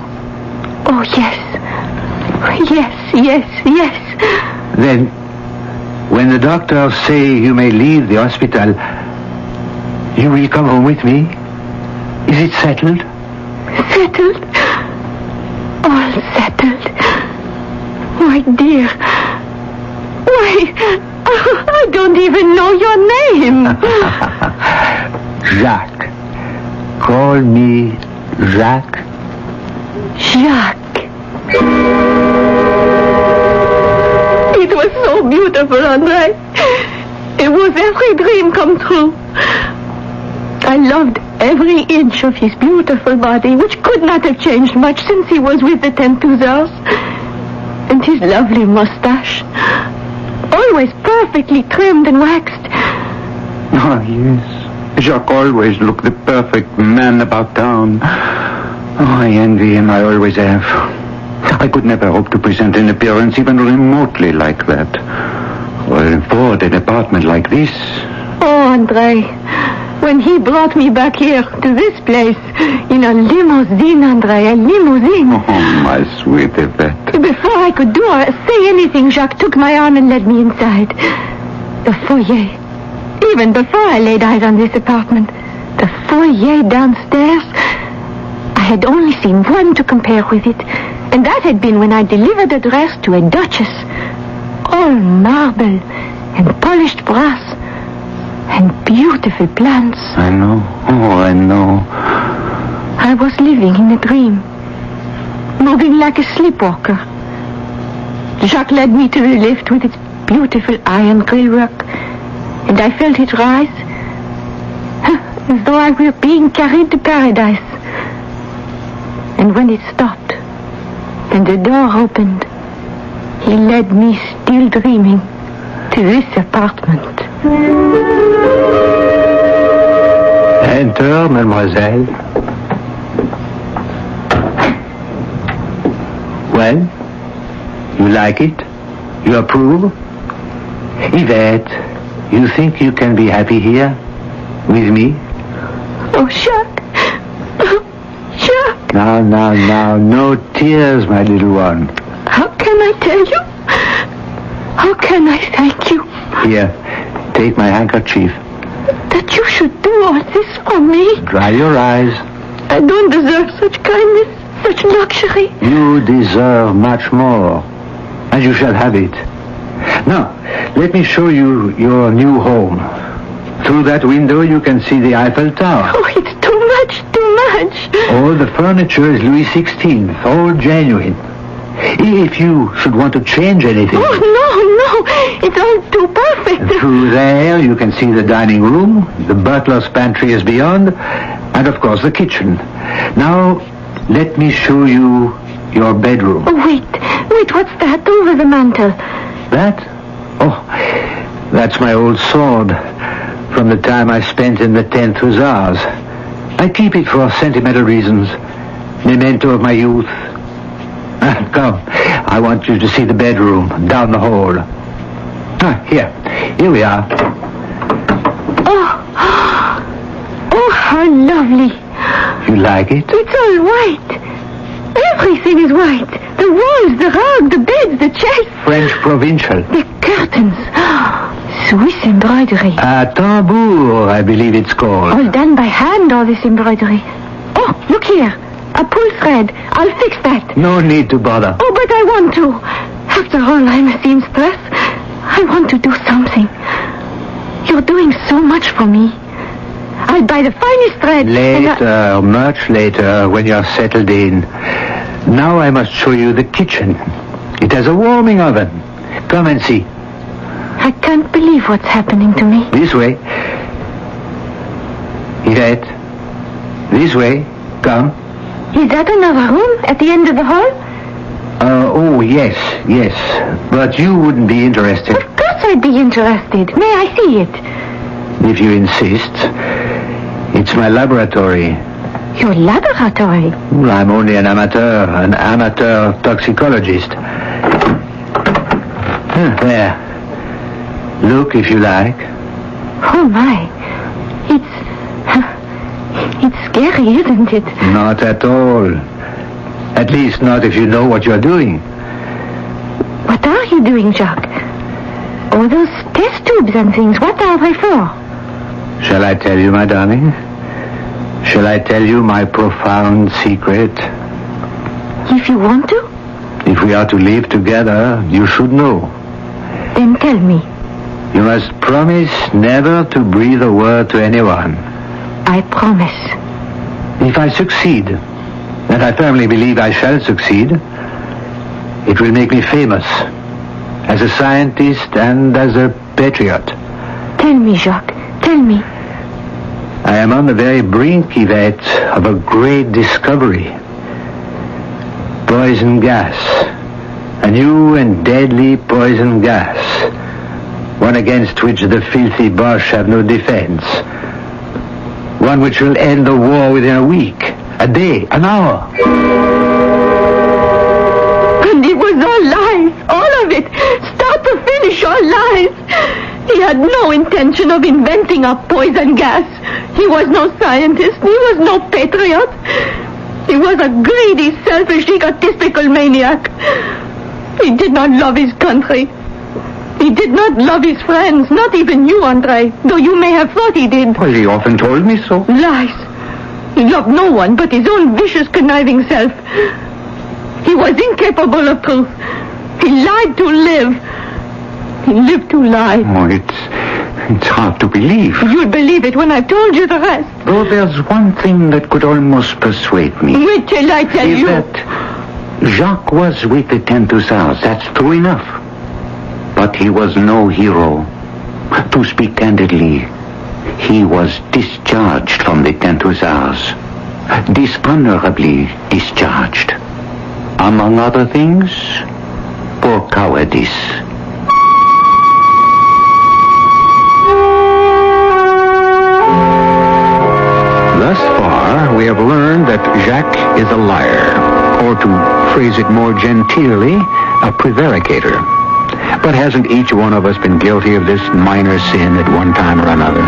S15: Oh, yes. Yes.
S3: Then, when the doctors say you may leave the hospital, you will come home with me? Is it settled?
S15: Settled? All settled. My dear. Why, I don't even know your name.
S3: Jacques. Call me Jacques.
S15: Jacques. It was so beautiful, André. It was every dream come true. I loved every inch of his beautiful body, which could not have changed much since he was with the 10th Hussars. And his lovely mustache, always perfectly trimmed and waxed.
S22: Oh, yes. Jacques always looked the perfect man about town. Oh, I envy him, I always have. I could never hope to present an appearance even remotely like that. Or afford an apartment like this.
S15: Oh, André, when he brought me back here to this place in a limousine, André, a limousine.
S22: Oh, my sweet Yvette.
S15: Before I could do or say anything, Jacques took my arm and led me inside. The foyer. Even before I laid eyes on this apartment, the foyer downstairs, I had only seen one to compare with it, and that had been when I delivered a dress to a duchess. All marble,
S6: and polished brass and beautiful plants.
S22: I know. Oh, I know.
S6: I was living in a dream, moving like a sleepwalker. Jacques led me to the lift with its beautiful iron grillwork, and I felt it rise, as though I were being carried to paradise. And when it stopped, and the door opened, he led me, still dreaming, to this apartment.
S22: Enter, mademoiselle. Well, you like it? You approve? Yvette, you think you can be happy here? With me?
S6: Oh, Jacques. Jacques.
S22: Now, no tears, my little one.
S6: How can I tell you? How can I thank you?
S22: Here, take my handkerchief.
S6: That you should do all this for me.
S22: Dry your eyes.
S6: I don't deserve such kindness, such luxury.
S22: You deserve much more, and you shall have it. Now, let me show you your new home. Through that window you can see the Eiffel Tower.
S6: Oh, it's too much.
S22: All the furniture is Louis XVI, all genuine. If you should want to change anything...
S6: Oh, no, it's all too perfect.
S22: Through there you can see the dining room, the butler's pantry is beyond, and of course the kitchen. Now, let me show you your bedroom.
S6: Oh, wait, what's that over the mantel?
S22: That? Oh, that's my old sword from the time I spent in the 10th Hussars. I keep it for sentimental reasons. Memento of my youth. Come, I want you to see the bedroom down the hall. Here we are.
S6: Oh, how lovely.
S22: You like it?
S6: It's all white. Everything is white. The walls, the rug, the beds, the chairs.
S22: French provincial.
S6: The curtains. Swiss embroidery.
S22: Tambour, I believe it's called.
S6: All done by hand, all this embroidery. Oh, look here. A pull thread. I'll fix that.
S22: No need to bother.
S6: Oh, but I want to. After all, I'm a seamstress. I want to do something. You're doing so much for me. I'll buy the finest thread.
S22: Later, much later, when you're settled in. Now I must show you the kitchen. It has a warming oven. Come and see.
S6: I can't believe what's happening to me.
S22: This way. Yvette. This way. Come.
S6: Is that another room at the end of the hall?
S22: Oh, yes. But you wouldn't be interested.
S6: Of course I'd be interested. May I see it?
S22: If you insist. It's my laboratory.
S6: Your laboratory?
S22: Well, I'm only an amateur toxicologist. There. Look if you like.
S6: Oh, my. It's scary, isn't it?
S22: Not at all. At least not if you know what you're doing.
S6: What are you doing, Jacques? All those test tubes and things, what are they for?
S22: Shall I tell you, my darling? Shall I tell you my profound secret?
S6: If you want to?
S22: If we are to live together, you should know.
S6: Then tell me.
S22: You must promise never to breathe a word to anyone.
S6: I promise.
S22: If I succeed, and I firmly believe I shall succeed, it will make me famous. As a scientist and as a patriot.
S6: Tell me, Jacques. Tell me.
S22: I am on the very brink, Yvette, of a great discovery. Poison gas. A new and deadly poison gas. One against which the filthy Boche have no defense. One which will end the war within a week, a day, an hour.
S6: And it was all lies, all of it, start to finish, all lies. He had no intention of inventing a poison gas. He was no scientist, he was no patriot. He was a greedy, selfish, egotistical maniac. He did not love his country. He did not love his friends, not even you, André, though you may have thought he did.
S22: Well, he often told me so.
S6: Lies. He loved no one but his own vicious, conniving self. He was incapable of truth. He lied to live. He lived to lie.
S22: Oh, it's hard to believe.
S6: You'll believe it when I've told you the rest.
S22: Though there's one thing that could almost persuade me.
S6: Wait till I tell
S22: is
S6: you.
S22: that Jacques was with the 10 Hussars. That's true enough. But he was no hero. To speak candidly, he was discharged from the 10 Hussars. Dishonorably discharged. Among other things, for cowardice.
S8: Thus far, we have learned that Jacques is a liar, or to phrase it more genteelly, a prevaricator. But hasn't each one of us been guilty of this minor sin at one time or another?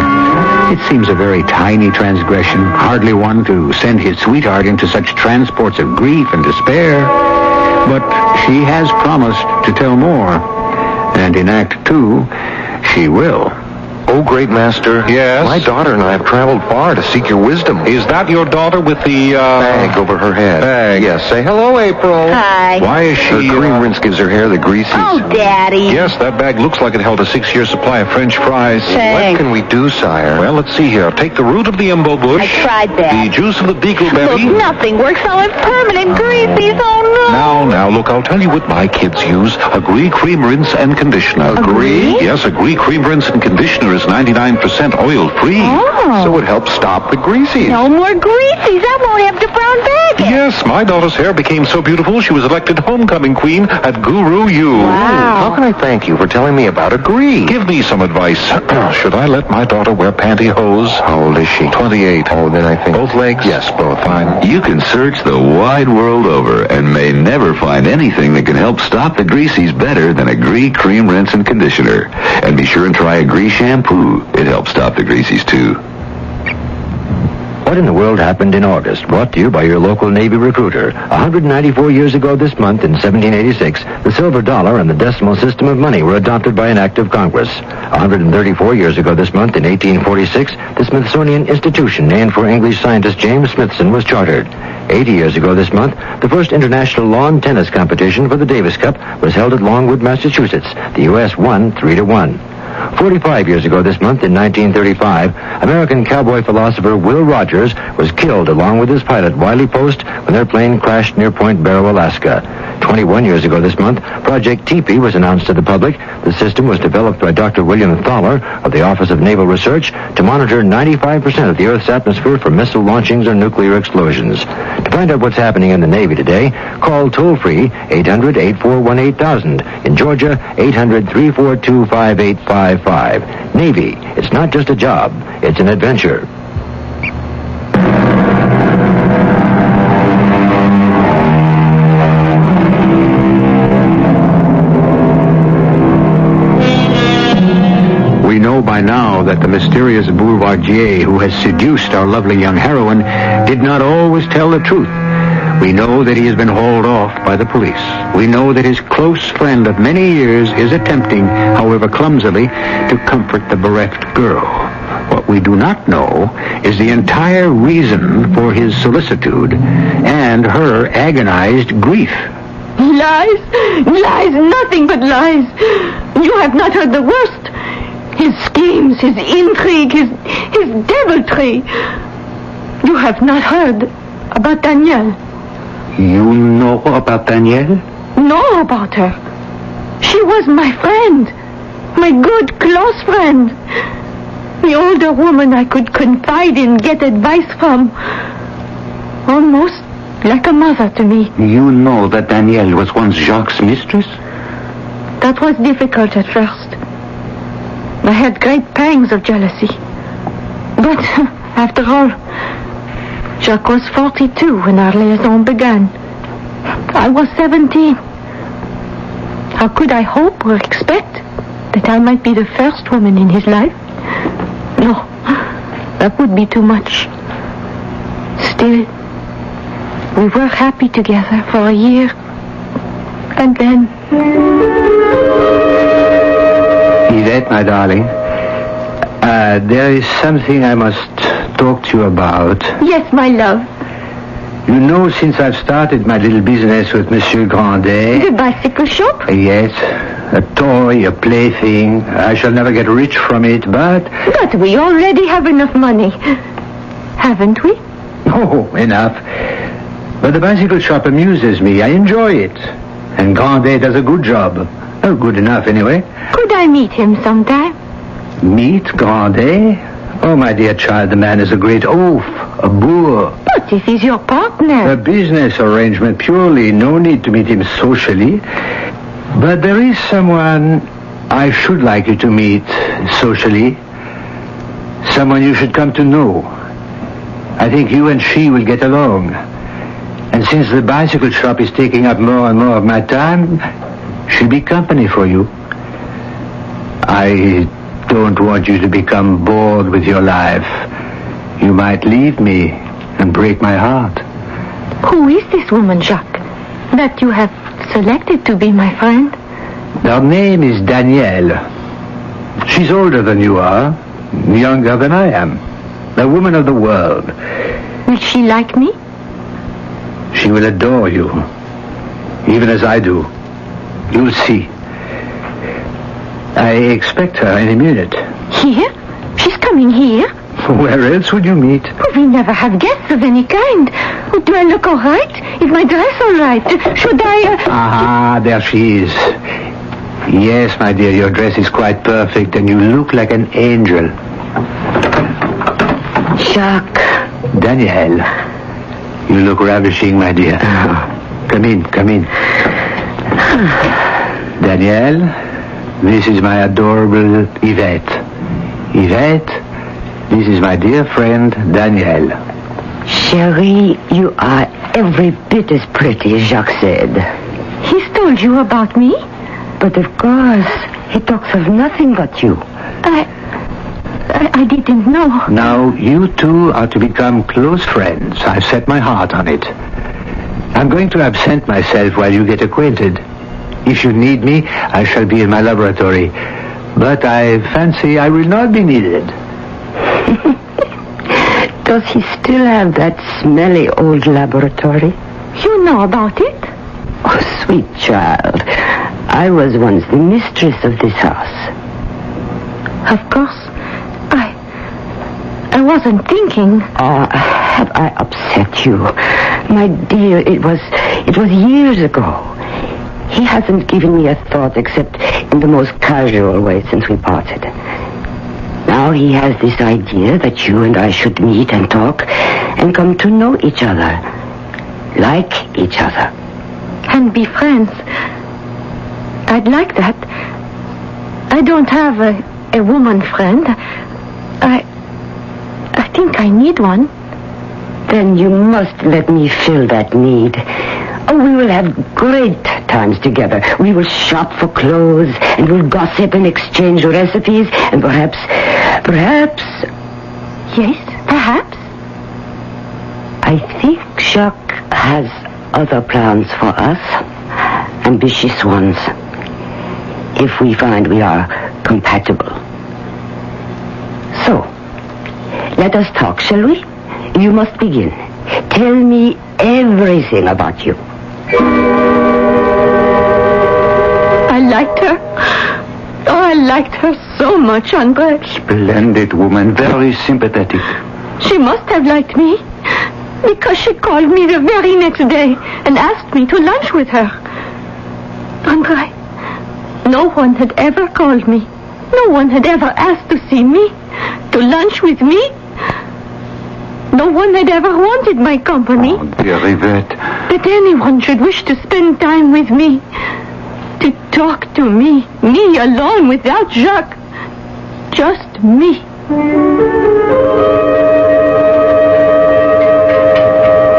S8: It seems a very tiny transgression, hardly one to send his sweetheart into such transports of grief and despair. But she has promised to tell more, and in Act 2, she will.
S9: Oh, great master.
S13: Yes?
S9: My daughter and I have traveled far to seek your wisdom.
S13: Is that your daughter with the,
S9: bag over her head?
S13: Bag.
S9: Yes. Say hello, April.
S24: Hi.
S13: Why is she...
S9: Her cream rinse gives her hair the greases.
S24: Oh, Daddy.
S13: Yes, that bag looks like it held a 6-year supply of French fries.
S24: Thanks.
S9: What can we do, sire?
S13: Well, let's see here. Take the root of the embo bush.
S24: I tried that.
S13: The juice of the beagleberry.
S24: Look, nothing works. All in permanent greases. Oh, no.
S13: Now, look, I'll tell you what my kids use. Agree cream rinse and conditioner.
S24: Agree?
S13: Yes, Agree cream rinse and conditioner is 99% oil-free.
S24: Oh.
S9: So it helps stop the greasies.
S24: No more greasies. I won't have to brown bag it.
S13: Yes, my daughter's hair became so beautiful she was elected homecoming queen at Guru U.
S24: Wow.
S9: How can I thank you for telling me about Agree?
S13: Give me some advice. Should I let my daughter wear pantyhose?
S9: How old is she?
S13: 28.
S9: Oh, then I think...
S13: Both legs?
S9: Yes, both.
S13: Fine.
S25: You can search the wide world over and may never find anything that can help stop the greasies better than Agree cream rinse and conditioner. And be sure and try Agree shampoo. It helps stop the greasies too.
S2: What in the world happened in August? Brought to you by your local Navy recruiter. 194 years ago this month, in 1786, the silver dollar and the decimal system of money were adopted by an act of Congress. 134 years ago this month, in 1846, the Smithsonian Institution, named for English scientist James Smithson, was chartered. 80 years ago this month, the first international lawn tennis competition for the Davis Cup was held at Longwood, Massachusetts. The U.S. won 3-1. 45 years ago this month, in 1935, American cowboy philosopher Will Rogers was killed along with his pilot Wiley Post when their plane crashed near Point Barrow, Alaska. 21 years ago this month, Project Teepee was announced to the public. The system was developed by Dr. William Thaler of the Office of Naval Research to monitor 95% of the Earth's atmosphere for missile launchings or nuclear explosions. To find out what's happening in the Navy today, call toll-free 800-841-8000. In Georgia, 800-342-5855. Navy, it's not just a job, it's an adventure.
S8: We know by now that the mysterious boulevardier who has seduced our lovely young heroine did not always tell the truth. We know that he has been hauled off by the police. We know that his close friend of many years is attempting, however clumsily, to comfort the bereft girl. What we do not know is the entire reason for his solicitude and her agonized grief.
S6: Lies, lies, nothing but lies. You have not heard the worst. His schemes, his intrigue, his deviltry. You have not heard about Danielle.
S22: You know about Danielle?
S6: Know about her. She was my friend. My good, close friend. The older woman I could confide in, get advice from. Almost like a mother to me.
S22: You know that Danielle was once Jacques' mistress?
S6: That was difficult at first. I had great pangs of jealousy. But, after all, Jacques was 42 when our liaison began. I was 17. How could I hope or expect that I might be the first woman in his life? No, that would be too much. Still, we were happy together for a year. And then...
S22: Yvette, my darling, there is something I must talk to you about.
S6: Yes, my love.
S22: You know, since I've started my little business with Monsieur Grandet...
S6: The bicycle shop?
S22: Yes. A toy, a plaything. I shall never get rich from it, but...
S6: But we already have enough money. Haven't we?
S22: Oh, enough. But the bicycle shop amuses me. I enjoy it. And Grandet does a good job. Oh, good enough, anyway.
S6: Could I meet him sometime?
S22: Meet Grandet? Oh, my dear child, the man is a great oaf, a boor.
S6: But if he's your partner...
S22: A business arrangement purely. No need to meet him socially. But there is someone I should like you to meet socially. Someone you should come to know. I think you and she will get along. And since the bicycle shop is taking up more and more of my time, she'll be company for you. I don't want you to become bored with your life. You might leave me and break my heart.
S6: Who is this woman, Jacques, that you have selected to be my friend?
S22: Her name is Danielle. She's older than you are, younger than I am. A woman of the world.
S6: Will she like me?
S22: She will adore you, even as I do. You'll see. I expect her any minute.
S6: Here? She's coming here?
S22: Where else would you meet?
S6: Oh, we never have guests of any kind. Oh, do I look all right? Is my dress all right? Should I...
S22: Ah, there she is. Yes, my dear, your dress is quite perfect, and you look like an angel.
S5: Jacques.
S22: Danielle, you look ravishing, my dear. Come in, come in. Danielle, this is my adorable Yvette. Yvette, this is my dear friend, Danielle.
S5: Cherie, you are every bit as pretty as Jacques said.
S6: He's told you about me?
S5: But of course, he talks of nothing but you.
S6: I didn't know.
S22: Now, you two are to become close friends. I've set my heart on it. I'm going to absent myself while you get acquainted. If you need me, I shall be in my laboratory. But I fancy I will not be needed.
S5: Does he still have that smelly old laboratory?
S6: You know about it?
S5: Oh, sweet child. I was once the mistress of this house.
S6: Of course. I wasn't thinking.
S5: Oh, have I upset you? My dear, it was years ago. He hasn't given me a thought except in the most casual way since we parted. Now he has this idea that you and I should meet and talk and come to know each other. Like each other.
S6: And be friends. I'd like that. I don't have a woman friend. I think I need one.
S5: Then you must let me fill that need. Oh, we will have great times together. We will shop for clothes, and we'll gossip and exchange recipes, and perhaps...
S6: Yes, perhaps.
S5: I think Jacques has other plans for us. Ambitious ones. If we find we are compatible. So, let us talk, shall we? You must begin. Tell me everything about you.
S6: I liked her. Oh, I liked her so much, André.
S22: Splendid woman, very sympathetic.
S6: She must have liked me, because she called me the very next day and asked me to lunch with her. André, no one had ever called me. No one had ever asked to see me, to lunch with me. No one had ever wanted my company.
S22: Oh, dear Yvette.
S6: That anyone should wish to spend time with me. To talk to me. Me alone without Jacques. Just me.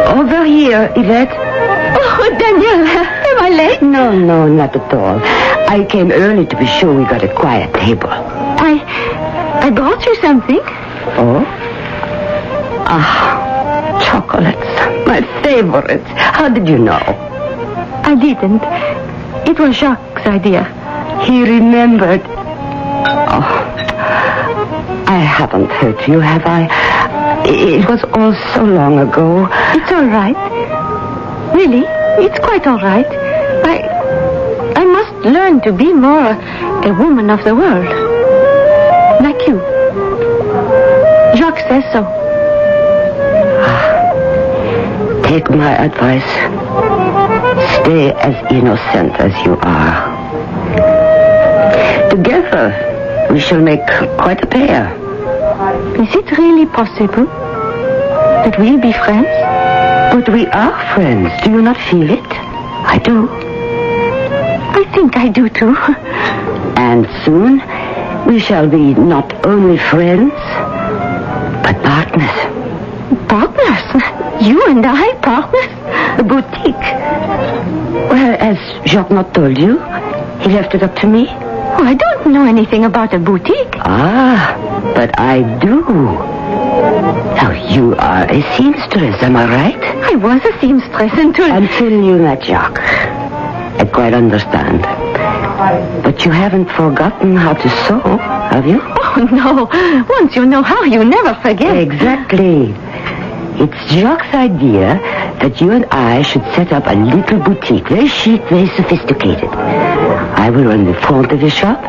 S5: Over here, Yvette.
S6: Oh, Danielle, am I late?
S5: No, not at all. I came early to be sure we got a quiet table.
S6: I brought you something.
S5: Oh? Ah, chocolates. My favorites. How did you know?
S6: I didn't. It was Jacques' idea.
S5: He remembered. Oh, I haven't hurt you, have I? It was all so long ago.
S6: It's all right. Really, it's quite all right. I must learn to be more a woman of the world. Like you. Jacques says so.
S1: Take my advice. Stay as innocent as you are. Together, we shall make quite a pair.
S6: Is it really possible that we'll be friends?
S1: But we are friends. Do you not feel it? I do.
S6: I think I do too.
S1: And soon, we shall be not only friends, but partners.
S6: Partners? You and I, partners?
S1: A boutique. Well, as Jacques not told you, he left it up to me.
S6: Oh, I don't know anything about a boutique.
S1: Ah, but I do. Now, you are a seamstress, am I right?
S6: I was a seamstress until
S1: you met Jacques. I quite understand. But you haven't forgotten how to sew, have you?
S6: Oh, no. Once you know how, you never forget.
S1: Exactly. It's Jacques' idea that you and I should set up a little boutique, very chic, very sophisticated. I will run the front of the shop,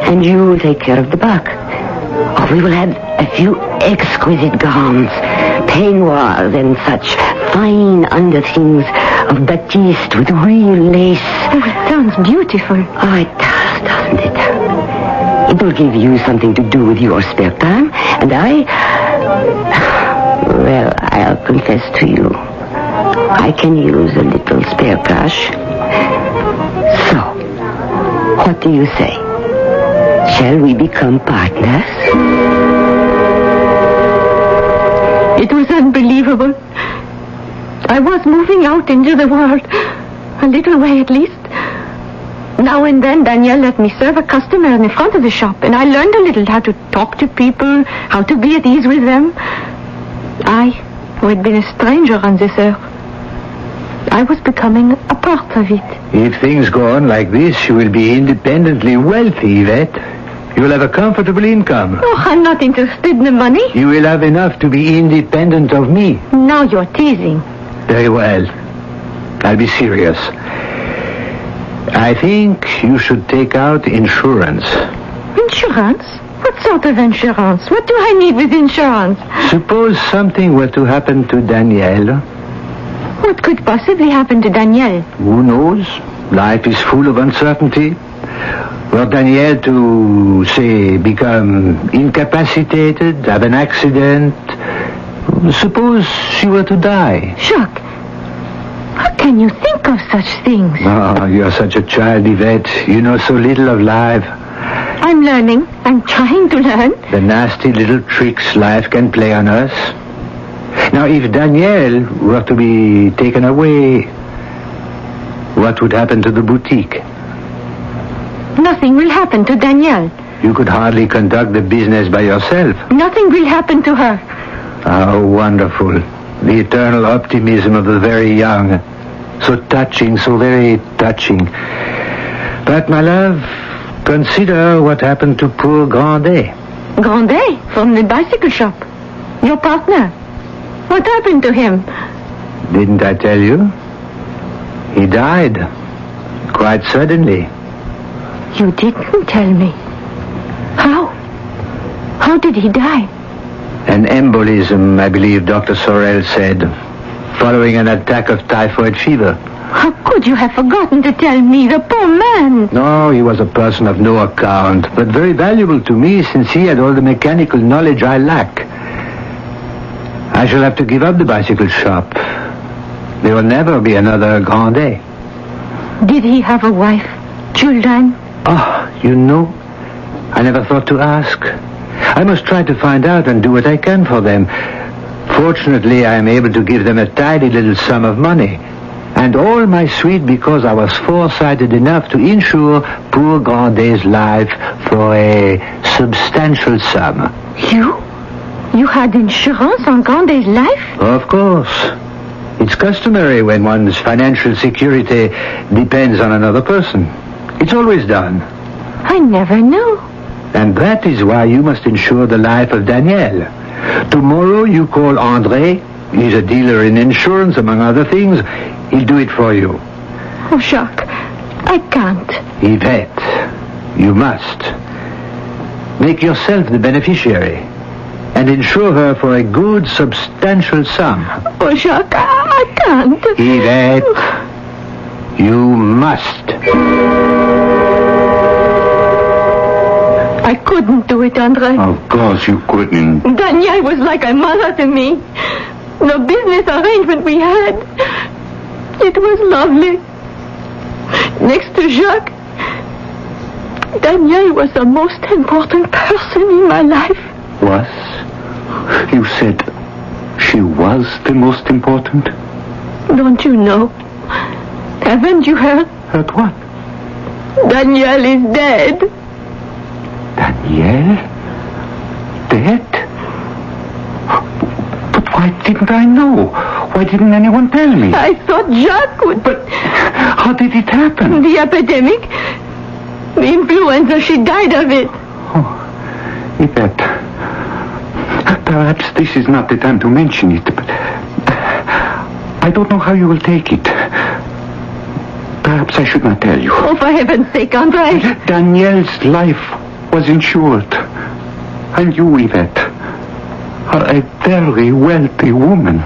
S1: and you will take care of the back. Oh, we will have a few exquisite gowns, peignoirs, and such fine underthings of batiste with real lace.
S6: Oh, it sounds beautiful.
S1: Oh, it does, doesn't it? It will give you something to do with your spare time, and well, I'll confess to you, I can use a little spare cash. So, what do you say? Shall we become partners?
S6: It was unbelievable. I was moving out into the world, a little way at least. Now and then, Danielle let me serve a customer in the front of the shop, and I learned a little how to talk to people, how to be at ease with them. I, who had been a stranger on this earth, I was becoming a part of it.
S3: If things go on like this, you will be independently wealthy, Yvette. You will have a comfortable income.
S6: Oh, I'm not interested in the money.
S3: You will have enough to be independent of me.
S6: Now you're teasing.
S3: Very well. I'll be serious. I think you should take out insurance.
S6: Insurance? What sort of insurance? What do I need with insurance?
S3: Suppose something were to happen to Danielle.
S6: What could possibly happen to Danielle?
S3: Who knows? Life is full of uncertainty. Were Danielle to, say, become incapacitated, have an accident, suppose she were to die.
S6: Jacques, how can you think of such things?
S3: Oh, you're such a child, Yvette. You know so little of life.
S6: I'm learning. I'm trying to learn.
S3: The nasty little tricks life can play on us. Now, if Danielle were to be taken away, what would happen to the boutique?
S6: Nothing will happen to Danielle.
S3: You could hardly conduct the business by yourself.
S6: Nothing will happen to her.
S3: How wonderful. The eternal optimism of the very young. So touching, so very touching. But, my love, consider what happened to poor Grandet.
S6: Grandet? From the bicycle shop. Your partner. What happened to him?
S3: Didn't I tell you? He died. Quite suddenly.
S6: You didn't tell me. How? How did he die?
S3: An embolism, I believe Dr. Sorel said, following an attack of typhoid fever.
S6: How could you have forgotten to tell me, the poor man?
S3: No, he was a person of no account, but very valuable to me since he had all the mechanical knowledge I lack. I shall have to give up the bicycle shop. There will never be another Grandet.
S6: Did he have a wife? Children?
S3: Oh, you know, I never thought to ask. I must try to find out and do what I can for them. Fortunately, I am able to give them a tidy little sum of money. And all my suite because I was foresighted enough to insure poor Grandet's life for a substantial sum.
S6: You had insurance on Grandet's life?
S3: Of course. It's customary when one's financial security depends on another person. It's always done.
S6: I never knew.
S3: And that is why you must insure the life of Danielle. Tomorrow you call André. He's a dealer in insurance, among other things. He'll do it for you.
S6: Oh, Jacques, I can't.
S22: Yvette, you must. Make yourself the beneficiary and insure her for a good, substantial sum.
S6: Oh, Jacques, I can't.
S22: Yvette, you must.
S6: I couldn't do it, Andre.
S22: Of course you couldn't.
S6: Danielle was like a mother to me. The business arrangement we had, it was lovely. Next to Jacques, Danielle was the most important person in my life.
S22: Was? You said she was the most important?
S6: Don't you know? Haven't you heard?
S22: Heard what?
S6: Danielle is dead.
S22: Danielle? Dead? But why didn't I know? Why didn't anyone tell me?
S6: I thought Jacques would...
S22: But how did it happen?
S6: The epidemic. The influenza, she died of it.
S22: Oh, Yvette, perhaps this is not the time to mention it, but I don't know how you will take it. Perhaps I should not tell you.
S6: Oh, for heaven's sake, Andre.
S22: Danielle's life was insured. And you, Yvette, are a very wealthy woman.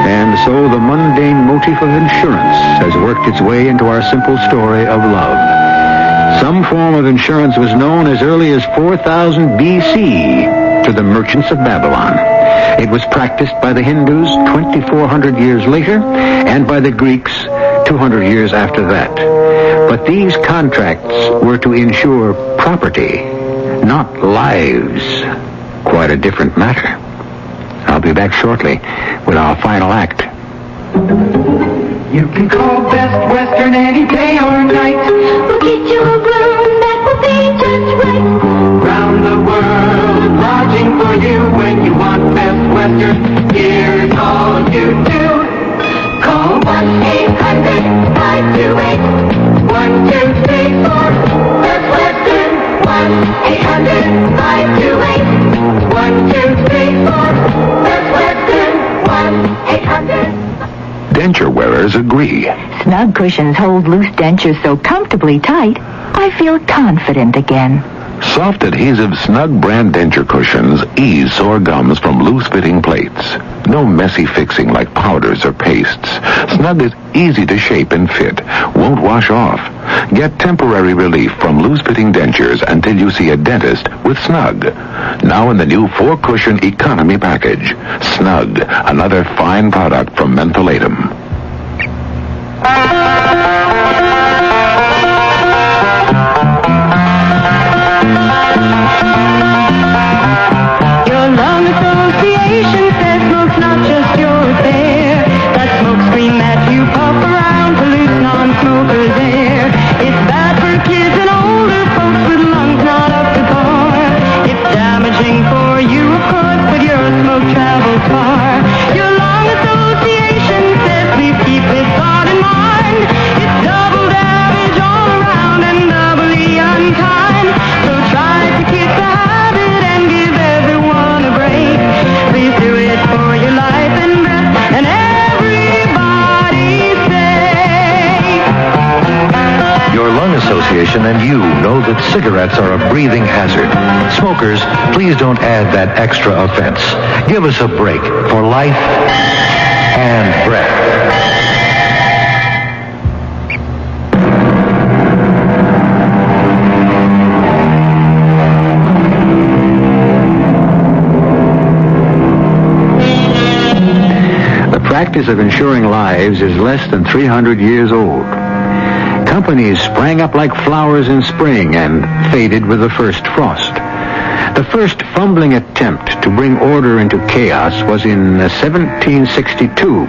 S22: And so the mundane motif of insurance has worked its way into our simple story of love. Some form of insurance was known as early as 4000 B.C. to the merchants of Babylon. It was practiced by the Hindus 2,400 years later and by the Greeks 200 years after that. But these contracts were to insure property, not lives. Quite a different matter. I'll be back shortly with our final act.
S11: You can call Best Western any day or night. We'll get you a room that will be just right. Round the world, lodging for you when you want Best Western. Here's all you do. Call 1-800-528-1234. Best Western. 1-800-528-1234. Best Western. 1-800.
S25: Denture wearers agree.
S5: Snug cushions hold loose dentures so comfortably tight, I feel confident again.
S25: Soft adhesive Snug brand denture cushions ease sore gums from loose-fitting plates. No messy fixing like powders or pastes. Snug is easy to shape and fit. Won't wash off. Get temporary relief from loose-fitting dentures until you see a dentist with Snug. Now in the new 4-cushion economy package. Snug, another fine product from Mentholatum.
S11: Your lung association says smoke's not just your affair. That smoke screen that you puff around pollutes non-smokers' air. It's bad for kids and older folks with lungs not up to par. It's damaging for you, of course, but your smoke travels far. Your lung association says please keep this thought in mind. It's double damage all around and doubly unkind. So try to kick the habit and give everyone a break. Please do it for your life and breath and everybody's sake.
S12: Your lung association and you know that cigarettes are a breathing hazard. Smokers, please don't add that extra offense. Give us a break for life and breath.
S22: The practice of insuring lives is less than 300 years old. Companies sprang up like flowers in spring and faded with the first frost. The first fumbling attempt to bring order into chaos was in 1762,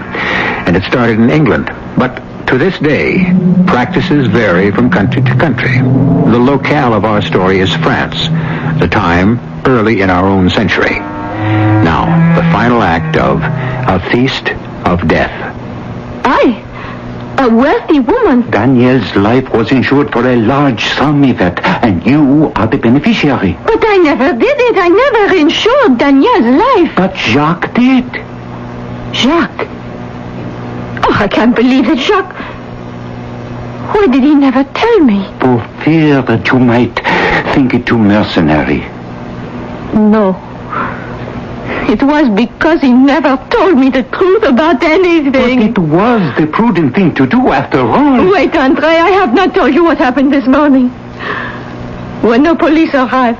S22: and it started in England. But to this day, practices vary from country to country. The locale of our story is France, the time early in our own century. Now, the final act of A Feast of Death.
S6: I, a wealthy woman.
S22: Danielle's life was insured for a large sum, Yvette, and you are the beneficiary.
S6: But I never did it. I never insured Danielle's life.
S22: But Jacques did.
S6: Jacques. Oh, I can't believe it, Jacques. Why did he never tell me?
S22: For fear that you might think it too mercenary.
S6: No. It was because he never told me the truth about anything.
S22: But it was the prudent thing to do after all.
S6: Wait, Andre, I have not told you what happened this morning. When the police arrived,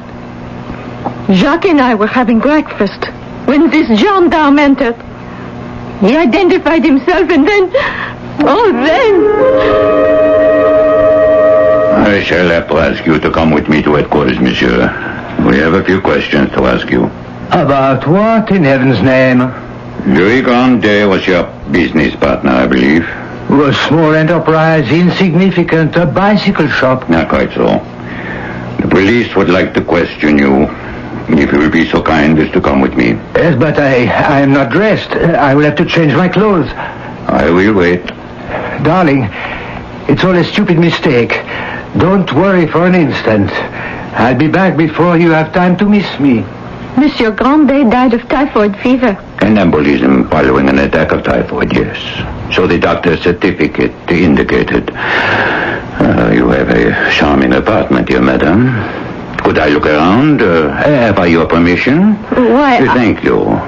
S6: Jacques and I were having breakfast when this gendarme entered. He identified himself and then... Oh, then...
S22: I shall have to ask you to come with me to headquarters, monsieur. We have a few questions to ask you.
S3: About what, in heaven's name?
S22: Louis Grandet was your business partner, I believe.
S3: A small enterprise, insignificant, a bicycle shop.
S22: Not quite so. The police would like to question you. If you will be so kind as to come with me.
S3: Yes, but I am not dressed. I will have to change my clothes.
S22: I will wait.
S3: Darling, it's all a stupid mistake. Don't worry for an instant. I'll be back before you have time to miss me.
S6: Monsieur Grandet died of typhoid fever.
S22: An embolism following an attack of typhoid, yes. So the doctor's certificate indicated. You have a charming apartment here, madame. Could I look around? Have I your permission?
S6: Why?
S22: Thank you.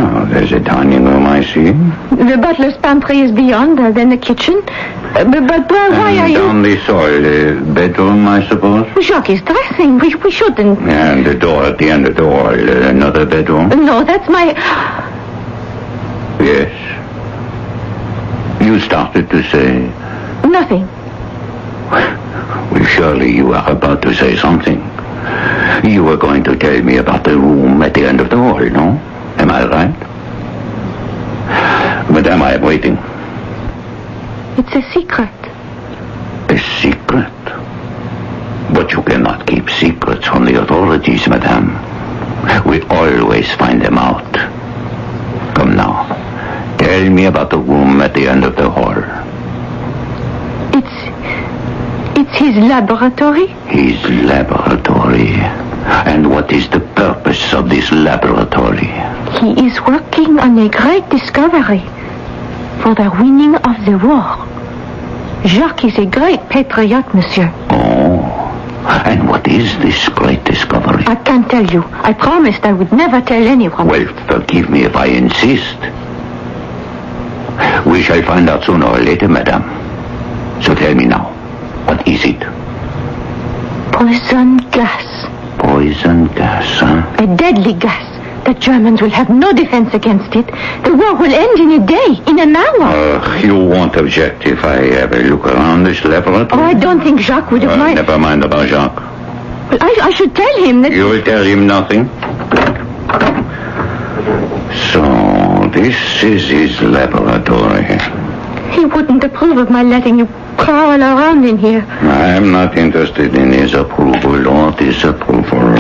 S22: Oh, there's a dining room, I see.
S6: The butler's pantry is beyond, then the kitchen. But why are you...
S22: down the hall, bedroom, I suppose?
S6: Jacques is dressing. We shouldn't...
S22: And the door at the end of the hall, another bedroom?
S6: No, that's my...
S22: Yes. You started to say...
S6: Nothing.
S22: Well, surely you are about to say something. You were going to tell me about the room at the end of the hall, no? Am I right? Madame, I am waiting.
S6: It's a secret.
S22: A secret? But you cannot keep secrets from the authorities, madame. We always find them out. Come now. Tell me about the room at the end of the hall.
S6: It's his laboratory?
S22: His laboratory. And what is the purpose of this laboratory?
S6: He is working on a great discovery for the winning of the war. Jacques is a great patriot, monsieur.
S22: Oh. And what is this great discovery?
S6: I can't tell you. I promised I would never tell anyone.
S22: Well, forgive me if I insist. We shall find out sooner or later, madame. So tell me now, what is it?
S6: Poison gas.
S22: Poison gas, huh?
S6: A deadly gas. The Germans will have no defense against it. The war will end in a day, in an hour.
S22: You won't object if I have a look around this laboratory?
S6: Oh, I don't think Jacques would have mind.
S22: Never mind about Jacques.
S6: Well, I should tell him that...
S22: You will tell him nothing? So, this is his laboratory.
S6: He wouldn't approve of my letting you crawl around in here.
S22: I am not interested in his approval or disapproval.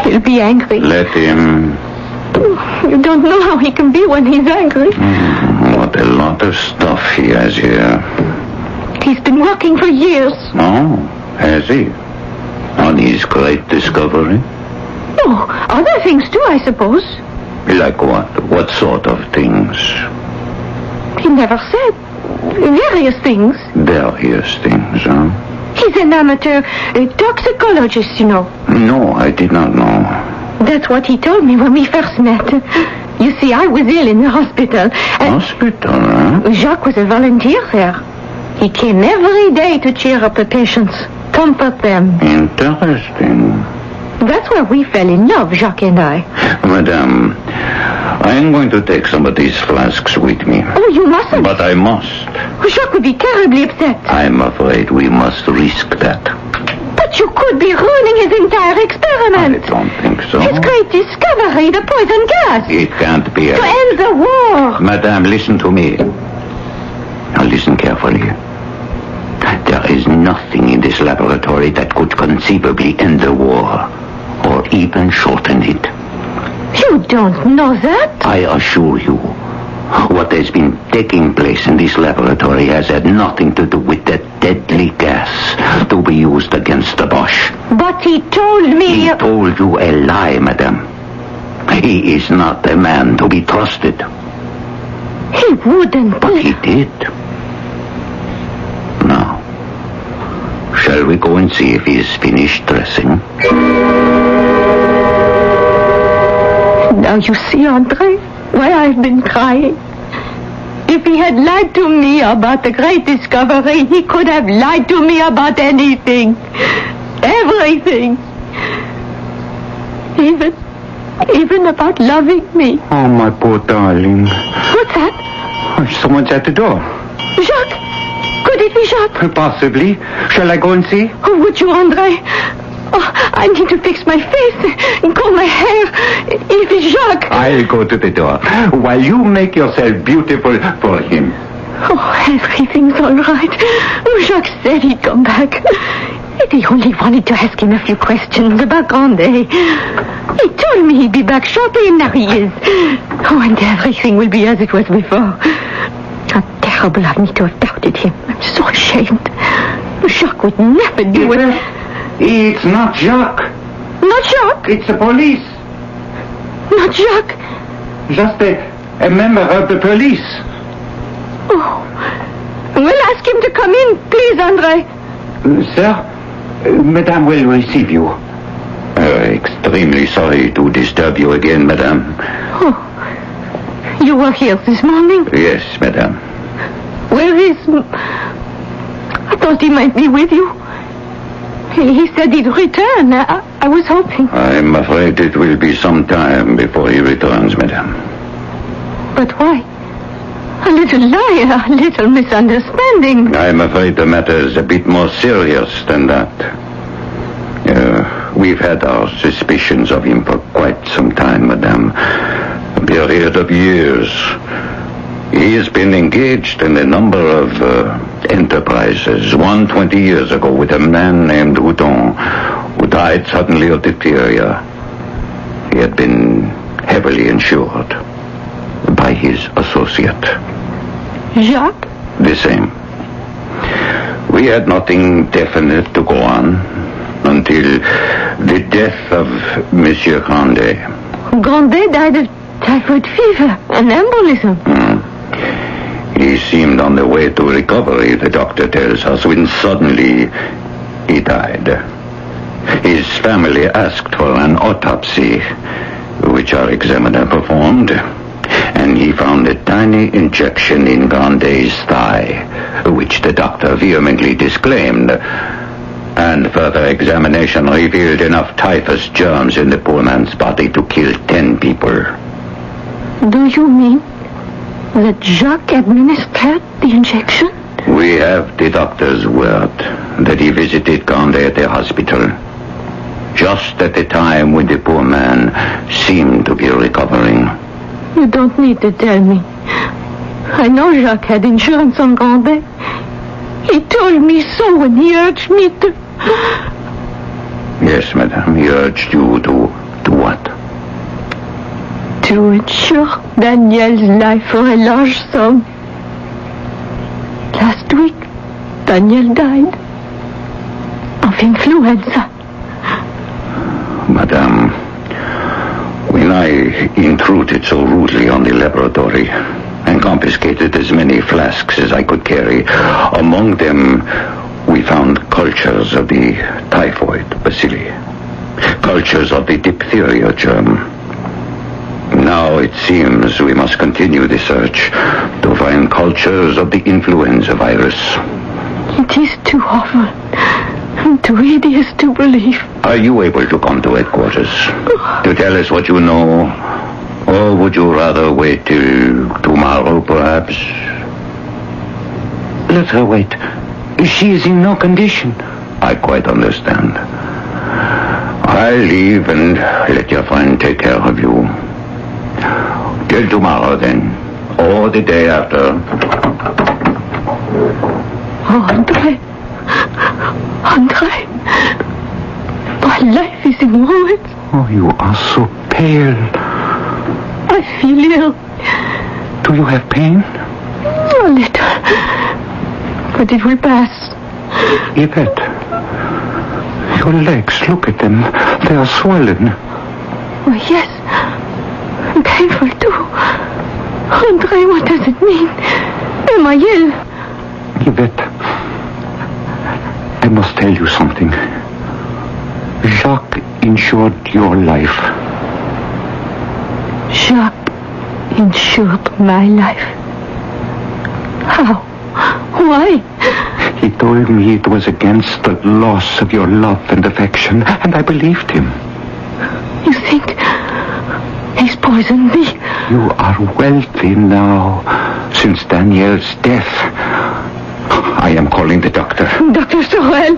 S6: He'll be angry.
S22: Let him...
S6: You don't know how he can be when he's angry.
S22: What a lot of stuff he has here.
S6: He's been working for years.
S22: Oh, has he? On his great discovery?
S6: Oh, other things too, I suppose.
S22: Like what? What sort of things?
S6: He never said. Various things.
S22: Various things, huh?
S6: He's an amateur toxicologist, you know.
S22: No, I did not know.
S6: That's what he told me when we first met. You see, I was ill in the hospital.
S22: Hospital, huh?
S6: Jacques was a volunteer there. He came every day to cheer up the patients, comfort them.
S22: Interesting.
S6: That's where we fell in love, Jacques and I.
S22: Madame, I am going to take some of these flasks with me.
S6: Oh, you mustn't.
S22: But I must.
S6: Jacques would be terribly upset.
S22: I'm afraid we must risk that.
S6: But you could be ruining his entire experiment.
S22: I don't think so.
S6: His great discovery, the poison gas.
S22: It can't be.
S6: To end the war.
S22: Madame, listen to me. Now listen carefully. There is nothing in this laboratory that could conceivably end the war, or even shorten it.
S6: You don't know that?
S22: I assure you, what has been taking place in this laboratory has had nothing to do with that deadly gas to be used against the Boche.
S6: But he told me...
S22: He told you a lie, madame. He is not a man to be trusted.
S6: He wouldn't.
S22: But he did. Now, shall we go and see if he's finished dressing?
S6: Now you see, Andre, why I've been crying. If he had lied to me about the great discovery, he could have lied to me about anything. Everything. Even about loving me.
S22: Oh, my poor darling.
S6: What's that?
S22: Oh, someone's at the door.
S6: Jacques? Could it be Jacques?
S22: Possibly. Shall I go and see?
S6: Oh, would you, Andre? Oh, I need to fix my face and comb my hair. If it's Jacques.
S22: I'll go to the door while you make yourself beautiful for him.
S6: Oh, everything's all right. Jacques said he'd come back. He only wanted to ask him a few questions about Grandet. He told me he'd be back shortly, and now he is. Oh, and everything will be as it was before. How terrible of me to have doubted him. I'm so ashamed. Jacques would never do it.
S22: It's not Jacques.
S6: Not Jacques?
S22: It's the police.
S6: Not Jacques?
S22: Just a member of the police.
S6: Oh. Well, ask him to come in, please, Andre.
S22: Sir, Madame will receive you. Extremely sorry to disturb you again, Madame.
S6: Oh. You were here this morning?
S22: Yes, Madame.
S6: Where is... I thought he might be with you. He said he'd return. I was hoping.
S22: I'm afraid it will be some time before he returns, Madame.
S6: But why? A little lie, a little misunderstanding.
S22: I'm afraid the matter is a bit more serious than that. We've had our suspicions of him for quite some time, Madame. A period of years. He has been engaged in a number of enterprises. One 20 years ago with a man named Houton, who died suddenly of diphtheria. He had been heavily insured by his associate.
S6: Jacques?
S22: The same. We had nothing definite to go on until the death of Monsieur Grandet.
S6: Grandet died of typhoid fever, an embolism.
S22: He seemed on the way to recovery, the doctor tells us, when suddenly he died. His family asked for an autopsy, which our examiner performed, and he found a tiny injection in Grandet's thigh, which the doctor vehemently disclaimed. And further examination revealed enough typhus germs in the poor man's body to kill 10 people.
S6: Do you mean that Jacques administered the injection?
S22: We have the doctor's word that he visited Grandet at the hospital, just at the time when the poor man seemed to be recovering.
S6: You don't need to tell me. I know Jacques had insurance on Grandet. He told me so when he urged me to...
S22: Yes, madame, he urged you to what?
S6: To insure Daniel's life for a large sum. Last week, Daniel died of influenza.
S22: Madame, when I intruded so rudely on the laboratory and confiscated as many flasks as I could carry, among them we found cultures of the typhoid bacilli, cultures of the diphtheria germ. Now it seems we must continue the search to find cultures of the influenza virus.
S6: It is too awful and too hideous to believe.
S22: Are you able to come to headquarters to tell us what you know? Or would you rather wait till tomorrow, perhaps? Let her wait. She is in no condition. I quite understand. I'll leave and let your friend take care of you. Till tomorrow, then. Or the day after.
S6: Oh, Andre. Andre. My life is in ruins.
S22: Oh, you are so pale.
S6: I feel ill.
S22: Do you have pain?
S6: A little. But it will pass.
S22: Yvette, your legs, look at them. They are swollen.
S6: Oh, yes. Painful, too. Andre, what does it mean? Am I ill?
S22: Yvette, I must tell you something. Jacques insured your life.
S6: Jacques insured my life. How? Why?
S22: He told me it was against the loss of your love and affection, and I believed him.
S6: You think he's poisoned me?
S22: You are wealthy now, since Danielle's death. I am calling the doctor.
S6: Dr. Sorel,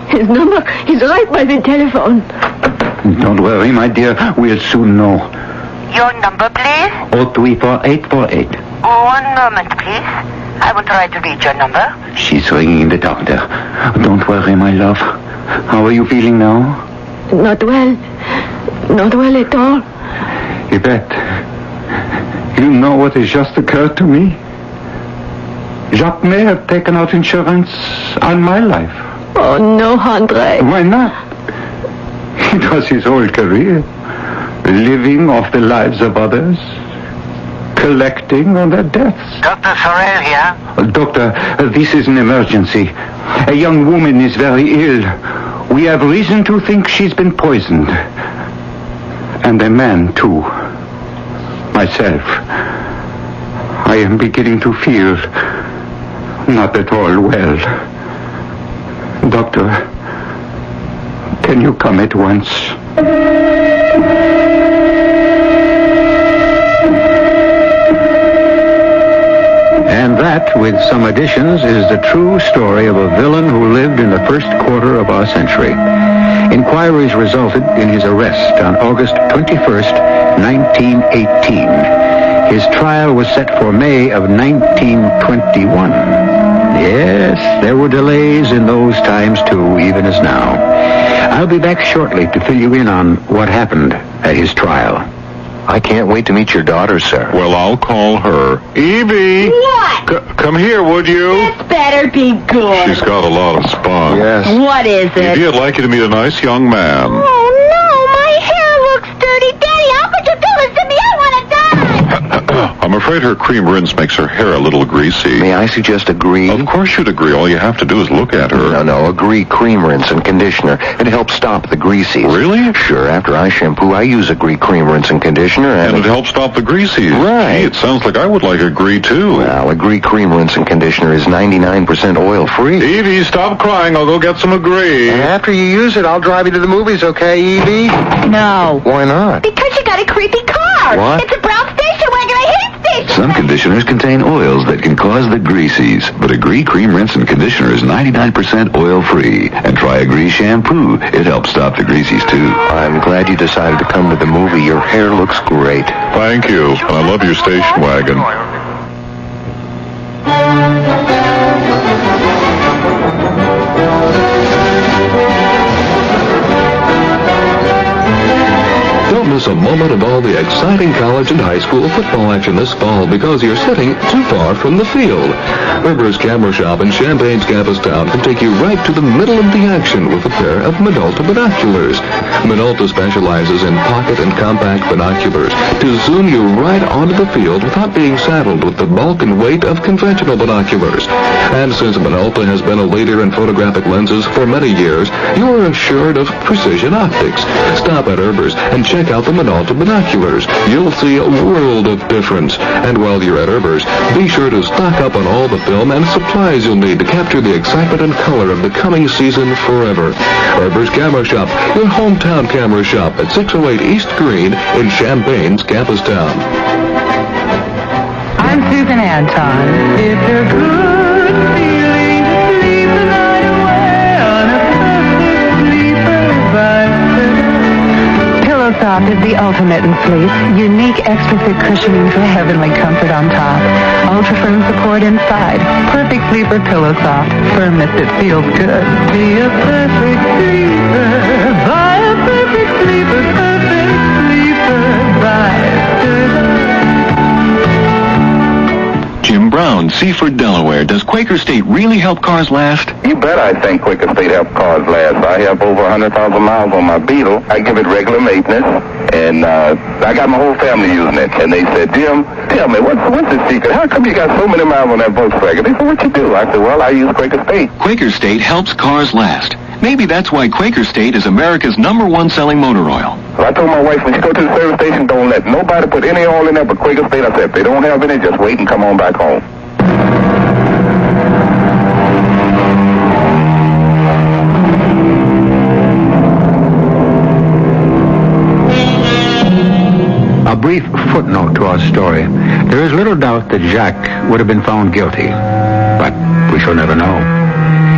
S6: his number is right by the telephone.
S22: Don't worry, my dear. We'll soon know.
S4: Your number, please?
S22: 034848.
S4: One moment, please. I will try to reach your number.
S22: She's ringing the doctor. Don't worry, my love. How are you feeling now?
S6: Not well. Not well at all.
S22: Yvette, you know what has just occurred to me? Jacques may have taken out insurance on my life.
S6: Oh, no, Andre.
S22: Why not? It was his whole career. Living off the lives of others. Collecting on their deaths.
S4: Dr. Sorel here.
S22: Doctor, this is an emergency. A young woman is very ill. We have reason to think she's been poisoned. And a man, too. Myself. I am beginning to feel not at all well. Doctor, can you come at once?
S8: And that, with some additions, is the true story of a villain who lived in the first quarter of our century. Inquiries resulted in his arrest on August 21st, 1918. His trial was set for May of 1921. Yes, there were delays in those times, too, even as now. I'll be back shortly to fill you in on what happened at his trial.
S9: I can't wait to meet your daughter, sir.
S13: Well, I'll call her. Evie!
S24: What?
S13: Come here, would you?
S24: This better be good.
S13: She's got a lot of spunk.
S9: Yes.
S24: What is it?
S13: Evie, I'd like you to meet a nice young man.
S24: Oh, no, my hair looks dirty. Daddy, how could you do this to me? I want to die.
S13: I'm afraid her cream rinse makes her hair a little greasy.
S9: May I suggest Agree?
S13: Of course you'd agree. All you have to do is look at her.
S9: No, Agree cream rinse and conditioner. It helps stop the greasies.
S13: Really?
S9: Sure, after I shampoo, I use Agree cream rinse and conditioner.
S13: And it helps stop the greasies.
S9: Right.
S13: Gee, it sounds like I would like Agree, too.
S9: Well, Agree cream rinse and conditioner is 99% oil-free.
S13: Evie, stop crying. I'll go get some Agree.
S9: And after you use it, I'll drive you to the movies, okay, Evie?
S24: No.
S9: Why not?
S24: Because you got a creepy car.
S9: What?
S24: It's a brown station wagon. I hate station
S25: Some conditioners contain oils that can cause the greasies, but Agree Cream Rinse and Conditioner is 99% oil-free. And try Agree Shampoo. It helps stop the greasies, too.
S9: I'm glad you decided to come to the movie. Your hair looks great.
S13: Thank you. And I love your station wagon.
S23: Don't miss a moment of all the exciting college and high school football action this fall because you're sitting too far from the field. Rivers Camera Shop in Champaign's campus town can take you right to the middle of the action with a pair of Minolta binoculars. Minolta specializes in pocket and compact binoculars to zoom you right onto the field without being saddled with the bulk and weight of conventional binoculars. And since Minolta has been a leader in photographic lenses for many years, you're assured of precision optics. Stop at Rivers and check out the Minolta binoculars. You'll see a world of difference. And while you're at Rivers, be sure to stock up on all the film and supplies you'll need to capture the excitement and color of the coming season forever. Rivers Camera Shop, your hometown camera shop at 608 East Green in Champaign's campus town.
S16: I'm Susan Anton. It's a good feeling to sleep the night away on a perfect sleeper by Pillowsoft is the ultimate in sleep. Unique extra thick cushioning for heavenly comfort on top. Ultra firm support inside. Perfect sleeper Pillowsoft. Firmness that feels good. Be a perfect sleeper. Buy a perfect sleeper. Perfect sleeper. Buy
S18: Jim Brown, Seaford, Delaware. Does Quaker State really help cars last?
S20: You bet I think Quaker State helps cars last. I have over 100,000 miles on my Beetle. I give it regular maintenance,
S10: And I got my whole family using it. And they said, Jim, tell me, what's the secret? How come you got so many miles on that Volkswagen? They said, what you do? I said, well, I use Quaker State.
S18: Quaker State helps cars last. Maybe that's why Quaker State is America's #1 selling motor oil.
S10: Well, I told my wife, when you go to the service station, don't let nobody put any oil in there but Quaker State. I said, if they don't have any, just wait and come on back home.
S8: A brief footnote to our story. There is little doubt that Jacques would have been found guilty, but we shall never know.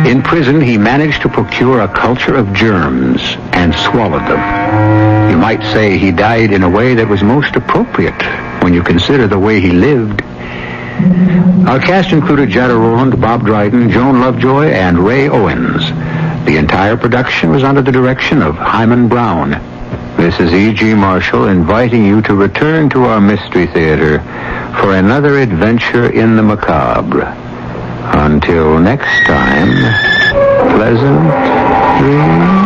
S8: In prison, he managed to procure a culture of germs and swallowed them. You might say he died in a way that was most appropriate when you consider the way he lived. Our cast included Jada Rowland, Bob Dryden, Joan Lovejoy, and Ray Owens. The entire production was under the direction of Hyman Brown. This is E.G. Marshall inviting you to return to our Mystery Theater for another adventure in the macabre. Until next time, pleasant dreams.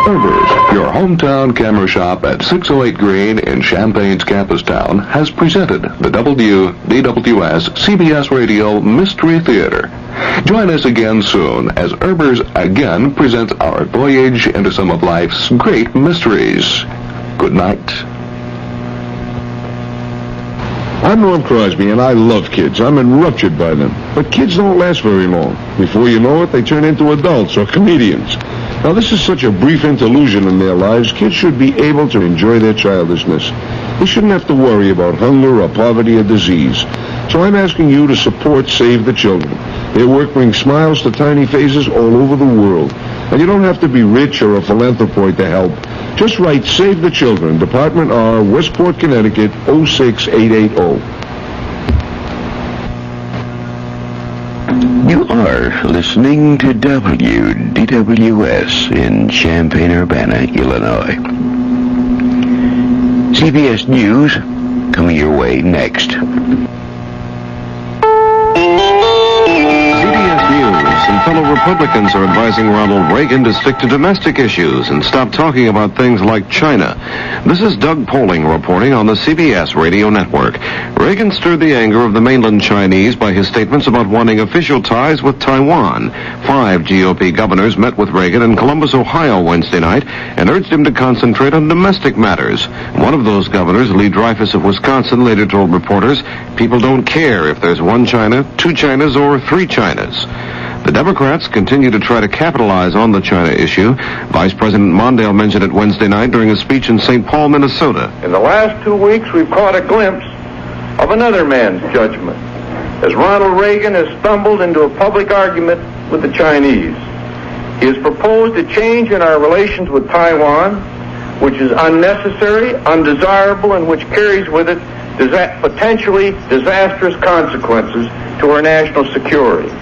S23: Herber's, your hometown camera shop at 608 Green in Champaign's Campus Town, has presented the WDWS CBS Radio Mystery Theater. Join us again soon as Herber's again presents our voyage into some of life's great mysteries. Good night.
S17: I'm Norm Crosby, and I love kids. I'm enraptured by them. But kids don't last very long. Before you know it, they turn into adults or comedians. Now, this is such a brief interlusion in their lives. Kids should be able to enjoy their childishness. They shouldn't have to worry about hunger or poverty or disease. So I'm asking you to support Save the Children. Their work brings smiles to tiny faces all over the world. And you don't have to be rich or a philanthropoid to help. Just write Save the Children, Department R, Westport, Connecticut, 06880.
S25: You are listening to WDWS in Champaign-Urbana, Illinois. CBS News coming your way next.
S19: Some fellow Republicans are advising Ronald Reagan to stick to domestic issues and stop talking about things like China. This is Doug Poling reporting on the CBS Radio Network. Reagan stirred the anger of the mainland Chinese by his statements about wanting official ties with Taiwan. 5 GOP governors met with Reagan in Columbus, Ohio Wednesday night and urged him to concentrate on domestic matters. One of those governors, Lee Dreyfus of Wisconsin, later told reporters, people don't care if there's one China, 2 Chinas, or 3 Chinas. The Democrats continue to try to capitalize on the China issue. Vice President Mondale mentioned it Wednesday night during a speech in St. Paul, Minnesota.
S20: In the last 2 weeks, we've caught a glimpse of another man's judgment, as Ronald Reagan has stumbled into a public argument with the Chinese. He has proposed a change in our relations with Taiwan, which is unnecessary, undesirable, and which carries with it potentially disastrous consequences to our national security.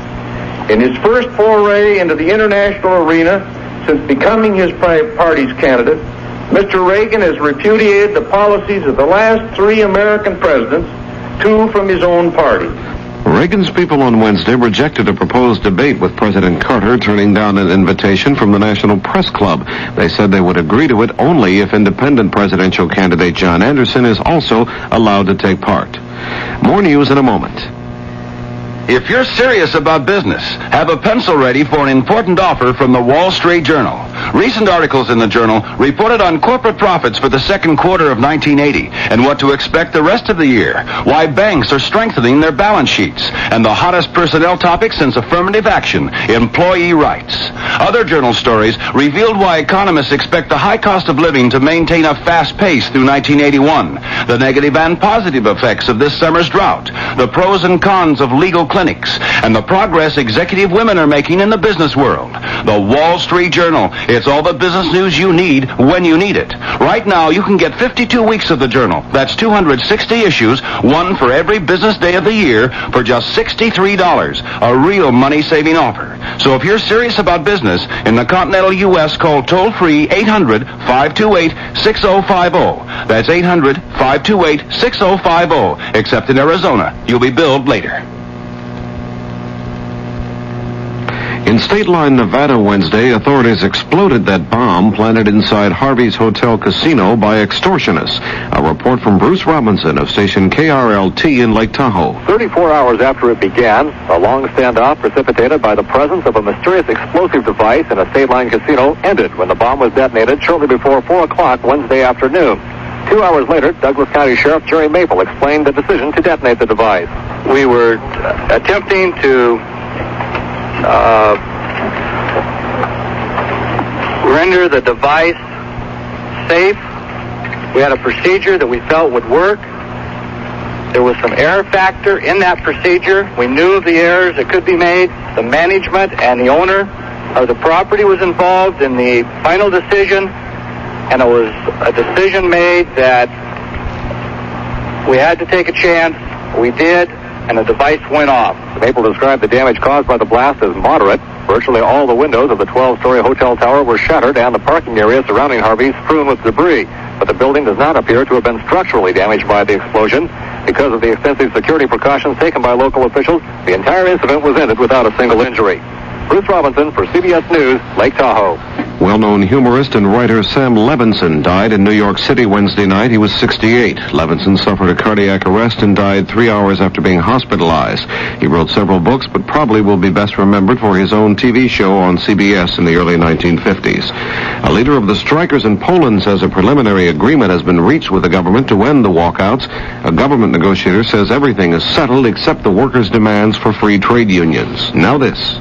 S20: In his first foray into the international arena since becoming his party's candidate, Mr. Reagan has repudiated the policies of the last 3 American presidents, 2 from his own party.
S19: Reagan's people on Wednesday rejected a proposed debate with President Carter, turning down an invitation from the National Press Club. They said they would agree to it only if independent presidential candidate John Anderson is also allowed to take part. More news in a moment.
S21: If you're serious about business, have a pencil ready for an important offer from the Wall Street Journal. Recent articles in the Journal reported on corporate profits for the second quarter of 1980 and what to expect the rest of the year, why banks are strengthening their balance sheets, and the hottest personnel topic since affirmative action, employee rights. Other Journal stories revealed why economists expect the high cost of living to maintain a fast pace through 1981, the negative and positive effects of this summer's drought, the pros and cons of legal clinics, and the progress executive women are making in the business world. The Wall Street Journal. It's all the business news you need when you need it. Right now, you can get 52 weeks of the Journal. That's 260 issues, one for every business day of the year, for just $63. A real money-saving offer. So if you're serious about business in the continental U.S., call toll-free 800-528-6050. That's 800-528-6050. Except in Arizona, you'll be billed later.
S19: In State Line, Nevada, Wednesday, authorities exploded that bomb planted inside Harvey's Hotel Casino by extortionists. A report from Bruce Robinson of station KRLT in Lake Tahoe.
S1: 34 hours after it began, a long standoff precipitated by the presence of a mysterious explosive device in a State Line casino ended when the bomb was detonated shortly before 4 o'clock Wednesday afternoon. 2 hours later, Douglas County Sheriff Jerry Maple explained the decision to detonate the device. We were attempting to render the device safe. We had a procedure that we felt would work. There was some error factor in that procedure. We knew of the errors that could be made. The management and the owner of the property was involved in the final decision, and it was a decision made that we had to take a chance. We did, and the device went off. Maple described the damage caused by the blast as moderate. Virtually all the windows of the 12-story hotel tower were shattered, and the parking area surrounding Harvey's strewn with debris. But the building does not appear to have been structurally damaged by the explosion. Because of the extensive security precautions taken by local officials, the entire incident was ended without a single injury. Bruce Robinson for CBS News, Lake Tahoe.
S19: Well-known humorist and writer Sam Levinson died in New York City Wednesday night. He was 68. Levinson suffered a cardiac arrest and died 3 hours after being hospitalized. He wrote several books, but probably will be best remembered for his own TV show on CBS in the early 1950s. A leader of the strikers in Poland says a preliminary agreement has been reached with the government to end the walkouts. A government negotiator says everything is settled except the workers' demands for free trade unions. Now this.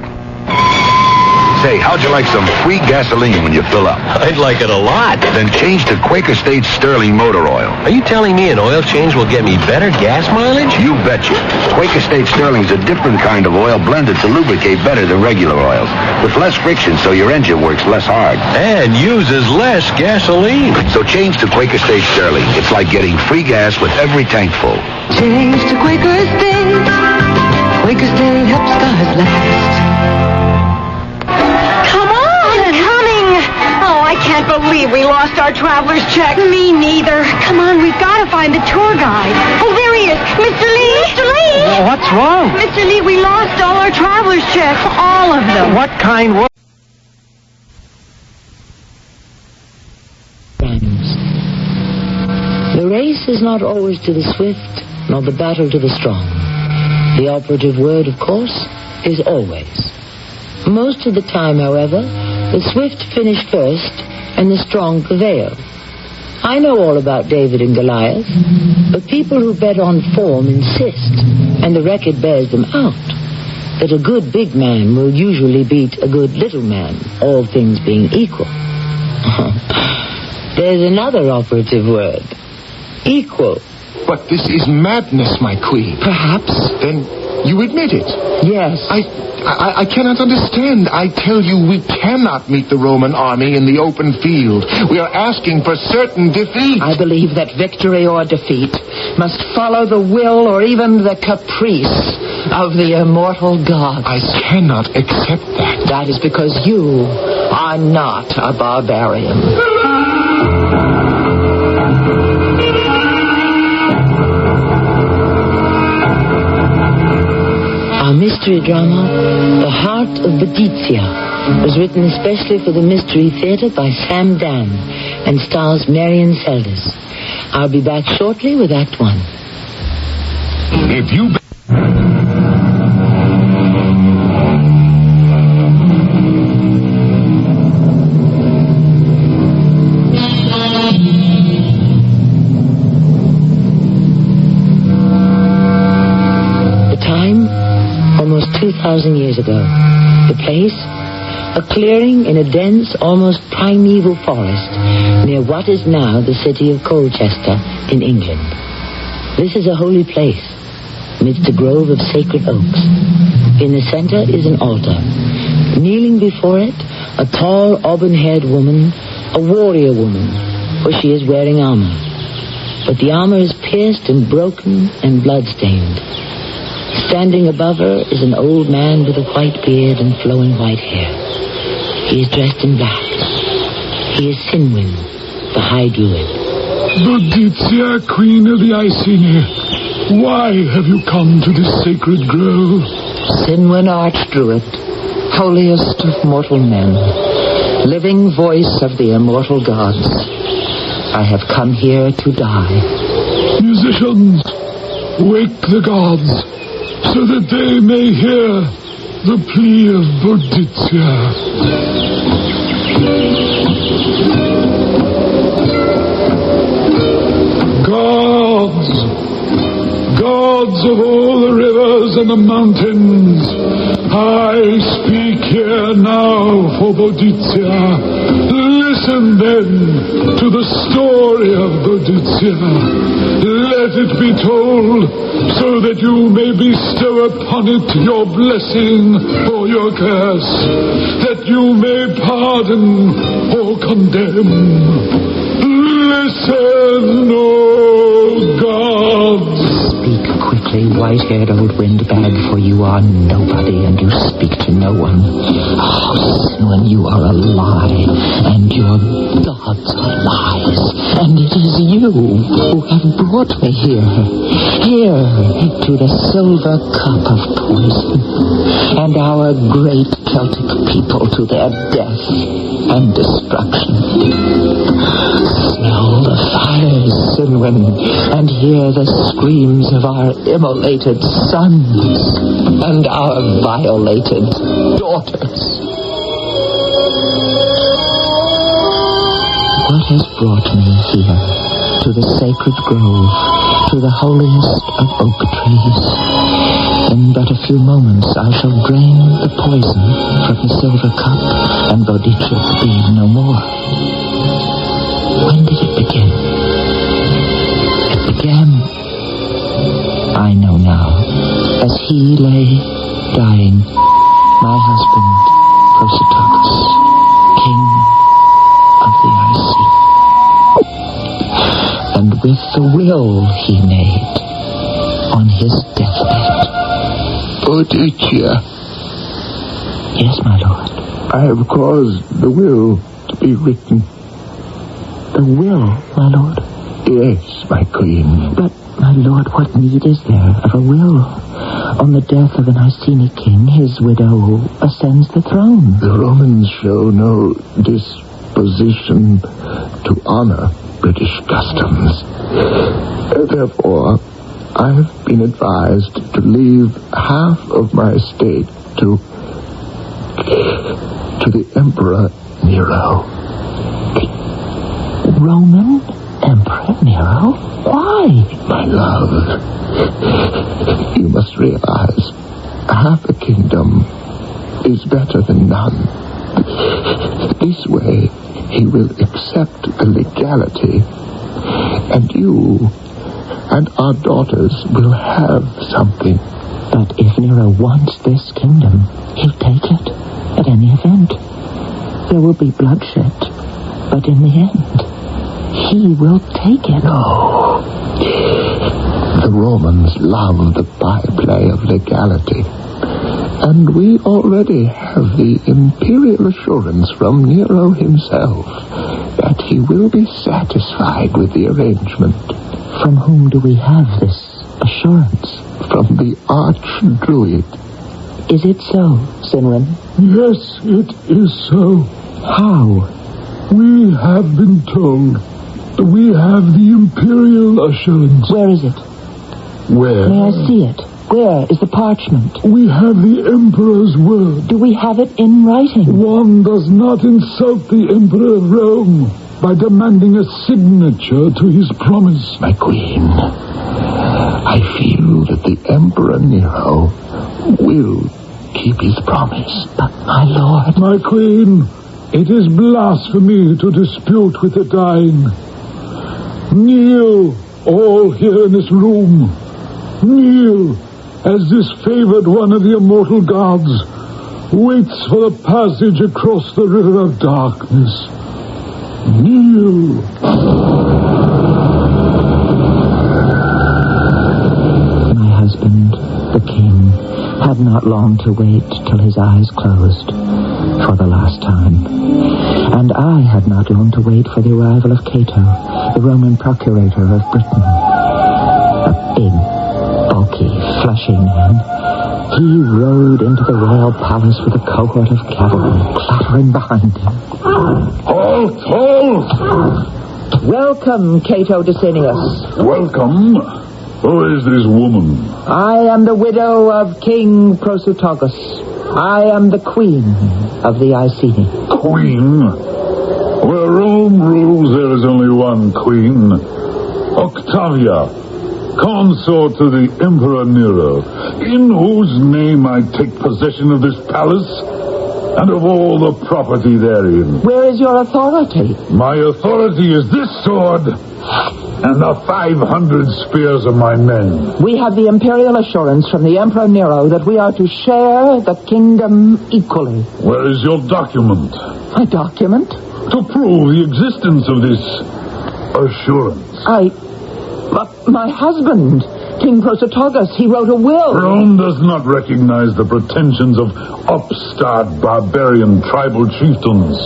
S25: Say, how'd you like some free gasoline when you fill up?
S2: I'd like it a lot.
S25: Then change to Quaker State Sterling Motor Oil.
S2: Are you telling me an oil change will get me better gas mileage?
S25: You betcha. Quaker State Sterling's a different kind of oil blended to lubricate better than regular oils, with less friction so your engine works less hard.
S2: And uses less gasoline.
S25: So change to Quaker State Sterling. It's like getting free gas with every tank full.
S11: Change to Quaker State. Quaker State helps cars last.
S24: I can't believe we lost our traveler's check. Me neither. Come on, we've got to find the tour guide. Oh, there he is. Mr. Lee. Mr. Lee.
S2: Well, what's wrong?
S24: Mr. Lee, we lost all our traveler's checks. All of them.
S2: What kind were...
S7: The race is not always to the swift, nor the battle to the strong. The operative word, of course, is always. Most of the time, however, the swift finish first, and the strong prevail. I know all about David and Goliath, but people who bet on form insist, and the record bears them out, that a good big man will usually beat a good little man, all things being equal. There's another operative word. Equal.
S14: But this is madness, my queen.
S7: Perhaps.
S14: Then you admit it?
S7: Yes.
S14: I cannot understand. I tell you, we cannot meet the Roman army in the open field. We are asking for certain defeat.
S7: I believe that victory or defeat must follow the will or even the caprice of the immortal God.
S14: I cannot accept that.
S7: That is because you are not a barbarian. Our mystery drama, The Heart of Batizia, was written especially for the Mystery Theater by Sam Dan and stars Marion Seldes. I'll be back shortly with Act One.
S14: If you...
S7: Almost 2,000 years ago. The place? A clearing in a dense, almost primeval forest near what is now the city of Colchester in England. This is a holy place amidst a grove of sacred oaks. In the center is an altar. Kneeling before it, a tall, auburn-haired woman, a warrior woman, for she is wearing armor. But the armor is pierced and broken and blood-stained. Standing above her is an old man with a white beard and flowing white hair. He is dressed in black. He is Sinwin, the High Druid.
S14: Batizia, Queen of the Iceni, why have you come to this sacred grove?
S7: Sinwin, Archdruid. holiest of mortal men, living voice of the immortal gods, I have come here to die.
S3: Musicians, wake the gods, so that they may hear the plea of Boudicca. Gods of all the rivers and the mountains, I speak here now for Boudicca. Listen then to the story of Boudicca. Let it be told so that you may bestow upon it your blessing or your curse, that you may pardon or condemn. Listen, O gods.
S7: Speak quickly, white-haired old windbag, for you are nobody and you speak to no one. Oh, Sinwin, you are a lie, and your gods are lies, and it is you who have brought me here to the silver cup of poison, and our great Celtic people to their death and destruction. Smell the fires, Sinwin, and hear the screams of our immolated sons and our violated daughters. What has brought me here, to the sacred grove, to the holiest of oak trees? In but a few moments I shall drain the poison from the silver cup, and Boudicca be no more. When did it begin? It began, I know now, as he lay dying, my husband, Prosetox, king of the Icy. And with the will he made on his deathbed.
S14: Boudicca.
S7: Yes, my lord.
S14: I have caused the will to be written.
S7: The will, my lord?
S14: Yes, my queen.
S7: But, my lord, what need is there of a will? On the death of an Iceni king, his widow ascends the throne.
S14: The Romans show no disposition to honor British customs. Therefore, I have been advised to leave half of my estate to the Emperor Nero.
S7: Roman Emperor Nero? Why?
S14: My love, you must realize half a kingdom is better than none. This way, he will accept the legality, and you and our daughters will have something.
S7: But if Nero wants this kingdom, he'll take it at any event. There will be bloodshed, but in the end, he will take it.
S14: No. The Romans love the byplay of legality. And we already have the imperial assurance from Nero himself that he will be satisfied with the arrangement.
S7: From whom do we have this assurance?
S14: From the arch-druid.
S7: Is it so, Sinwin?
S3: Yes, it is so.
S7: How?
S3: We have been told. We have the imperial assurance.
S7: Where is it?
S3: Where?
S7: May I see it? Where is the parchment?
S3: We have the Emperor's word.
S7: Do we have it in writing?
S3: One does not insult the Emperor of Rome by demanding a signature to his promise.
S14: My queen, I feel that the Emperor Nero will keep his promise.
S7: But, my lord...
S3: My queen, it is blasphemy to dispute with the dying. Kneel, all here in this room. Kneel, as this favored one of the immortal gods waits for the passage across the river of darkness. Kneel.
S7: My husband, the king, had not long to wait till his eyes closed for the last time. And I had not long to wait for the arrival of Cato, the Roman procurator of Britain. A big, bulky, fleshy man, He rode into the royal palace with a cohort of cavalry clattering behind him.
S3: Halt! Halt!
S7: Welcome, Cato Decinius.
S3: Welcome? Who is this woman?
S7: I am the widow of King Prosutogus. I am the queen of the Iceni.
S3: Queen? Where Rome rules, there is only one queen. Octavia, consort to the Emperor Nero, in whose name I take possession of this palace and of all the property therein.
S7: Where is your authority?
S3: My authority is this sword and the 500 spears of my men.
S7: We have the imperial assurance from the Emperor Nero that we are to share the kingdom equally.
S3: Where is your document?
S7: A document?
S3: To prove the existence of this assurance.
S7: But my husband, King Prosutogus, he wrote a will.
S3: Rome does not recognize the pretensions of upstart barbarian tribal chieftains.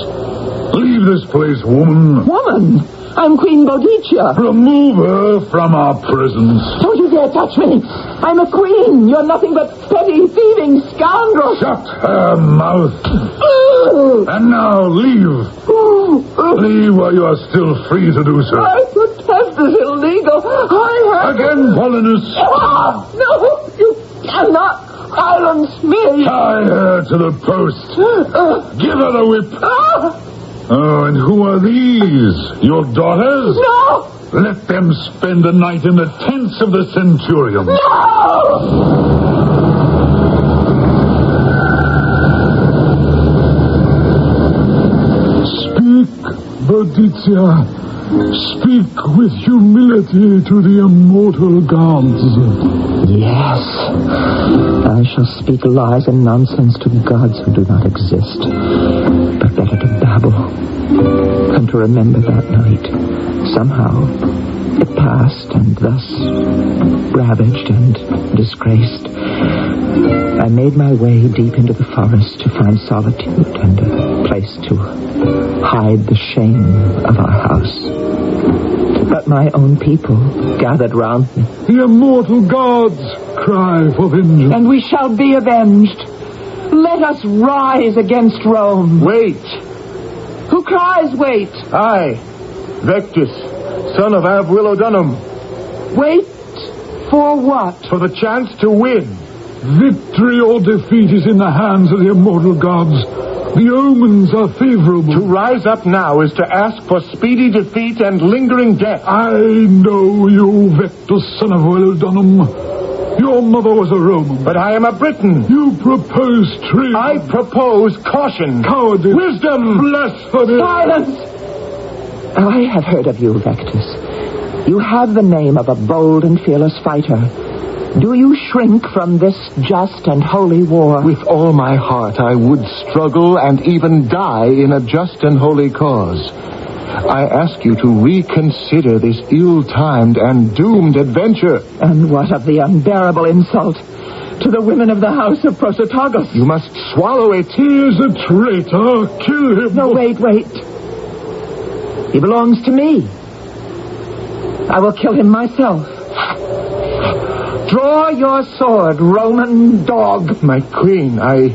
S3: Leave this place, woman.
S7: Woman? I'm Queen Boadicea.
S3: Remove her from our presence.
S7: Don't you dare touch me. I'm a queen. You're nothing but petty, thieving scoundrel.
S3: Shut her mouth. And now leave. Leave while you are still free to do so.
S7: I protest is illegal.
S3: Again, Paulinus.
S7: No, you cannot silence me.
S3: Tie her to the post. Give her the whip. Oh, and who are these? Your daughters?
S7: No!
S3: Let them spend the night in the tents of the centurions.
S7: No!
S3: Speak, Boadicea. Speak with humility to the immortal gods.
S7: Yes. I shall speak lies and nonsense to gods who do not exist. But better to babble than to remember that night. Somehow, it passed, and thus, ravaged and disgraced, I made my way deep into the forest to find solitude and a place to hide the shame of our house. But my own people gathered round me.
S3: The immortal gods cry for vengeance.
S7: And we shall be avenged. Let us rise against Rome.
S4: Wait.
S7: Who cries wait?
S4: I, Vectus, son of Avwillodunum.
S7: Wait for what?
S4: For the chance to win.
S3: Victory or defeat is in the hands of the immortal gods. The omens are favorable.
S4: To rise up now is to ask for speedy defeat and lingering death.
S3: I know you, Vectus, son of Avwillodunum. Your mother was a Roman.
S4: But I am a Briton.
S3: You propose treason.
S4: I propose caution.
S3: Cowardice.
S4: Wisdom.
S3: Blasphemy.
S7: Silence! I have heard of you, Vectus. You have the name of a bold and fearless fighter. Do you shrink from this just and holy war?
S4: With all my heart, I would struggle and even die in a just and holy cause. I ask you to reconsider this ill-timed and doomed adventure.
S7: And what of the unbearable insult to the women of the house of Prosutogus?
S4: You must swallow it.
S3: He is a traitor. Kill him.
S7: No, wait. He belongs to me. I will kill him myself. Draw your sword, Roman dog.
S4: My queen, I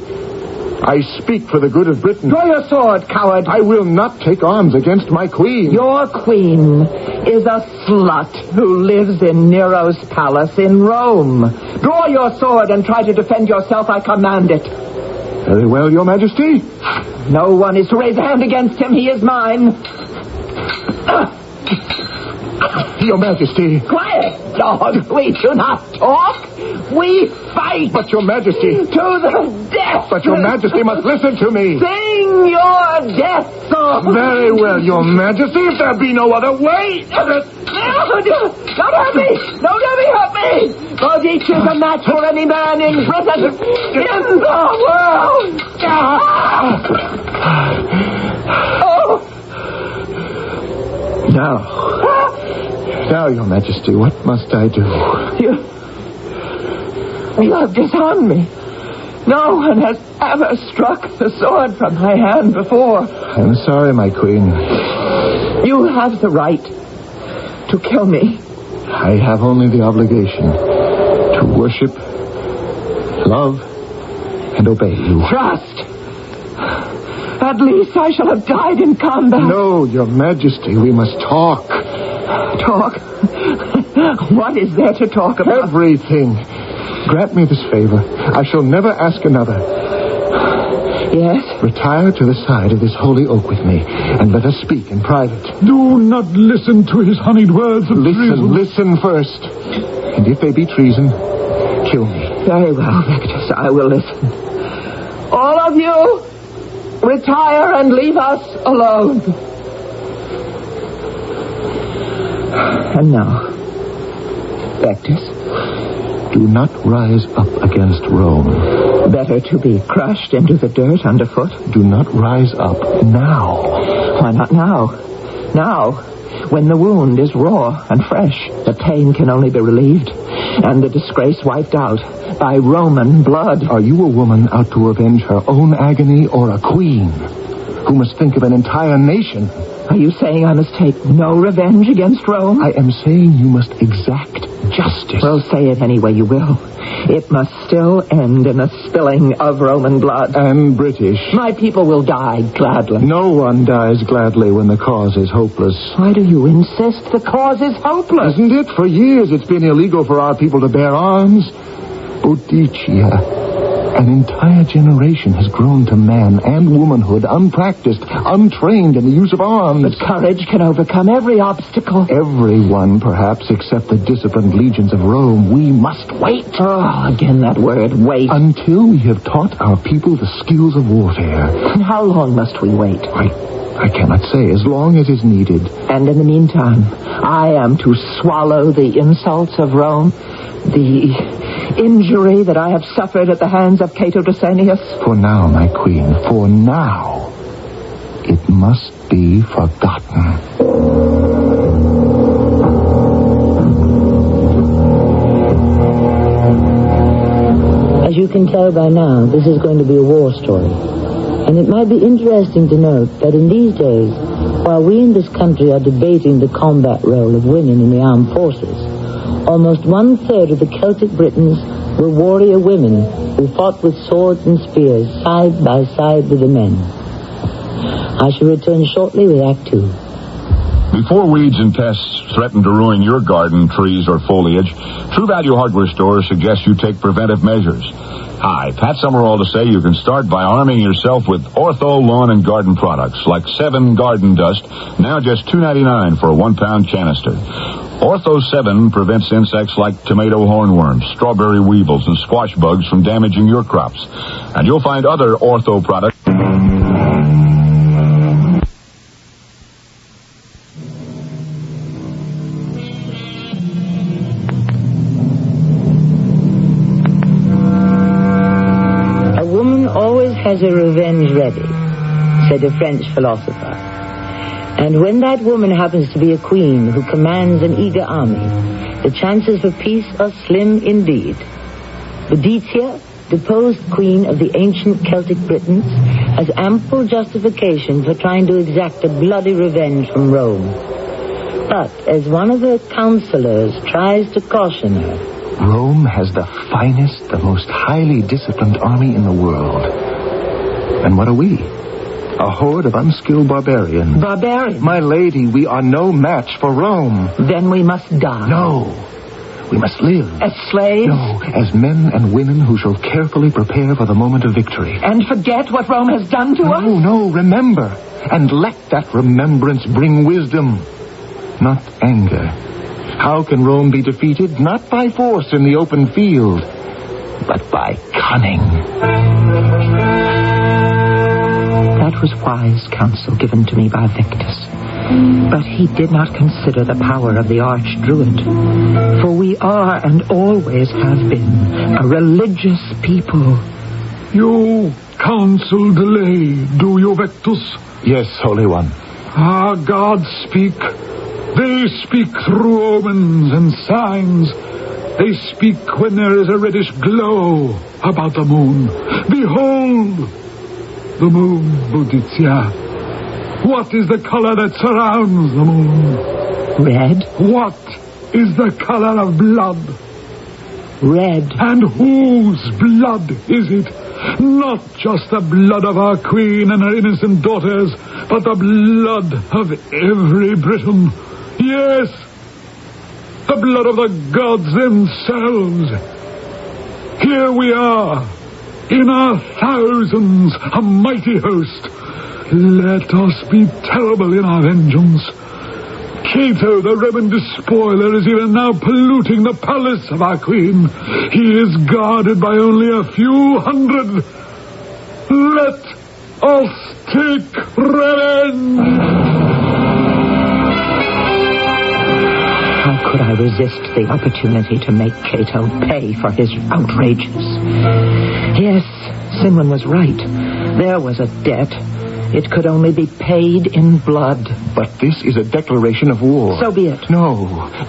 S4: speak for the good of Britain.
S7: Draw your sword, coward.
S4: I will not take arms against my queen.
S7: Your queen is a slut who lives in Nero's palace in Rome. Draw your sword and try to defend yourself. I command it.
S4: Very well, Your Majesty.
S7: No one is to raise a hand against him. He is mine.
S4: Your Majesty.
S7: Quiet, dog. We do not talk. We fight.
S4: But, Your Majesty.
S7: To the death.
S4: But, Your Majesty must listen to me.
S7: Sing your death song.
S4: Very well, Your Majesty, if there be no other way.
S7: No, don't hurt me. Don't let me hurt me. Boadicea is a match for any man in Britain, in the world. Oh.
S4: Now, Your Majesty, what must I do?
S7: You have disarmed me. No one has ever struck the sword from my hand before.
S4: I'm sorry, my queen.
S7: You have the right to kill me.
S4: I have only the obligation to worship, love, and obey you.
S5: Trust! At least I shall have died in combat.
S4: No, Your Majesty, we must talk.
S5: Talk? What is there to talk about?
S4: Everything. Grant me this favor. I shall never ask another.
S5: Yes?
S4: Retire to the side of this holy oak with me, and let us speak in private.
S3: Do not listen to his honeyed words of treason.
S4: Listen first. And if they be treason, kill me.
S5: Very well, Victus, I will listen. All of you, retire and leave us alone. And now, Victus,
S4: do not rise up against Rome.
S5: Better to be crushed into the dirt underfoot.
S4: Do not rise up now.
S5: Why not now? Now, when the wound is raw and fresh, the pain can only be relieved, and the disgrace wiped out by Roman blood.
S4: Are you a woman out to avenge her own agony, or a queen who must think of an entire nation?
S5: Are you saying I must take no revenge against Rome?
S4: I am saying you must exact justice.
S5: Well, say it any way you will. It must still end in the spilling of Roman blood.
S4: And British.
S5: My people will die gladly.
S4: No one dies gladly when the cause is hopeless.
S5: Why do you insist the cause is hopeless?
S4: Isn't it? For years it's been illegal for our people to bear arms. Boudicca. An entire generation has grown to man and womanhood, unpracticed, untrained in the use of arms.
S5: But courage can overcome every obstacle.
S4: Everyone, perhaps, except the disciplined legions of Rome. We must wait.
S5: Oh, again that word, wait.
S4: Until we have taught our people the skills of warfare.
S5: And how long must we wait?
S4: I cannot say, as long as is needed.
S5: And in the meantime, I am to swallow the insults of Rome, the injury that I have suffered at the hands of Cato Dosanius?
S4: For now, my queen, for now, it must be forgotten.
S7: As you can tell by now, this is going to be a war story. And it might be interesting to note that in these days, while we in this country are debating the combat role of women in the armed forces, almost 1/3 of the Celtic Britons were warrior women who fought with swords and spears side by side with the men. I shall return shortly with Act 2.
S6: Before weeds and pests threaten to ruin your garden, trees, or foliage, True Value Hardware Stores suggests you take preventive measures. Hi, Pat Summerall to say you can start by arming yourself with Ortho lawn and garden products like 7 Garden Dust, now just $2.99 for a 1-pound canister. Ortho 7 prevents insects like tomato hornworms, strawberry weevils, and squash bugs from damaging your crops. And you'll find other Ortho products.
S7: Has a revenge ready, said a French philosopher. And when that woman happens to be a queen who commands an eager army, the chances for peace are slim indeed. Boudicca, deposed queen of the ancient Celtic Britons, has ample justification for trying to exact a bloody revenge from Rome. But as one of her counselors tries to caution her,
S4: Rome has the finest, the most highly disciplined army in the world. And what are we? A horde of unskilled barbarians.
S5: Barbarians?
S4: My lady, we are no match for Rome.
S5: Then we must die.
S4: No. We must live.
S5: As slaves?
S4: No, as men and women who shall carefully prepare for the moment of victory.
S5: And forget what Rome has done to us?
S4: No, remember. And let that remembrance bring wisdom, not anger. How can Rome be defeated? Not by force in the open field, but by cunning.
S5: That was wise counsel given to me by Victus. But he did not consider the power of the arch-druid. For we are and always have been a religious people.
S3: You counsel delay, do you, Victus?
S4: Yes, Holy One.
S3: Ah, gods speak. They speak through omens and signs. They speak when there is a reddish glow about the moon. Behold, the moon, Boudicca. What is the color that surrounds the moon?
S5: Red.
S3: What is the color of blood?
S7: red.
S3: And whose blood is it? Not just the blood of our queen and her innocent daughters, but the blood of every Briton. Yes, the blood of the gods themselves. Here we are, in our thousands, a mighty host. Let us be terrible in our vengeance. Cato, the Roman despoiler, is even now polluting the palace of our queen. He is guarded by only a few hundred. Let us take revenge!
S5: How could I resist the opportunity to make Cato pay for his outrages? Yes, Sinwin was right. There was a debt. It could only be paid in blood.
S4: But this is a declaration of war.
S5: So be it.
S4: No,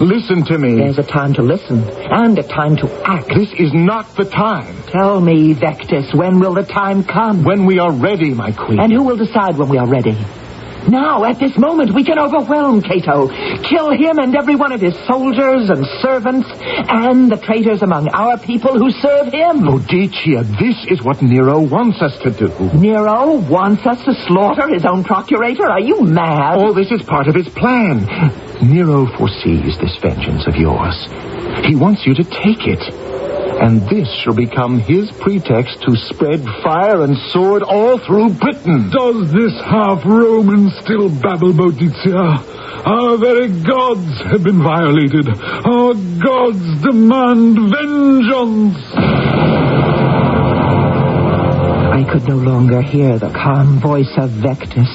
S4: listen to me.
S5: There's a time to listen and a time to act.
S4: This is not the time.
S5: Tell me, Vectis, when will the time come?
S4: When we are ready, my queen.
S5: And who will decide when we are ready? Now, at this moment, we can overwhelm Cato. Kill him and every one of his soldiers and servants, and the traitors among our people who serve him.
S4: Boadicea, this is what Nero wants us to do.
S5: Nero wants us to slaughter his own procurator? Are you mad?
S4: All this is part of his plan. Nero foresees this vengeance of yours. He wants you to take it. And this shall become his pretext to spread fire and sword all through Britain.
S3: Does this half-Roman still babble, Boadicea? Our very gods have been violated. Our gods demand vengeance.
S5: I could no longer hear the calm voice of Vectis.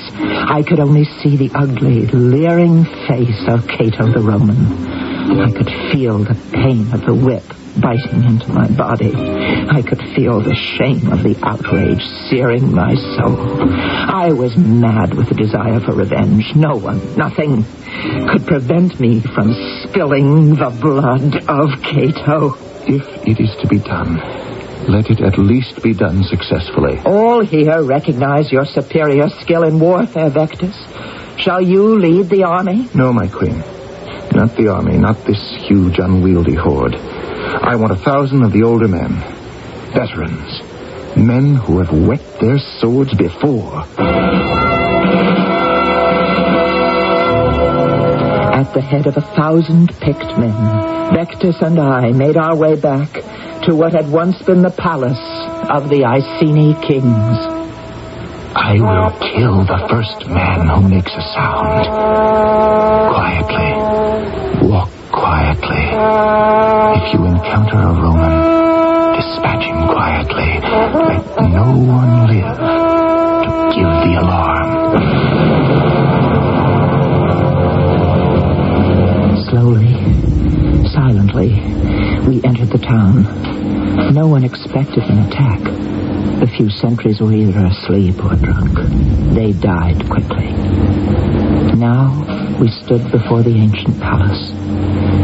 S5: I could only see the ugly, leering face of Cato the Roman. I could feel the pain of the whip biting into my body. I could feel the shame of the outrage searing my soul. I was mad with the desire for revenge. No one, nothing, could prevent me from spilling the blood of Cato.
S4: If it is to be done, let it at least be done successfully.
S5: All here recognize your superior skill in warfare, Vectis. Shall you lead the army?
S4: No, my queen. Not the army, not this huge, unwieldy horde. I want 1,000 of the older men. Veterans. Men who have wet their swords before.
S5: At the head of 1,000 picked men, Vectis and I made our way back to what had once been the palace of the Iceni kings.
S4: I will kill the first man who makes a sound. Quietly. Walk quietly. If you encounter a Roman, dispatch him quietly. Let no one live to give the alarm.
S5: Slowly, silently, we entered the town. No one expected an attack. The few sentries were either asleep or drunk. They died quickly. Now we stood before the ancient palace.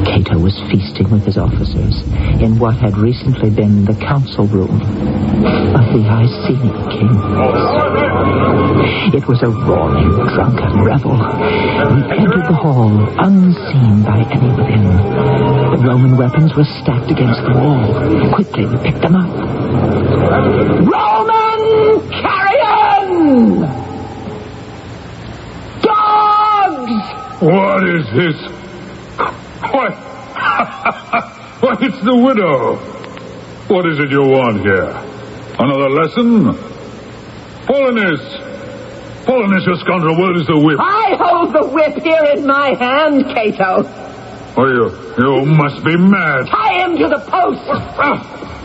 S5: Cato was feasting with his officers in what had recently been the council room of the Iceni kings. It was a roaring, drunken revel. We entered the hall, unseen by any within. The Roman weapons were stacked against the wall. Quickly, we picked them up. Roman carrion! Dogs!
S3: What is this? Why, why, it's the widow. What is it you want here? Another lesson? Polonus, you scoundrel, where is the whip?
S5: I hold the whip here in my hand, Cato.
S3: Oh, you must be mad.
S5: Tie him to the post.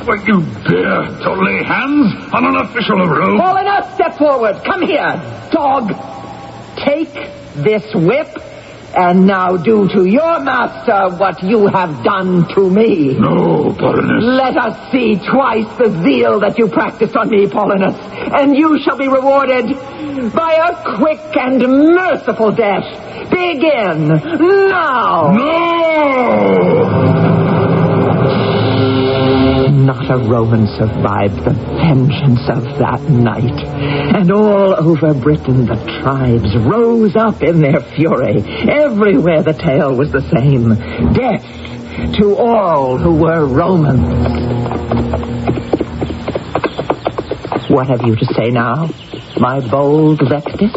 S3: What, you dare to lay hands on an official of Rome?
S5: Polonus, step forward. Come here, dog. Take this whip and now do to your master what you have done to me.
S3: No, Polonus.
S5: Let us see twice the zeal that you practiced on me, Polonus, and you shall be rewarded by a quick and merciful death. Begin now.
S3: No!
S5: Not a Roman survived the vengeance of that night. And all over Britain the tribes rose up in their fury. Everywhere the tale was the same. Death, to all who were Romans. What have you to say now, my bold Vectis?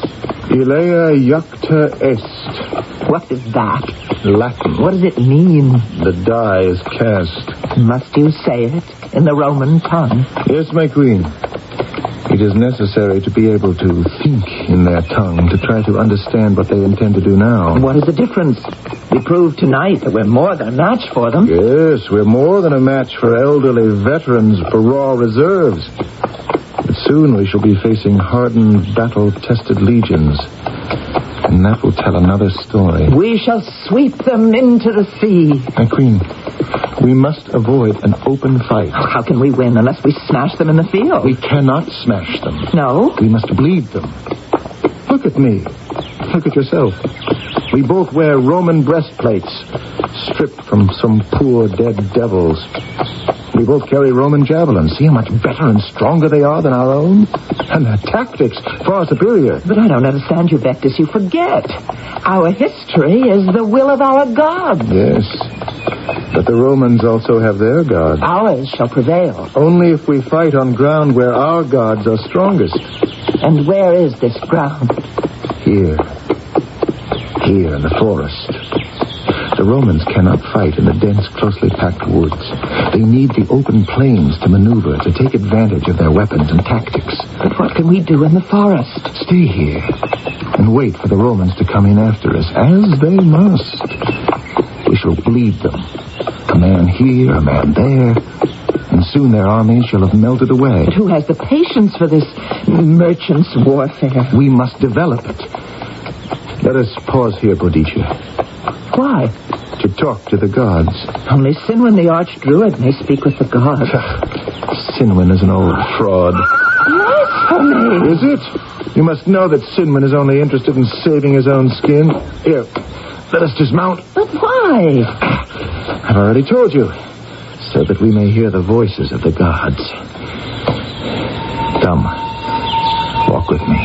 S4: Ilea iacta est.
S5: What is that?
S4: Latin.
S5: What does it mean?
S4: The die is cast.
S5: Must you say it in the Roman tongue?
S4: Yes, my queen. It is necessary to be able to think in their tongue, to try to understand what they intend to do now.
S5: What is the difference? We proved tonight that we're more than a match for them.
S4: Yes, we're more than a match for elderly veterans, for raw reserves. But soon we shall be facing hardened, battle-tested legions. And that will tell another story.
S5: We shall sweep them into the sea.
S4: My queen, we must avoid an open fight.
S5: How can we win unless we smash them in the field?
S4: We cannot smash them.
S5: No?
S4: We must bleed them. Look at me. Look at yourself. We both wear Roman breastplates, stripped from some poor dead devils. We both carry Roman javelins. See how much better and stronger they are than our own? And their tactics, far superior.
S5: But I don't understand you, Vectis. You forget. Our history is the will of our gods.
S4: Yes. But the Romans also have their gods.
S5: Ours shall prevail.
S4: Only if we fight on ground where our gods are strongest.
S5: And where is this ground?
S4: Here. Here in the forest. The Romans cannot fight in the dense, closely packed woods. They need the open plains to maneuver, to take advantage of their weapons and tactics.
S5: But what can we do in the forest?
S4: Stay here and wait for the Romans to come in after us, as they must. We shall bleed them. A man here, a man there, and soon their armies shall have melted away.
S5: But who has the patience for this merchant's warfare?
S4: We must develop it. Let us pause here, Boadicea.
S5: Why?
S4: To talk to the gods.
S5: Only Sinwin the Archdruid may speak with the gods.
S4: Sinwin is an old fraud.
S5: Blasphemy!
S4: Is it? You must know that Sinwin is only interested in saving his own skin. Here, let us dismount.
S5: But why?
S4: I've already told you. So that we may hear the voices of the gods. Come. Walk with me.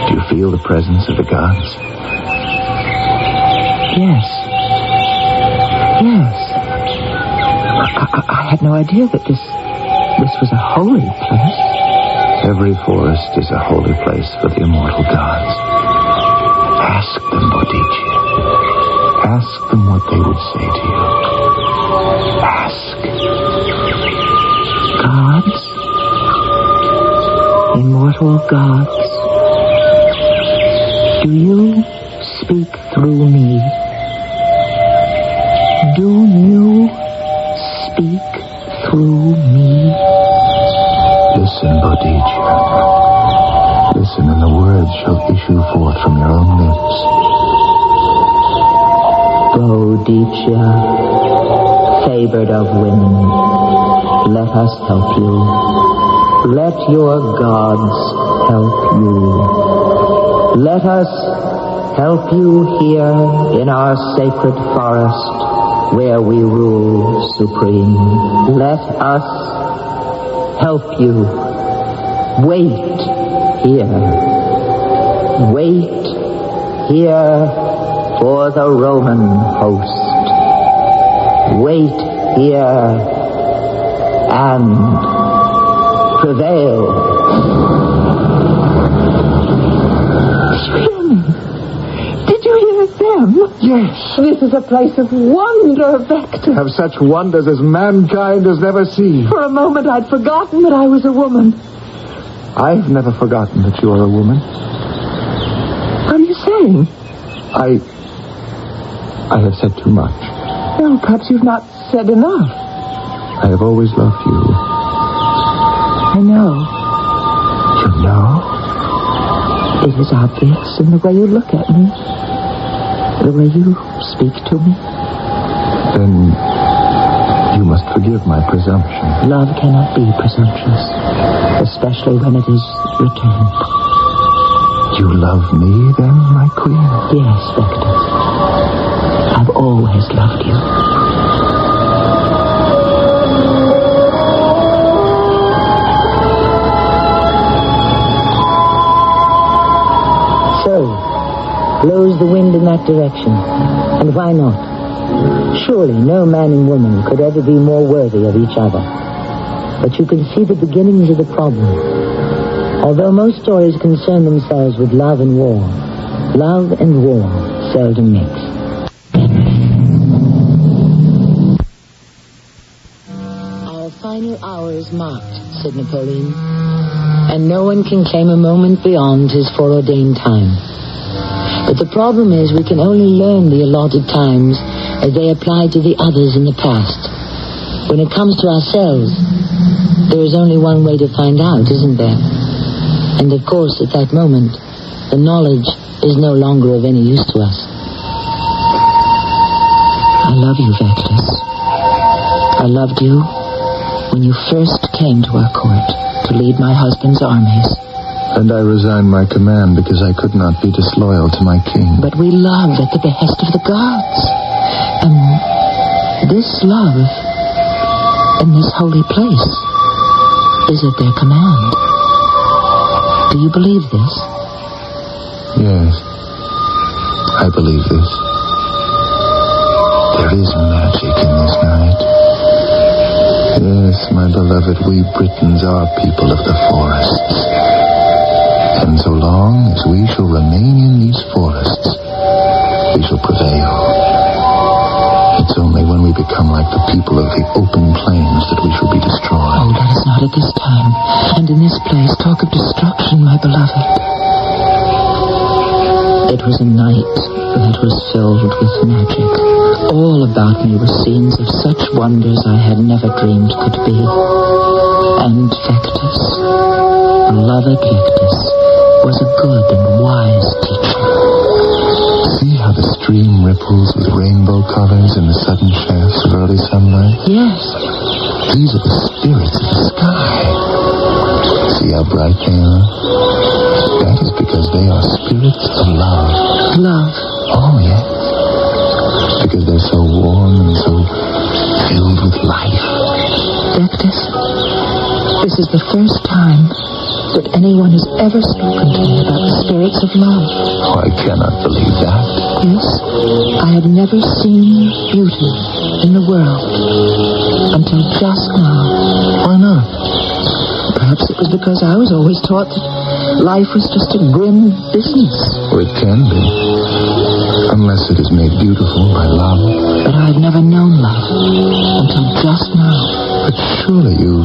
S4: Do you feel the presence of the gods?
S5: Yes. Yes. I had no idea that this was a holy place.
S4: Every forest is a holy place for the immortal gods. Ask them, Boadicea. Ask them what they would say to you. Ask.
S5: Gods? Immortal gods? Do you speak through me? Do you speak through me?
S4: Listen, Boadicea. Listen, and the words shall issue forth from your own lips.
S5: Boadicea, favored of women, let us help you. Let your gods help you. Let us help you here in our sacred forest where we rule supreme. Let us help you. Wait here. Wait here for the Roman host. Wait here and prevail. Did you hear them?
S4: Yes.
S5: This is a place of wonder, Vector.
S4: Have such wonders as mankind has never seen.
S5: For a moment I'd forgotten that I was a woman.
S4: I've never forgotten that you are a woman.
S5: What are you saying?
S4: I have said too much.
S5: No, perhaps you've not said enough.
S4: I have always loved you.
S5: I know.
S4: You know?
S5: It is obvious in the way you look at me. The way you speak to me.
S4: Then you must forgive my presumption.
S5: Love cannot be presumptuous, especially when it is returned.
S4: You love me then, my queen?
S5: Yes, Vector. I've always loved you. So, blows the wind in that direction. And why not?
S7: Surely no man and woman could ever be more worthy of each other. But you can see the beginnings of the problem. Although most stories concern themselves with love and war seldom mix. Our final hour is marked, said Napoleon, and no one can claim a moment beyond his foreordained time. But the problem is we can only learn the allotted times as they apply to the others in the past. When it comes to ourselves, there is only one way to find out, isn't there? And of course, at that moment, the knowledge is no longer of any use to us. I love you, Vectis. I loved you when you first came to our court to lead my husband's armies.
S4: And I resigned my command because I could not be disloyal to my king.
S7: But we loved at the behest of the gods. And this love in this holy place is at their command. Do you believe this?
S4: Yes, I believe this. There is magic in this night. Yes, my beloved, we Britons are people of the forests. And so long as we shall remain in these forests, we shall prevail. It's only when we become like the people of the open plains that we shall be destroyed.
S7: Oh, let us not at this time, and in this place, talk of destruction, my beloved. It was a night that was filled with magic. All about me were scenes of such wonders I had never dreamed could be. And Vectis, beloved Vectis, was a good and wise teacher.
S4: See how the stream ripples with rainbow colors in the sudden shafts of early sunlight?
S7: Yes.
S4: These are the spirits of the sky. See how bright they are? That is because they are spirits of love.
S7: Love?
S4: Oh, yes. Because they're so warm and so filled with life.
S7: Vectis, this is the first time that anyone has ever spoken to me about the spirits of love.
S4: Oh, I cannot believe that.
S7: Yes, I had never seen beauty in the world until just now.
S4: Why not?
S7: Perhaps it was because I was always taught that life was just a grim business.
S4: Oh, it can be. Unless it is made beautiful by love.
S7: But I had never known love until just now.
S4: But surely you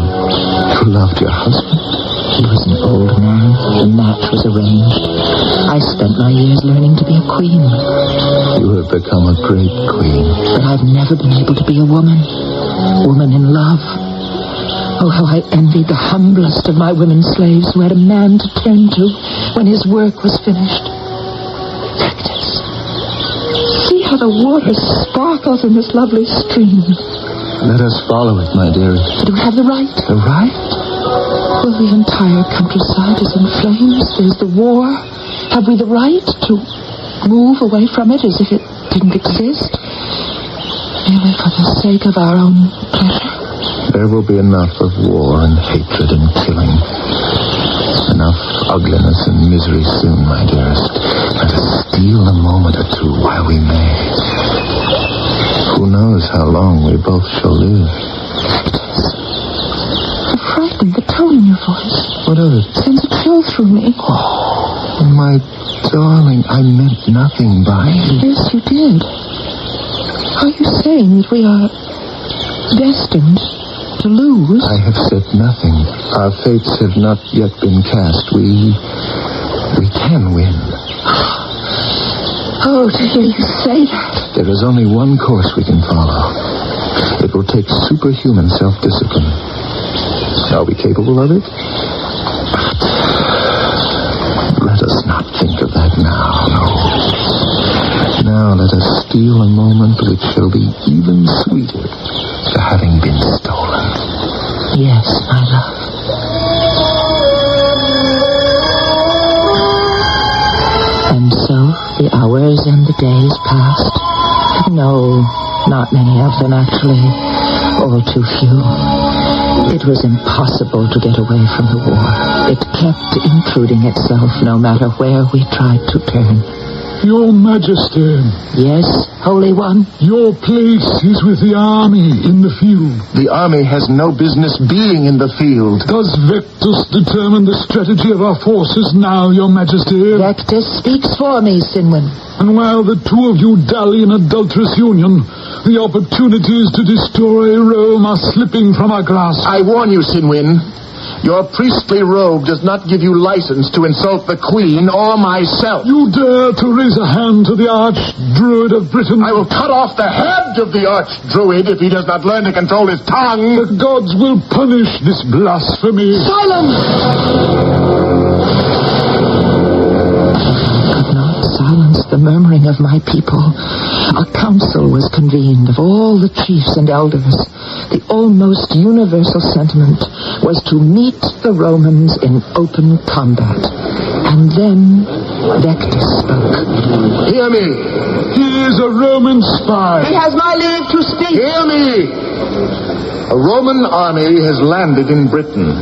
S4: loved your husband?
S7: He was an old man. The match was arranged. I spent my years learning to be a queen.
S4: You have become a great queen.
S7: But I've never been able to be a woman. Woman in love. Oh, how I envied the humblest of my women slaves who had a man to turn to when his work was finished. Vectis, see how the water sparkles in this lovely stream.
S4: Let us follow it, my dearest.
S7: Do we have the right?
S4: The right?
S7: Well, the entire countryside is in flames. There's the war. Have we the right to move away from it as if it didn't exist? Merely for the sake of our own pleasure?
S4: There will be enough of war and hatred and killing. Enough ugliness and misery soon, my dearest. Let us steal a moment or two while we may. Who knows how long we both shall live?
S7: I'm frightened. The tone in your voice.
S4: What of it?
S7: Sends a chill through me.
S4: Oh, my darling, I meant nothing by it.
S7: Yes, you did. Are you saying that we are destined to lose?
S4: I have said nothing. Our fates have not yet been cast. We can win.
S7: Oh, to hear you say that.
S4: There is only one course we can follow. It will take superhuman self-discipline. Are we capable of it? But let us not think of that now, no. Now let us steal a moment which shall be even sweeter for having been stolen.
S7: Yes, my love. And so the hours and the days passed. No, not many of them actually. All too few. It was impossible to get away from the war. It kept intruding itself no matter where we tried to turn.
S3: Your Majesty.
S5: Yes, Holy One?
S3: Your place is with the army in the field.
S4: The army has no business being in the field.
S3: Does Vectus determine the strategy of our forces now, Your Majesty?
S5: Vectus speaks for me, Sinwin.
S3: And while the two of you dally in adulterous union, the opportunities to destroy Rome are slipping from our grasp.
S4: I warn you, Sinwin. Your priestly robe does not give you license to insult the Queen or myself.
S3: You dare to raise a hand to the Archdruid of Britain?
S4: I will cut off the head of the Archdruid if he does not learn to control his tongue.
S3: The gods will punish this blasphemy.
S5: Silence! I could not silence the murmuring of my people. A council was convened of all the chiefs and elders. The almost universal sentiment was to meet the Romans in open combat. And then Vectus spoke.
S4: Hear me.
S3: He is a Roman spy.
S5: He has my leave to speak.
S4: Hear me. A Roman army has landed in Britain.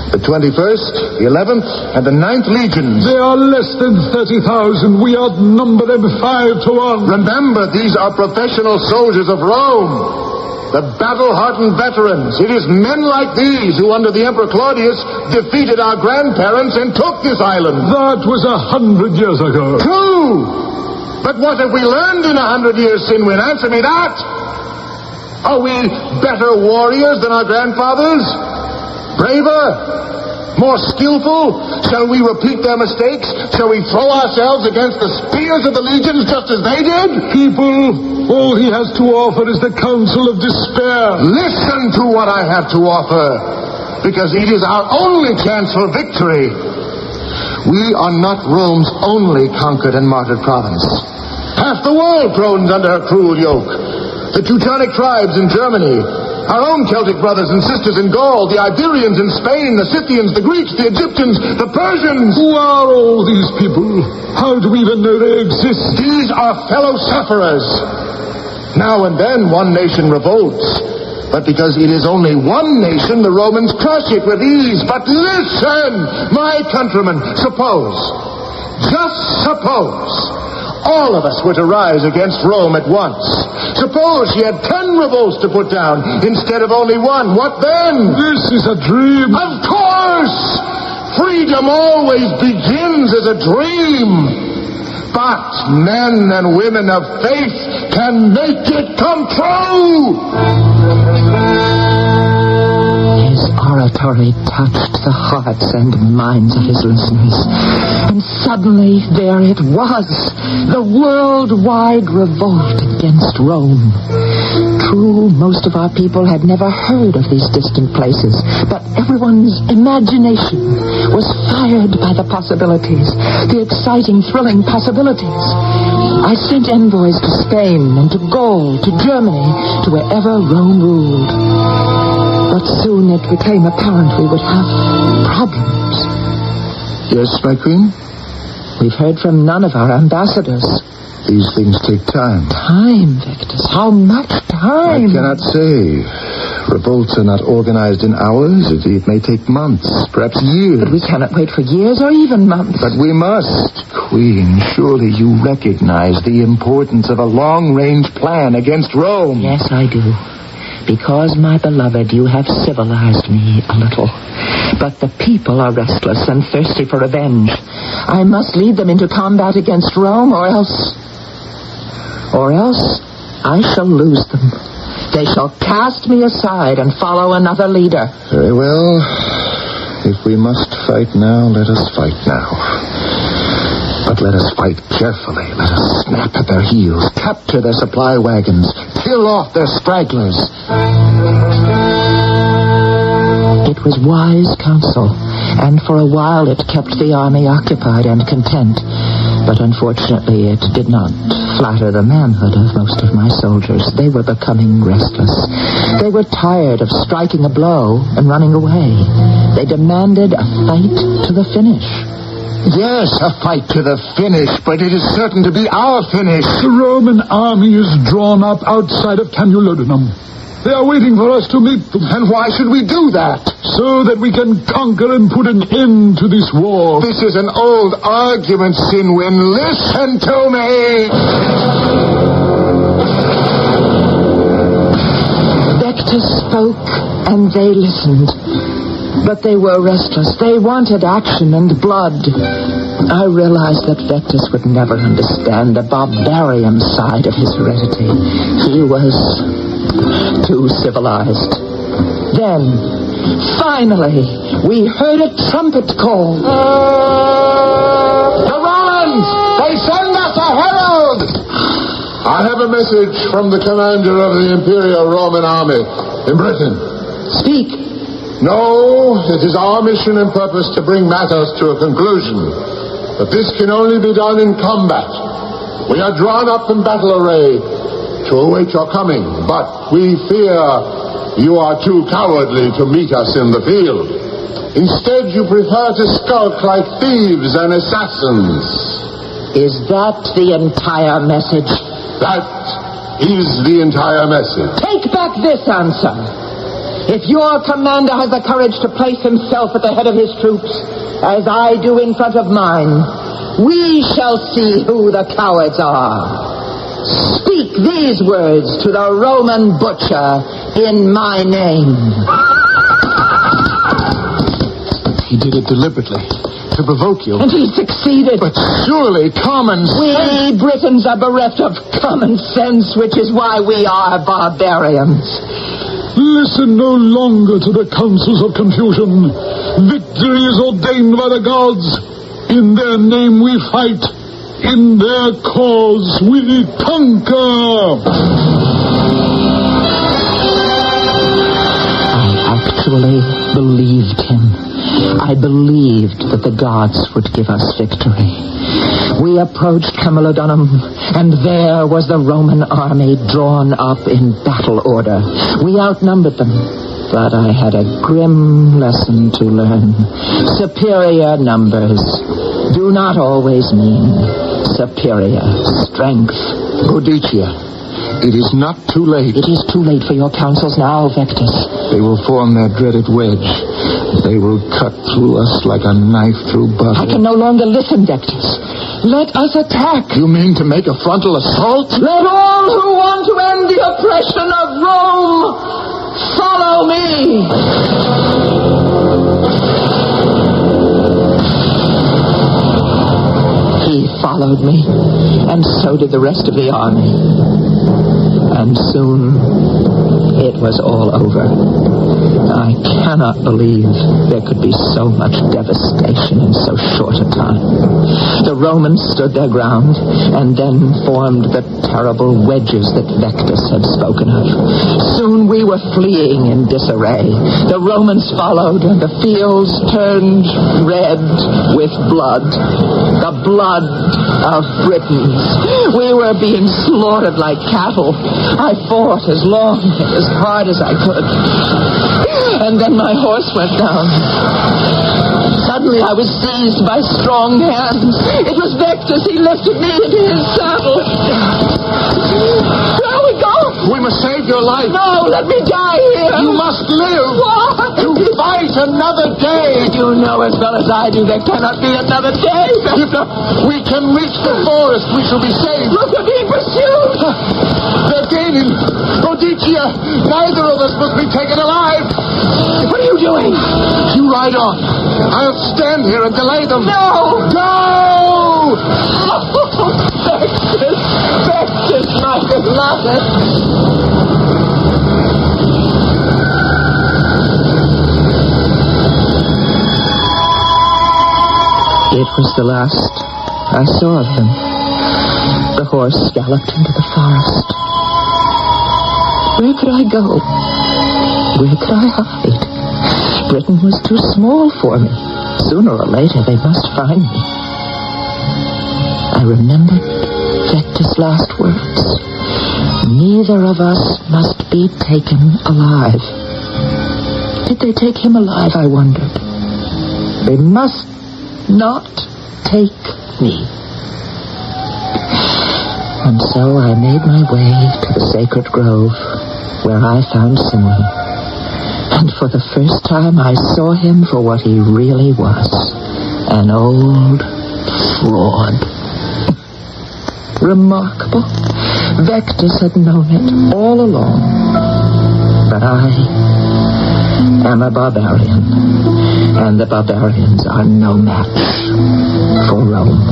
S4: The 21st, the 11th, and the 9th legions.
S3: They are less than 30,000. We outnumber them 5 to 1.
S4: Remember, these are professional soldiers of Rome. The battle-hardened veterans. It is men like these who, under the Emperor Claudius, defeated our grandparents and took this island.
S3: That was 100 years ago.
S4: True! But what have we learned in 100 years, Sinwin? Answer me that! Are we better warriors than our grandfathers? Braver? More skillful? Shall we repeat their mistakes? Shall we throw ourselves against the spears of the legions just as they did?
S3: People, all he has to offer is the counsel of despair.
S4: Listen to what I have to offer, because it is our only chance for victory. We are not Rome's only conquered and martyred province. Half the world groans under her cruel yoke. The Teutonic tribes in Germany, our own Celtic brothers and sisters in Gaul, the Iberians in Spain, the Scythians, the Greeks, the Egyptians, the Persians.
S3: Who are all these people? How do we even know they exist?
S4: These are fellow sufferers. Now and then one nation revolts. But because it is only one nation, the Romans crush it with ease. But listen, my countrymen, just suppose, all of us were to rise against Rome at once. Suppose she had 10 revolts to put down instead of only one. What then?
S3: This is a dream.
S4: Of course! Freedom always begins as a dream. But men and women of faith can make it come true.
S5: His oratory touched the hearts and minds of his listeners. And suddenly there it was, the worldwide revolt against Rome. True, most of our people had never heard of these distant places, but everyone's imagination was fired by the possibilities, the exciting, thrilling possibilities. I sent envoys to Spain and to Gaul, to Germany, to wherever Rome ruled. But soon it became apparent we would have problems.
S4: Yes, my queen?
S5: We've heard from none of our ambassadors.
S4: These things take time.
S5: Time, Vectus. How much time?
S4: I cannot say. Revolts are not organized in hours. It may take months, perhaps years.
S5: But we cannot wait for years or even months.
S4: But we must. Queen, surely you recognize the importance of a long-range plan against Rome.
S5: Yes, I do. Because, my beloved, you have civilized me a little. But the people are restless and thirsty for revenge. I must lead them into combat against Rome, or else I shall lose them. They shall cast me aside and follow another leader.
S4: Very well. If we must fight now, let us fight now. But let us fight carefully. Let us snap at their heels, capture their supply wagons, kill off their stragglers.
S5: It was wise counsel, and for a while it kept the army occupied and content. But unfortunately it did not flatter the manhood of most of my soldiers. They were becoming restless. They were tired of striking a blow and running away. They demanded a fight to the finish.
S4: Yes, a fight to the finish, but it is certain to be our finish.
S3: The Roman army is drawn up outside of Canulodunum. They are waiting for us to meet them.
S14: And why should we do that?
S3: So that we can conquer and put an end to this war.
S14: This is an old argument, Sinwin. Listen to me!
S5: Vector spoke, and they listened. But they were restless. They wanted action and blood. I realized that Vectus would never understand the barbarian side of his heredity. He was too civilized. Then, finally, we heard a trumpet call.
S14: The Romans! They send us a herald! I have a message from the commander of the Imperial Roman Army in Britain.
S5: Speak.
S14: No, it is our mission and purpose to bring matters to a conclusion. But this can only be done in combat. We are drawn up in battle array to await your coming, but we fear you are too cowardly to meet us in the field. Instead, you prefer to skulk like thieves and assassins.
S5: Is that the entire message?
S14: That is the entire message.
S5: Take back this answer. If your commander has the courage to place himself at the head of his troops, as I do in front of mine, we shall see who the cowards are. Speak these words to the Roman butcher in my name.
S14: He did it deliberately, to provoke you.
S5: And he succeeded.
S14: But surely common sense...
S5: We Britons are bereft of common sense, which is why we are barbarians.
S3: Listen no longer to the counsels of confusion. Victory is ordained by the gods. In their name we fight. In their cause we conquer.
S5: I actually believed him. I believed that the gods would give us victory. We approached Camalodunum, and there was the Roman army drawn up in battle order. We outnumbered them, but I had a grim lesson to learn. Superior numbers do not always mean superior strength.
S14: Boadicea, it is not too late.
S5: It is too late for your counsels now, Vectus.
S14: They will form their dreaded wedge. They will cut through us like a knife through butter.
S5: I can no longer listen, Vectus. Let us attack.
S14: You mean to make a frontal assault?
S5: Let all who want to end the oppression of Rome follow me. He followed me, and so did the rest of the army. And soon it was all over. I cannot believe there could be so much devastation in so short a time. The Romans stood their ground and then formed the terrible wedges that Vectus had spoken of. Soon we were fleeing in disarray. The Romans followed and the fields turned red with blood. The blood of Britons. We were being slaughtered like cattle. I fought as long and as hard as I could. And then my horse went down. Suddenly I was seized by strong hands. It was Vectus. He lifted me into his saddle. Where are we going?
S14: We must save your life.
S5: No, let me die here.
S14: You must live.
S5: What?
S14: To fight another day.
S5: You know as well as I do there cannot be another day.
S14: If we can reach the forest, we shall be saved.
S5: Look, we're being pursued.
S14: They're gaining. Boadicea, neither of us must be taken alive.
S5: What are you doing?
S14: You ride on. I'll stand here and delay them.
S5: No!
S14: Go!
S5: Vectus, my beloved. It was the last I saw of him. The horse galloped into the forest. Where could I go? Where could I hide? Britain was too small for me. Sooner or later, they must find me. I remembered Vectus' last words. Neither of us must be taken alive. Did they take him alive, I wondered. They must not take me. And so I made my way to the sacred grove, where I found Simeon. And for the first time I saw him for what he really was. An old fraud. Remarkable. Vectis had known it all along. But I am a barbarian. And the barbarians are no match for Rome.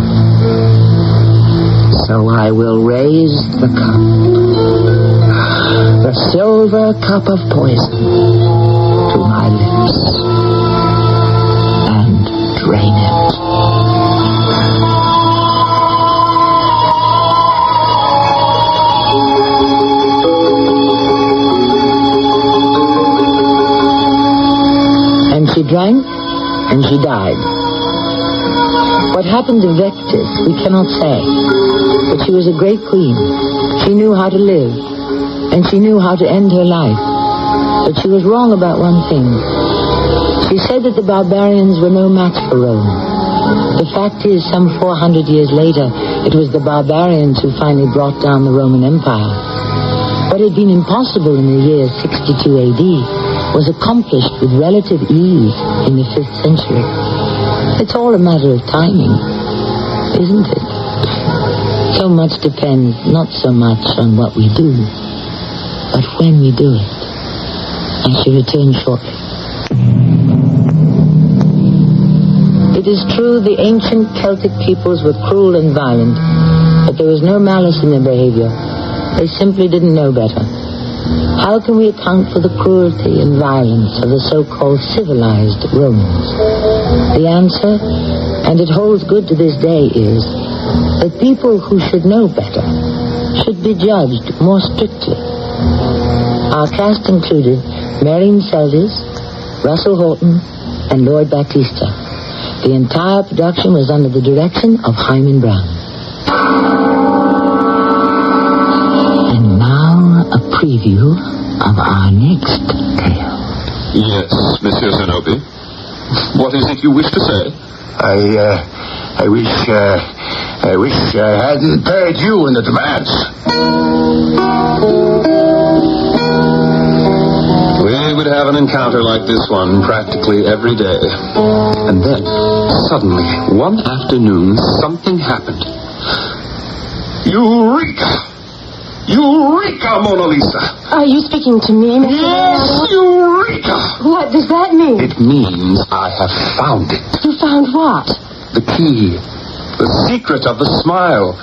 S5: So I will raise the cup. The silver cup of poison to my lips and drain it. And she drank and she died. What happened to Vectis, we cannot say. But she was a great queen. She knew how to live. And she knew how to end her life. But she was wrong about one thing. She said that the barbarians were no match for Rome. The fact is, some 400 years later, it was the barbarians who finally brought down the Roman Empire. What had been impossible in the year 62 AD was accomplished with relative ease in the 5th century. It's all a matter of timing, isn't it? So much depends not so much on what we do, but when we do it. I shall return shortly. It is true the ancient Celtic peoples were cruel and violent, but there was no malice in their behavior. They simply didn't know better. How can we account for the cruelty and violence of the so-called civilized Romans? The answer, and it holds good to this day, is that people who should know better should be judged more strictly. Our cast included Marion Seldes, Russell Horton, and Lloyd Battista. The entire production was under the direction of Hyman Brown. And now a preview of our next tale.
S23: Yes, Monsieur Zenobi. What is it you wish to say?
S14: I wish I hadn't paid you in advance.
S23: We would have an encounter like this one practically every day. And then, suddenly, one afternoon, something happened.
S14: Eureka! Eureka, Mona Lisa!
S24: Are you speaking to me, Mr.
S14: Yes, Eureka!
S24: What does that mean?
S23: It means I have found it.
S24: You found what?
S23: The key. The secret of the smile.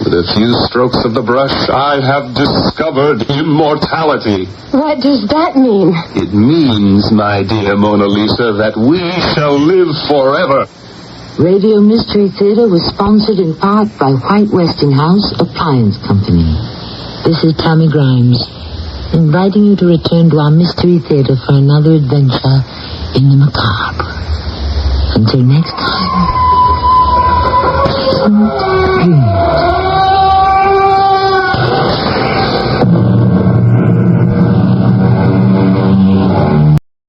S23: With a few strokes of the brush, I have discovered immortality.
S24: What does that mean?
S23: It means, my dear Mona Lisa, that we shall live forever.
S7: Radio Mystery Theater was sponsored in part by White Westinghouse Appliance Company. This is Tammy Grimes, inviting you to return to our Mystery Theater for another adventure in the macabre. Until next time, pleasant dreams.